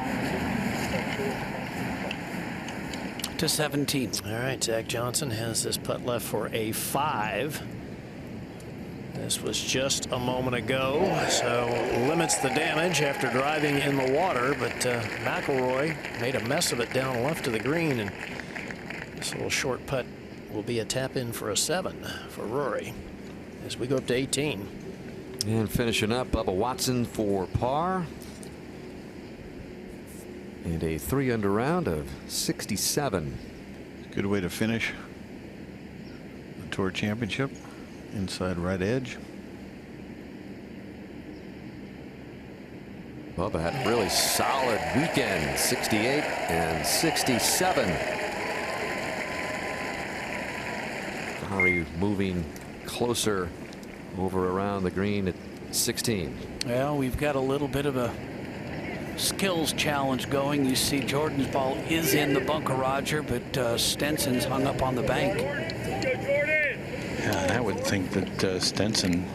line. To 17. All right, Zach Johnson has this putt left for a 5. This was just a moment ago, so limits the damage after driving in the water, but McIlroy made a mess of it down left of the green, and this little short putt will be a tap in for a 7 for Rory as we go up to 18. And finishing up, Bubba Watson for par. And a 3-under round of 67. Good way to finish the Tour Championship. Inside right edge. Bubba had a really solid weekend. 68 and 67. Rory moving closer over around the green at 16. Well, we've got a little bit of a skills challenge going. You see Jordan's ball is in the bunker, Roger, but Stenson's hung up on the bank. Yeah, and I would think that Stenson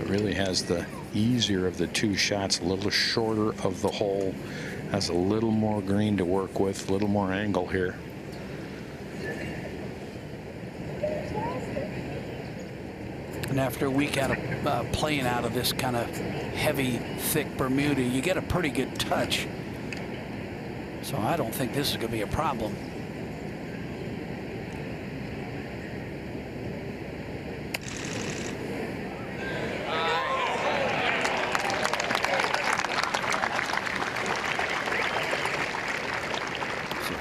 really has the easier of the two shots, a little shorter of the hole, has a little more green to work with, a little more angle here. And after a week out of playing out of this kind of heavy, thick Bermuda, you get a pretty good touch. So I don't think this is going to be a problem.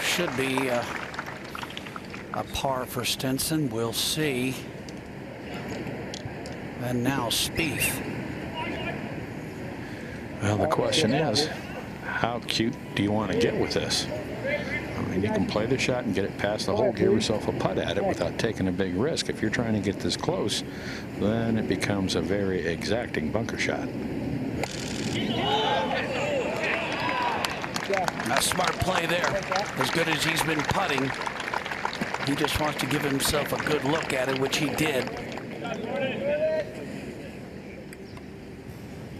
Should be a par for Stenson. We'll see. And now Spieth. Well, the question is, how cute do you want to get with this? I mean, you can play the shot and get it past the hole, give yourself a putt at it without taking a big risk. If you're trying to get this close, then it becomes a very exacting bunker shot. A smart play there. As good as he's been putting, he just wants to give himself a good look at it, which he did.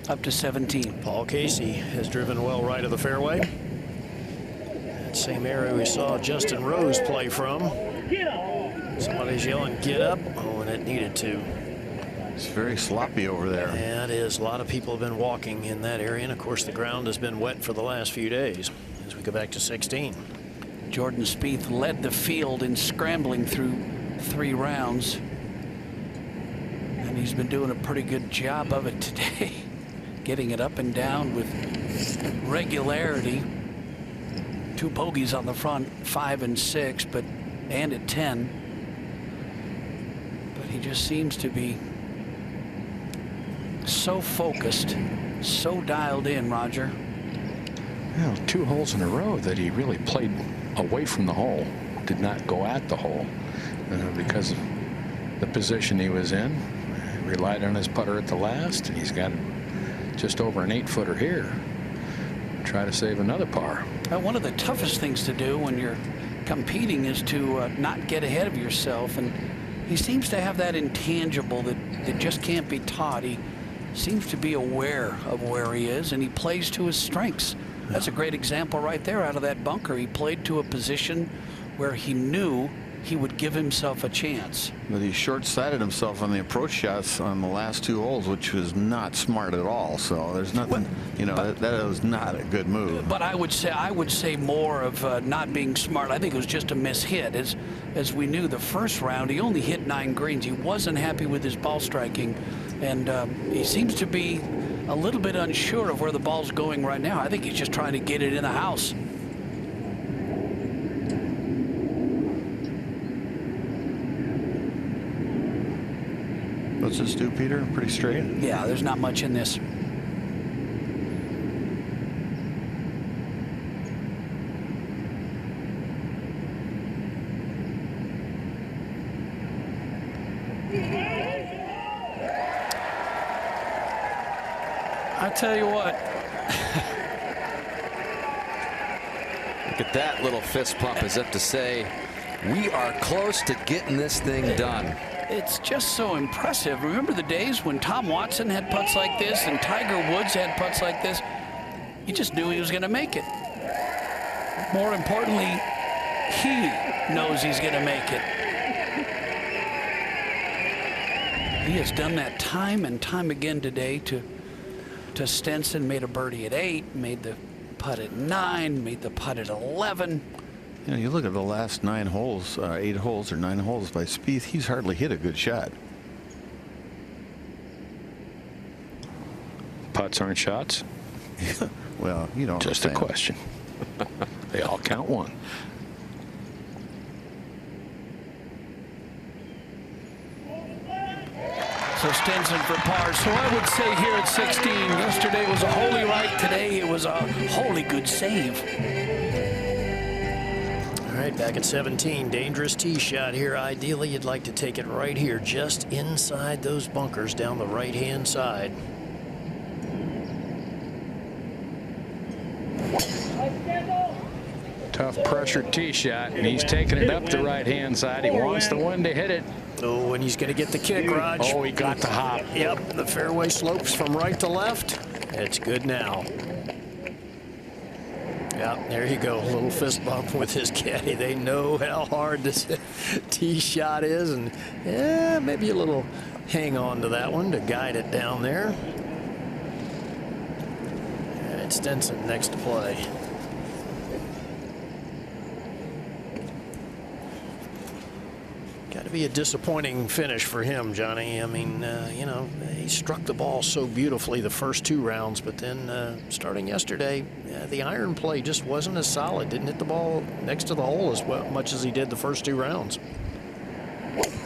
Up to 17. Paul Casey has driven well right of the fairway. That same area we saw Justin Rose play from. Somebody's yelling, "Get up!" Oh, and it needed to. It's very sloppy over there. Yeah, it is. A lot of people have been walking in that area, and of course the ground has been wet for the last few days. As we go back to 16. Jordan Spieth led the field in scrambling through 3 rounds. And he's been doing a pretty good job of it today. Getting it up and down with regularity. 2 bogeys on the front, 5 and 6, and at 10. But he just seems to be so focused, so dialed in, Roger. Well, 2 holes in a row that he really played away from the hole, did not go at the hole because of the position he was in. He relied on his putter at the last, and he's got just over an 8-footer here. Try to save another par. One of the toughest things to do when you're competing is to not get ahead of yourself, and he seems to have that intangible that just can't be taught. He seems to be aware of where he is, and he plays to his strengths. That's a great example right there out of that bunker. He played to a position where he knew he would give himself a chance. But he short-sighted himself on the approach shots on the last 2 holes, which was not smart at all. So there's nothing, that was not a good move. But I would say more of not being smart. I think it was just a mishit. As we knew, the first round he only hit 9 greens. He wasn't happy with his ball striking, and he seems to be a little bit unsure of where the ball's going right now. I think he's just trying to get it in the house. What's this do, Peter? Pretty straight? Yeah, there's not much in this. I tell you what. Look at that little fist pump, as if to say, we are close to getting this thing done. It's just so impressive. Remember the days when Tom Watson had putts like this and Tiger Woods had putts like this? You just knew he was going to make it. More importantly, he knows he's going to make it. He has done that time and time again today to Stenson. Made a birdie at 8, made the putt at 9, made the putt at 11. You know, you look at the last 9 holes, 8 holes or 9 holes by Spieth, he's hardly hit a good shot. Putts aren't shots? Well, you know. Just a question. They all count one. So Stenson for par. So I would say here at 16, yesterday was a holy right. Today it was a holy good save. All right, back at 17, dangerous tee shot here. Ideally, you'd like to take it right here, just inside those bunkers down the right-hand side. Tough pressure tee shot, and he's taking it up the right-hand side. He wants the wind to hit it. Oh, and he's going to get the kick, Raj. Oh, he got the hop. Yep, the fairway slopes from right to left. It's good now. Yeah, there you go. A little fist bump with his caddy. They know how hard this tee shot is, and yeah, maybe a little hang on to that one to guide it down there. And it's Stenson next to play. Got to be a disappointing finish for him, Johnny. I mean, you know, he struck the ball so beautifully the first 2 rounds, but then starting yesterday, the iron play just wasn't as solid. Didn't hit the ball next to the hole as much as he did the first 2 rounds.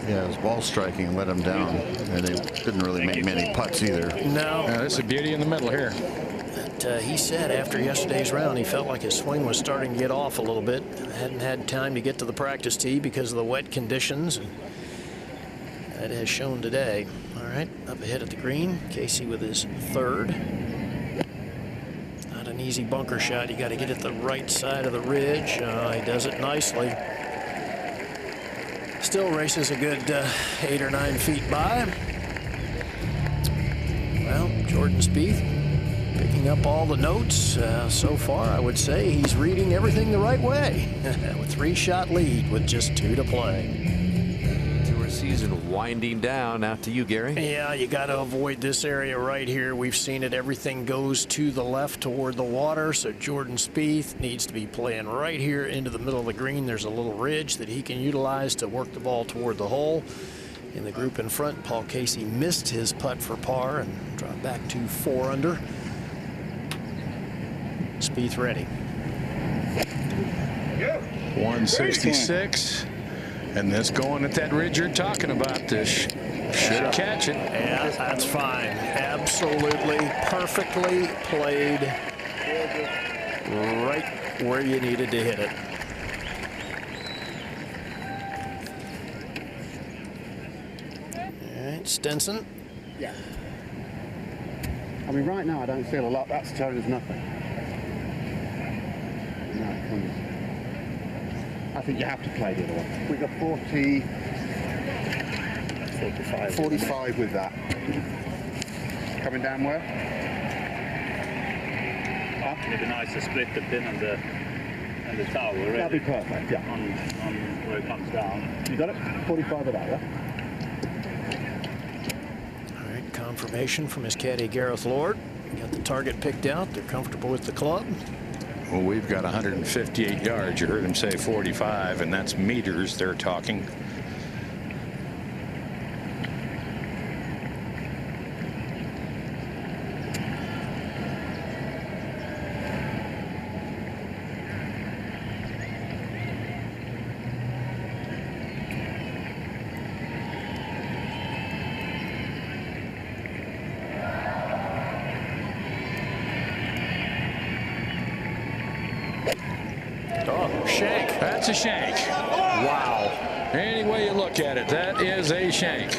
Yeah, his ball striking let him down, and they couldn't really make many putts either. No. That's a beauty in the middle here. He said after yesterday's round he felt like his swing was starting to get off a little bit. Hadn't had time to get to the practice tee because of the wet conditions, and that has shown today. All right, up ahead at the green, Casey with his 3rd. Not an easy bunker shot. You got to get it the right side of the ridge. He does it nicely. Still races a good 8 or 9 feet by. Well, Jordan Spieth picking up all the notes. So far, I would say he's reading everything the right way. With 3-shot lead with just 2 to play. Tour season winding down. Out to you, Gary. Yeah, you got to avoid this area right here. We've seen it. Everything goes to the left toward the water. So Jordan Spieth needs to be playing right here into the middle of the green. There's a little ridge that he can utilize to work the ball toward the hole. In the group in front, Paul Casey missed his putt for par and dropped back to 4 under. Spieth ready. 166. And this going at that ridge you're talking about. This should catch it. Yeah, that's fine. Absolutely perfectly played right where you needed to hit it. All right, Stenson. Yeah. I mean, right now I don't feel a lot. That's telling us nothing. I think you have to play the other one. We got 45 with that. Coming down where? It'd be nice to split the pin and the tower. Really. That'd be perfect, yeah. On where it comes down. You got it? 45 of that, yeah? All right, confirmation from his caddy, Gareth Lord. Got the target picked out. They're comfortable with the club. Well, we've got 158 yards. You heard him say 45, and that's meters they're talking. That's a shank. Wow. Any way you look at it, that is a shank.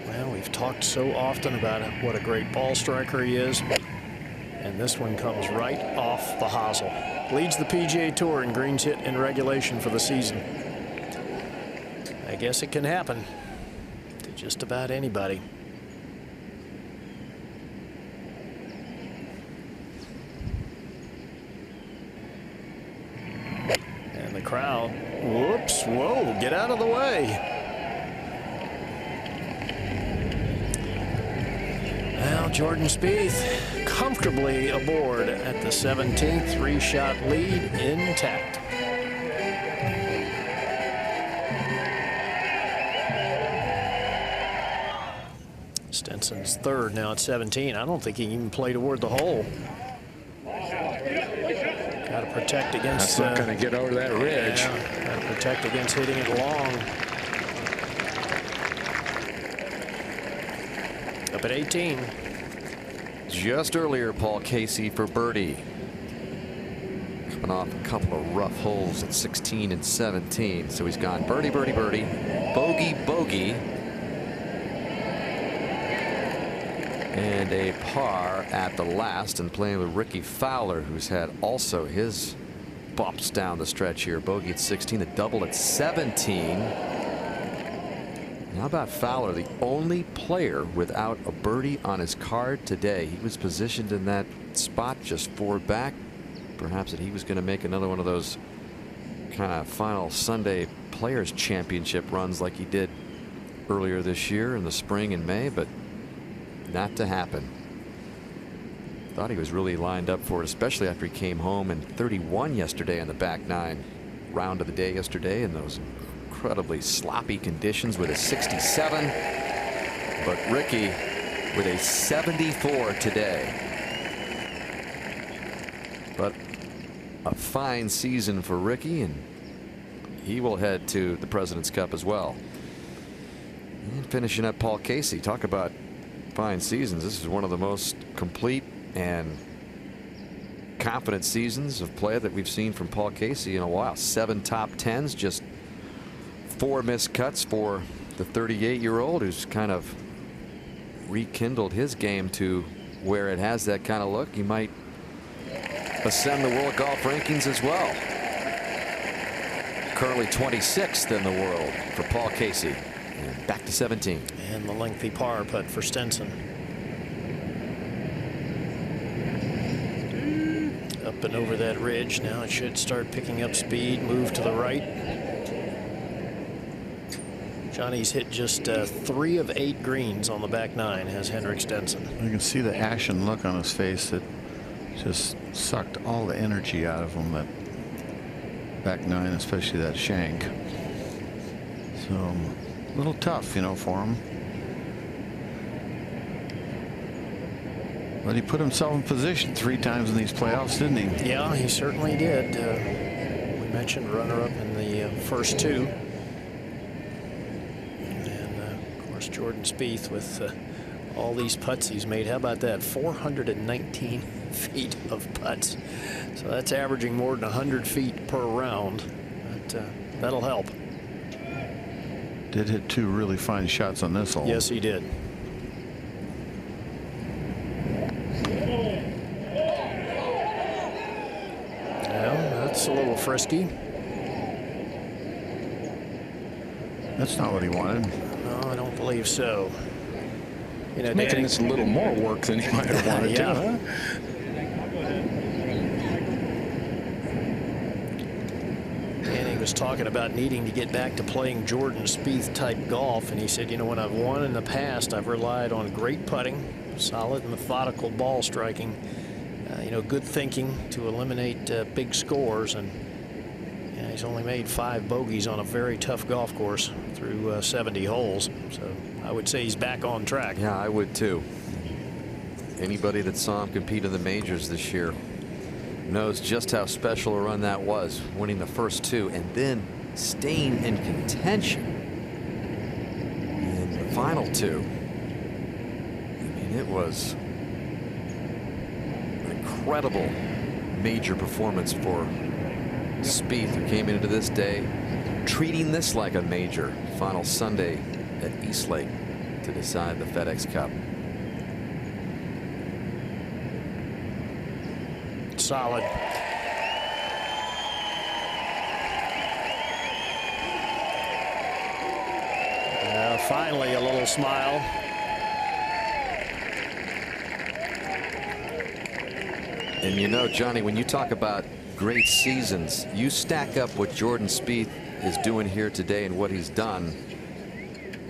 Well, we've talked so often about what a great ball striker he is. And this one comes right off the hosel. Leads the PGA Tour in greens hit in regulation for the season. I guess it can happen to just about anybody. And the crowd, whoops, whoa, get out of the way. Now Jordan Spieth comfortably aboard at the 17th, 3-shot lead intact. Stenson's third now at 17. I don't think he can even play toward the hole. Got to protect against. That's not going to get over that ridge. Yeah, got to protect against hitting it long. Up at 18. Just earlier, Paul Casey for birdie. Coming off a couple of rough holes at 16 and 17. So he's gone birdie, birdie, birdie, bogey, bogey, and a par at the last, and playing with Ricky Fowler, who's had also his bumps down the stretch here. Bogey at 16, a double at 17. How about Fowler, the only player without a birdie on his card today? He was positioned in that spot just 4 back. Perhaps that he was going to make another one of those kind of final Sunday Players Championship runs like he did earlier this year in the spring and May, but not to happen. Thought he was really lined up for it, especially after he came home in 31 yesterday on the back 9 round of the day yesterday in those incredibly sloppy conditions with a 67. But Ricky with a 74 today. But a fine season for Ricky, and he will head to the President's Cup as well. And finishing up Paul Casey. Talk about fine seasons. This is one of the most complete and confident seasons of play that we've seen from Paul Casey in a while. 7 top 10s, just 4 missed cuts for the 38-year-old who's kind of rekindled his game to where it has that kind of look. He might ascend the world golf rankings as well. Currently 26th in the world for Paul Casey. And back to 17. And the lengthy par putt for Stenson. Up and over that ridge. Now it should start picking up speed. Move to the right. Johnny's hit just 3 of 8 greens on the back 9, has Henrik Stenson. You can see the ashen look on his face that just sucked all the energy out of him, that back 9, especially that shank. So a little tough, you know, for him. But he put himself in position 3 times in these playoffs, didn't he? Yeah, he certainly did. We mentioned runner-up in the first 2. Jordan Spieth with all these putts he's made. How about that? 419 feet of putts. So that's averaging more than 100 feet per round. But, that'll help. Did hit 2 really fine shots on this hole. Yes, he did. Well, that's a little frisky. That's not what he wanted. No, I don't believe so. You know, making this a little more work than he might have wanted yeah. to, huh? Danny was talking about needing to get back to playing Jordan Spieth type golf, and he said, you know, when I've won in the past, I've relied on great putting, solid methodical ball striking, you know, good thinking to eliminate big scores, and he's only made 5 bogeys on a very tough golf course through 70 holes. So I would say he's back on track. Yeah, I would too. Anybody that saw him compete in the majors this year knows just how special a run that was, winning the first 2 and then staying in contention in the final 2. And It was an incredible major performance for Spieth, who came into this day treating this like a major. Final Sunday at East Lake to decide the FedEx Cup. Solid. Finally, a little smile. And you know, Johnny, when you talk about great seasons, you stack up what Jordan Spieth is doing here today and what he's done.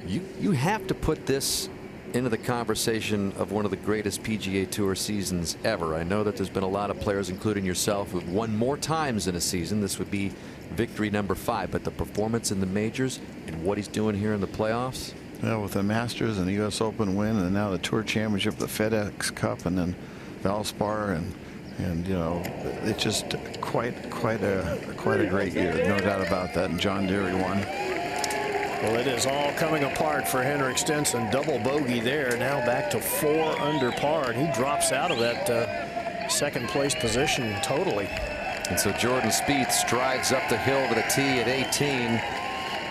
You have to put this into the conversation of one of the greatest PGA Tour seasons ever. I know that there's been a lot of players, including yourself, who've won more times in a season. This would be victory number 5, but the performance in the majors and what he's doing here in the playoffs. Yeah, with the Masters and the U.S. Open win, and now the Tour Championship, the FedEx Cup, and then Valspar, and you know, it's just quite a great year, no doubt about that. And John Deere won. Well, it is all coming apart for Henrik Stenson. Double bogey there, now back to 4 under par, and he drops out of that second place position totally. And so Jordan Spieth strides up the hill to the tee at 18,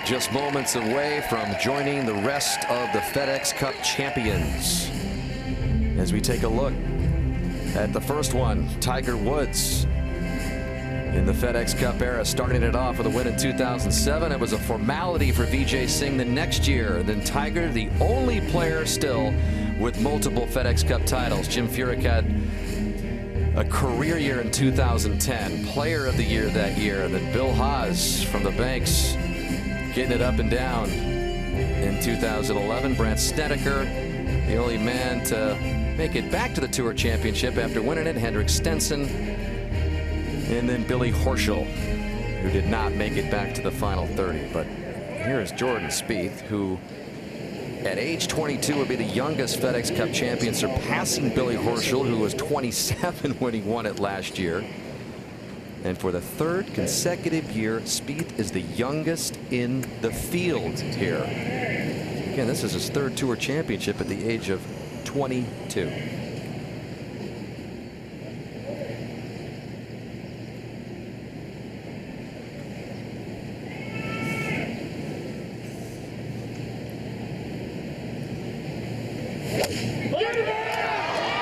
just moments away from joining the rest of the FedEx Cup champions. As we take a look at the first one, Tiger Woods in the FedEx Cup era, starting it off with a win in 2007. It was a formality for Vijay Singh the next year. And then Tiger, the only player still with multiple FedEx Cup titles. Jim Furyk had a career year in 2010, player of the year that year. And then Bill Haas from the Banks getting it up and down in 2011. Brandt Snedeker, the only man to make it back to the Tour Championship after winning it. Henrik Stenson, and then Billy Horschel, who did not make it back to the final 30. But here is Jordan Spieth, who at age 22 would be the youngest FedEx Cup champion, surpassing Billy Horschel, who was 27 when he won it last year. And for the 3rd consecutive year, Spieth is the youngest in the field here. Again, this is his 3rd Tour Championship at the age of 22.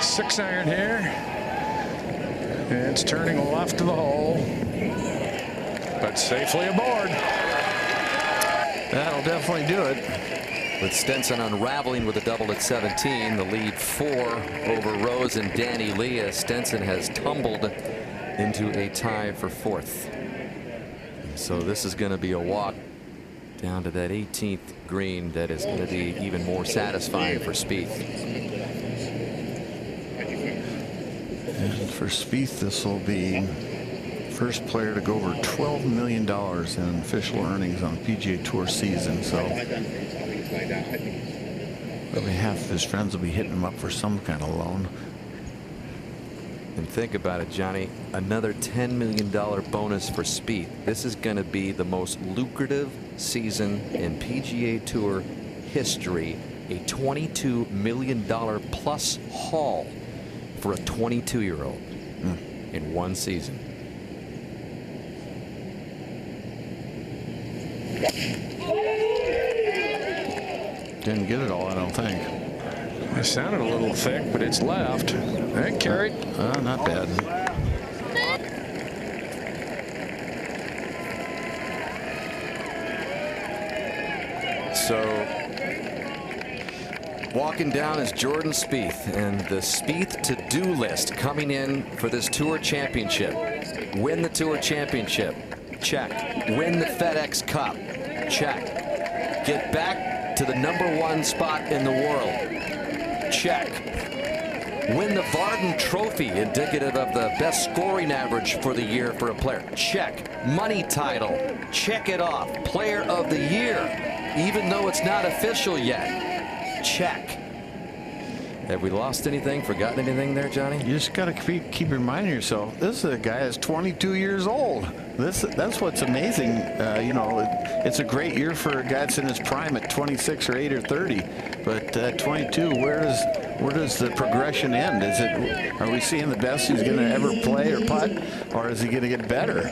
Six iron here. It's turning left to the hole, but safely aboard. That'll definitely do it. With Stenson unraveling with a double at 17, the lead 4 over Rose and Danny Lee, as Stenson has tumbled into a tie for 4th. So this is going to be a walk down to that 18th green that is going to be even more satisfying for Spieth. And for Spieth, this will be first player to go over $12 million in official earnings on a PGA Tour season. So probably half of his friends will be hitting him up for some kind of loan. And think about it, Johnny, another $10 million bonus for Spieth. This is going to be the most lucrative season in PGA Tour history. A $22 million plus haul for a 22-year-old in one season. Didn't get it all, I don't think. It sounded a little thick, but it's left. That carried. Not bad. So walking down is Jordan Spieth, and the Spieth to-do list coming in for this Tour Championship. Win the Tour Championship. Check. Win the FedEx Cup. Check. Get back to the #1 spot in the world. Check. Win the Varden Trophy, indicative of the best scoring average for the year for a player. Check. Money title. Check it off. Player of the year, even though it's not official yet. Check. Have we lost anything, forgotten anything there, Johnny? You just got to keep reminding yourself, this is a guy that's 22 years old. That's what's amazing. You know, it's a great year for a guy that's in his prime at 26 or 8 or 30. But 22, where does where does the progression end? Is it, are we seeing the best he's going to ever play or putt, or is he going to get better?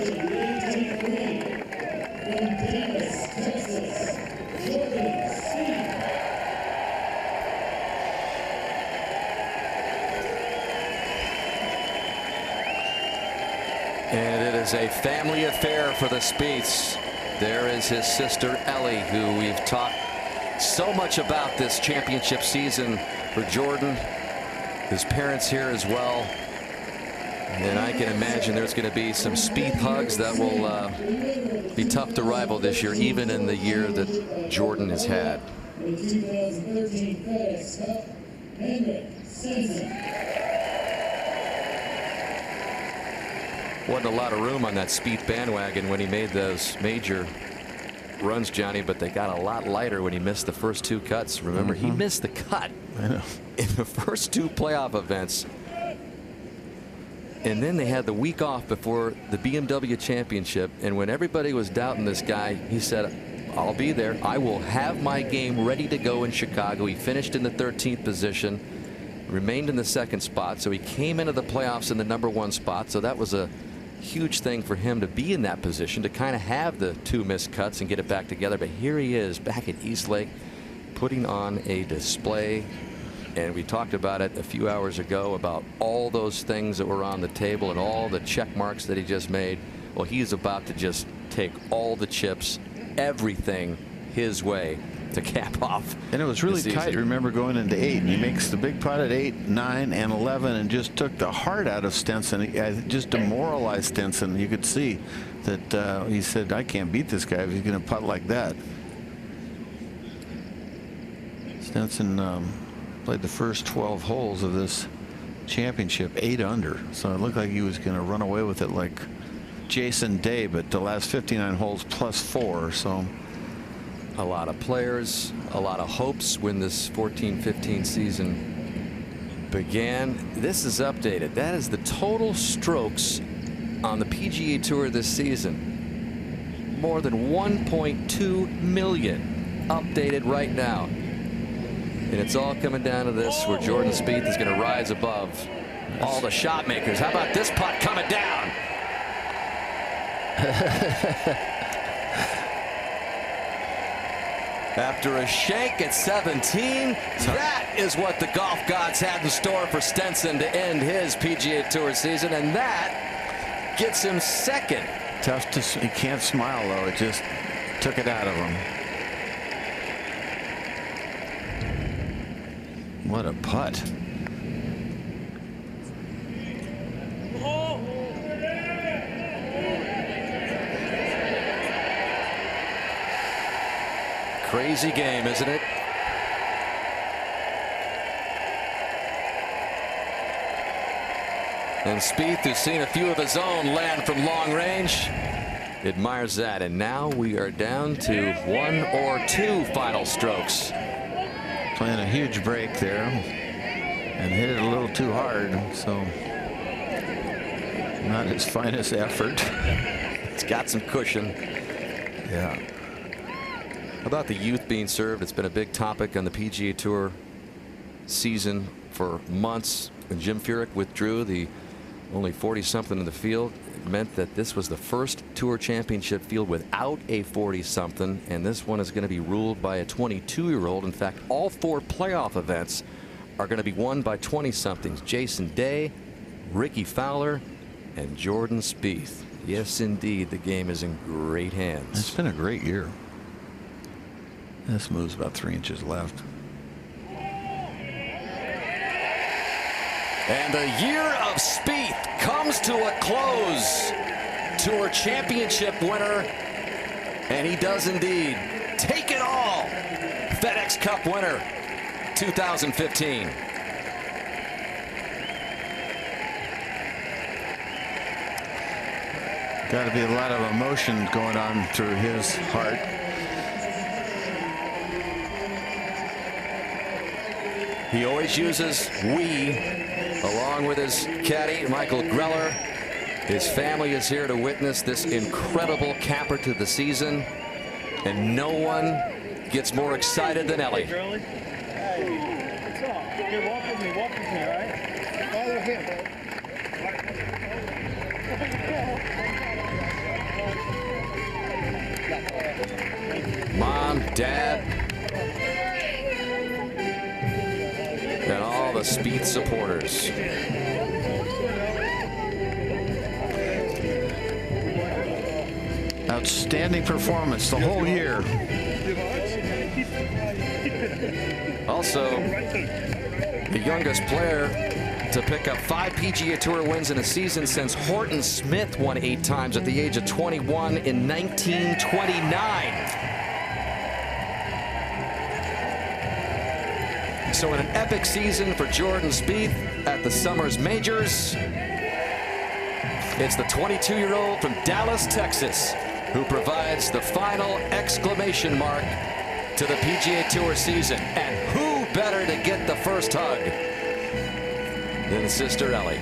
And it is a family affair for the Spieths. There is his sister Ellie, who we've talked so much about this championship season for Jordan. His parents here as well. And I can imagine there's going to be some Spieth hugs that will be tough to rival this year, even in the year that Jordan has had. The 2013 FedEx Cup, Henrik Stenson. Wasn't a lot of room on that Spieth bandwagon when he made those major runs, Johnny, but they got a lot lighter when he missed the first two cuts. Remember, he missed the cut in the first two playoff events. And then they had the week off before the BMW Championship. And when everybody was doubting this guy, he said, I'll be there. I will have my game ready to go in Chicago. He finished in the 13th position, remained in the second spot. So he came into the playoffs in the #1 spot. So that was a huge thing for him to be in that position, to kind of have the two missed cuts and get it back together. But here he is back at East Lake, putting on a display. And we talked about it a few hours ago about all those things that were on the table and all the check marks that he just made. Well, he's about to just take all the chips, everything his way to cap off. And it was really tight. Remember, going into 8, and he makes the big putt at 8, 9, and 11, and just took the heart out of Stenson. He just demoralized Stenson. You could see that he said, I can't beat this guy if he's going to putt like that. Stenson played the first 12 holes of this championship 8 under, so it looked like he was going to run away with it like Jason Day, but the last 59 holes plus 4. So a lot of players, a lot of hopes when this 14-15 season began. This is updated. That is the total strokes on the PGA Tour this season. More than 1.2 million updated right now. And it's all coming down to this, where Jordan Spieth is going to rise above all the shot makers. How about this putt coming down? After a shank at 17, that is what the golf gods had in store for Stenson to end his PGA Tour season, and that gets him second. Tough to, he can't smile though. It just took it out of him. What a putt. Crazy game, isn't it? And Spieth, who's seen a few of his own land from long range, admires that. And now we are down to 1 or 2 final strokes. Playing a huge break there and hit it a little too hard, so not his finest effort. It's got some cushion. Yeah. About the youth being served, it's been a big topic on the PGA Tour season for months. When Jim Furyk withdrew, the only 40-something in the field, it meant that this was the first Tour Championship field without a 40-something, and this one is going to be ruled by a 22-year-old. In fact, all 4 playoff events are going to be won by 20-somethings. Jason Day, Ricky Fowler, and Jordan Spieth. Yes, indeed, the game is in great hands. It's been a great year. This moves about 3 inches left. And the year of Spieth comes to a close. Tour Championship winner, and he does indeed take it all. FedEx Cup winner 2015. Got to be a lot of emotion going on through his heart. He always uses we, along with his caddy, Michael Greller. His family is here to witness this incredible capper to the season, and no one gets more excited than Ellie. Hey, what's up? Here, walk with me, all right? Follow him. Mom, Dad, and all the Spieth supporters. Outstanding performance the whole year. Also, the youngest player to pick up 5 PGA Tour wins in a season since Jordan Spieth won 8 times at the age of 21 in 1929. So in an epic season for Jordan Spieth at the Summer's Majors, it's the 22-year-old from Dallas, Texas, who provides the final exclamation mark to the PGA Tour season. And who better to get the first hug than Sister Ellie?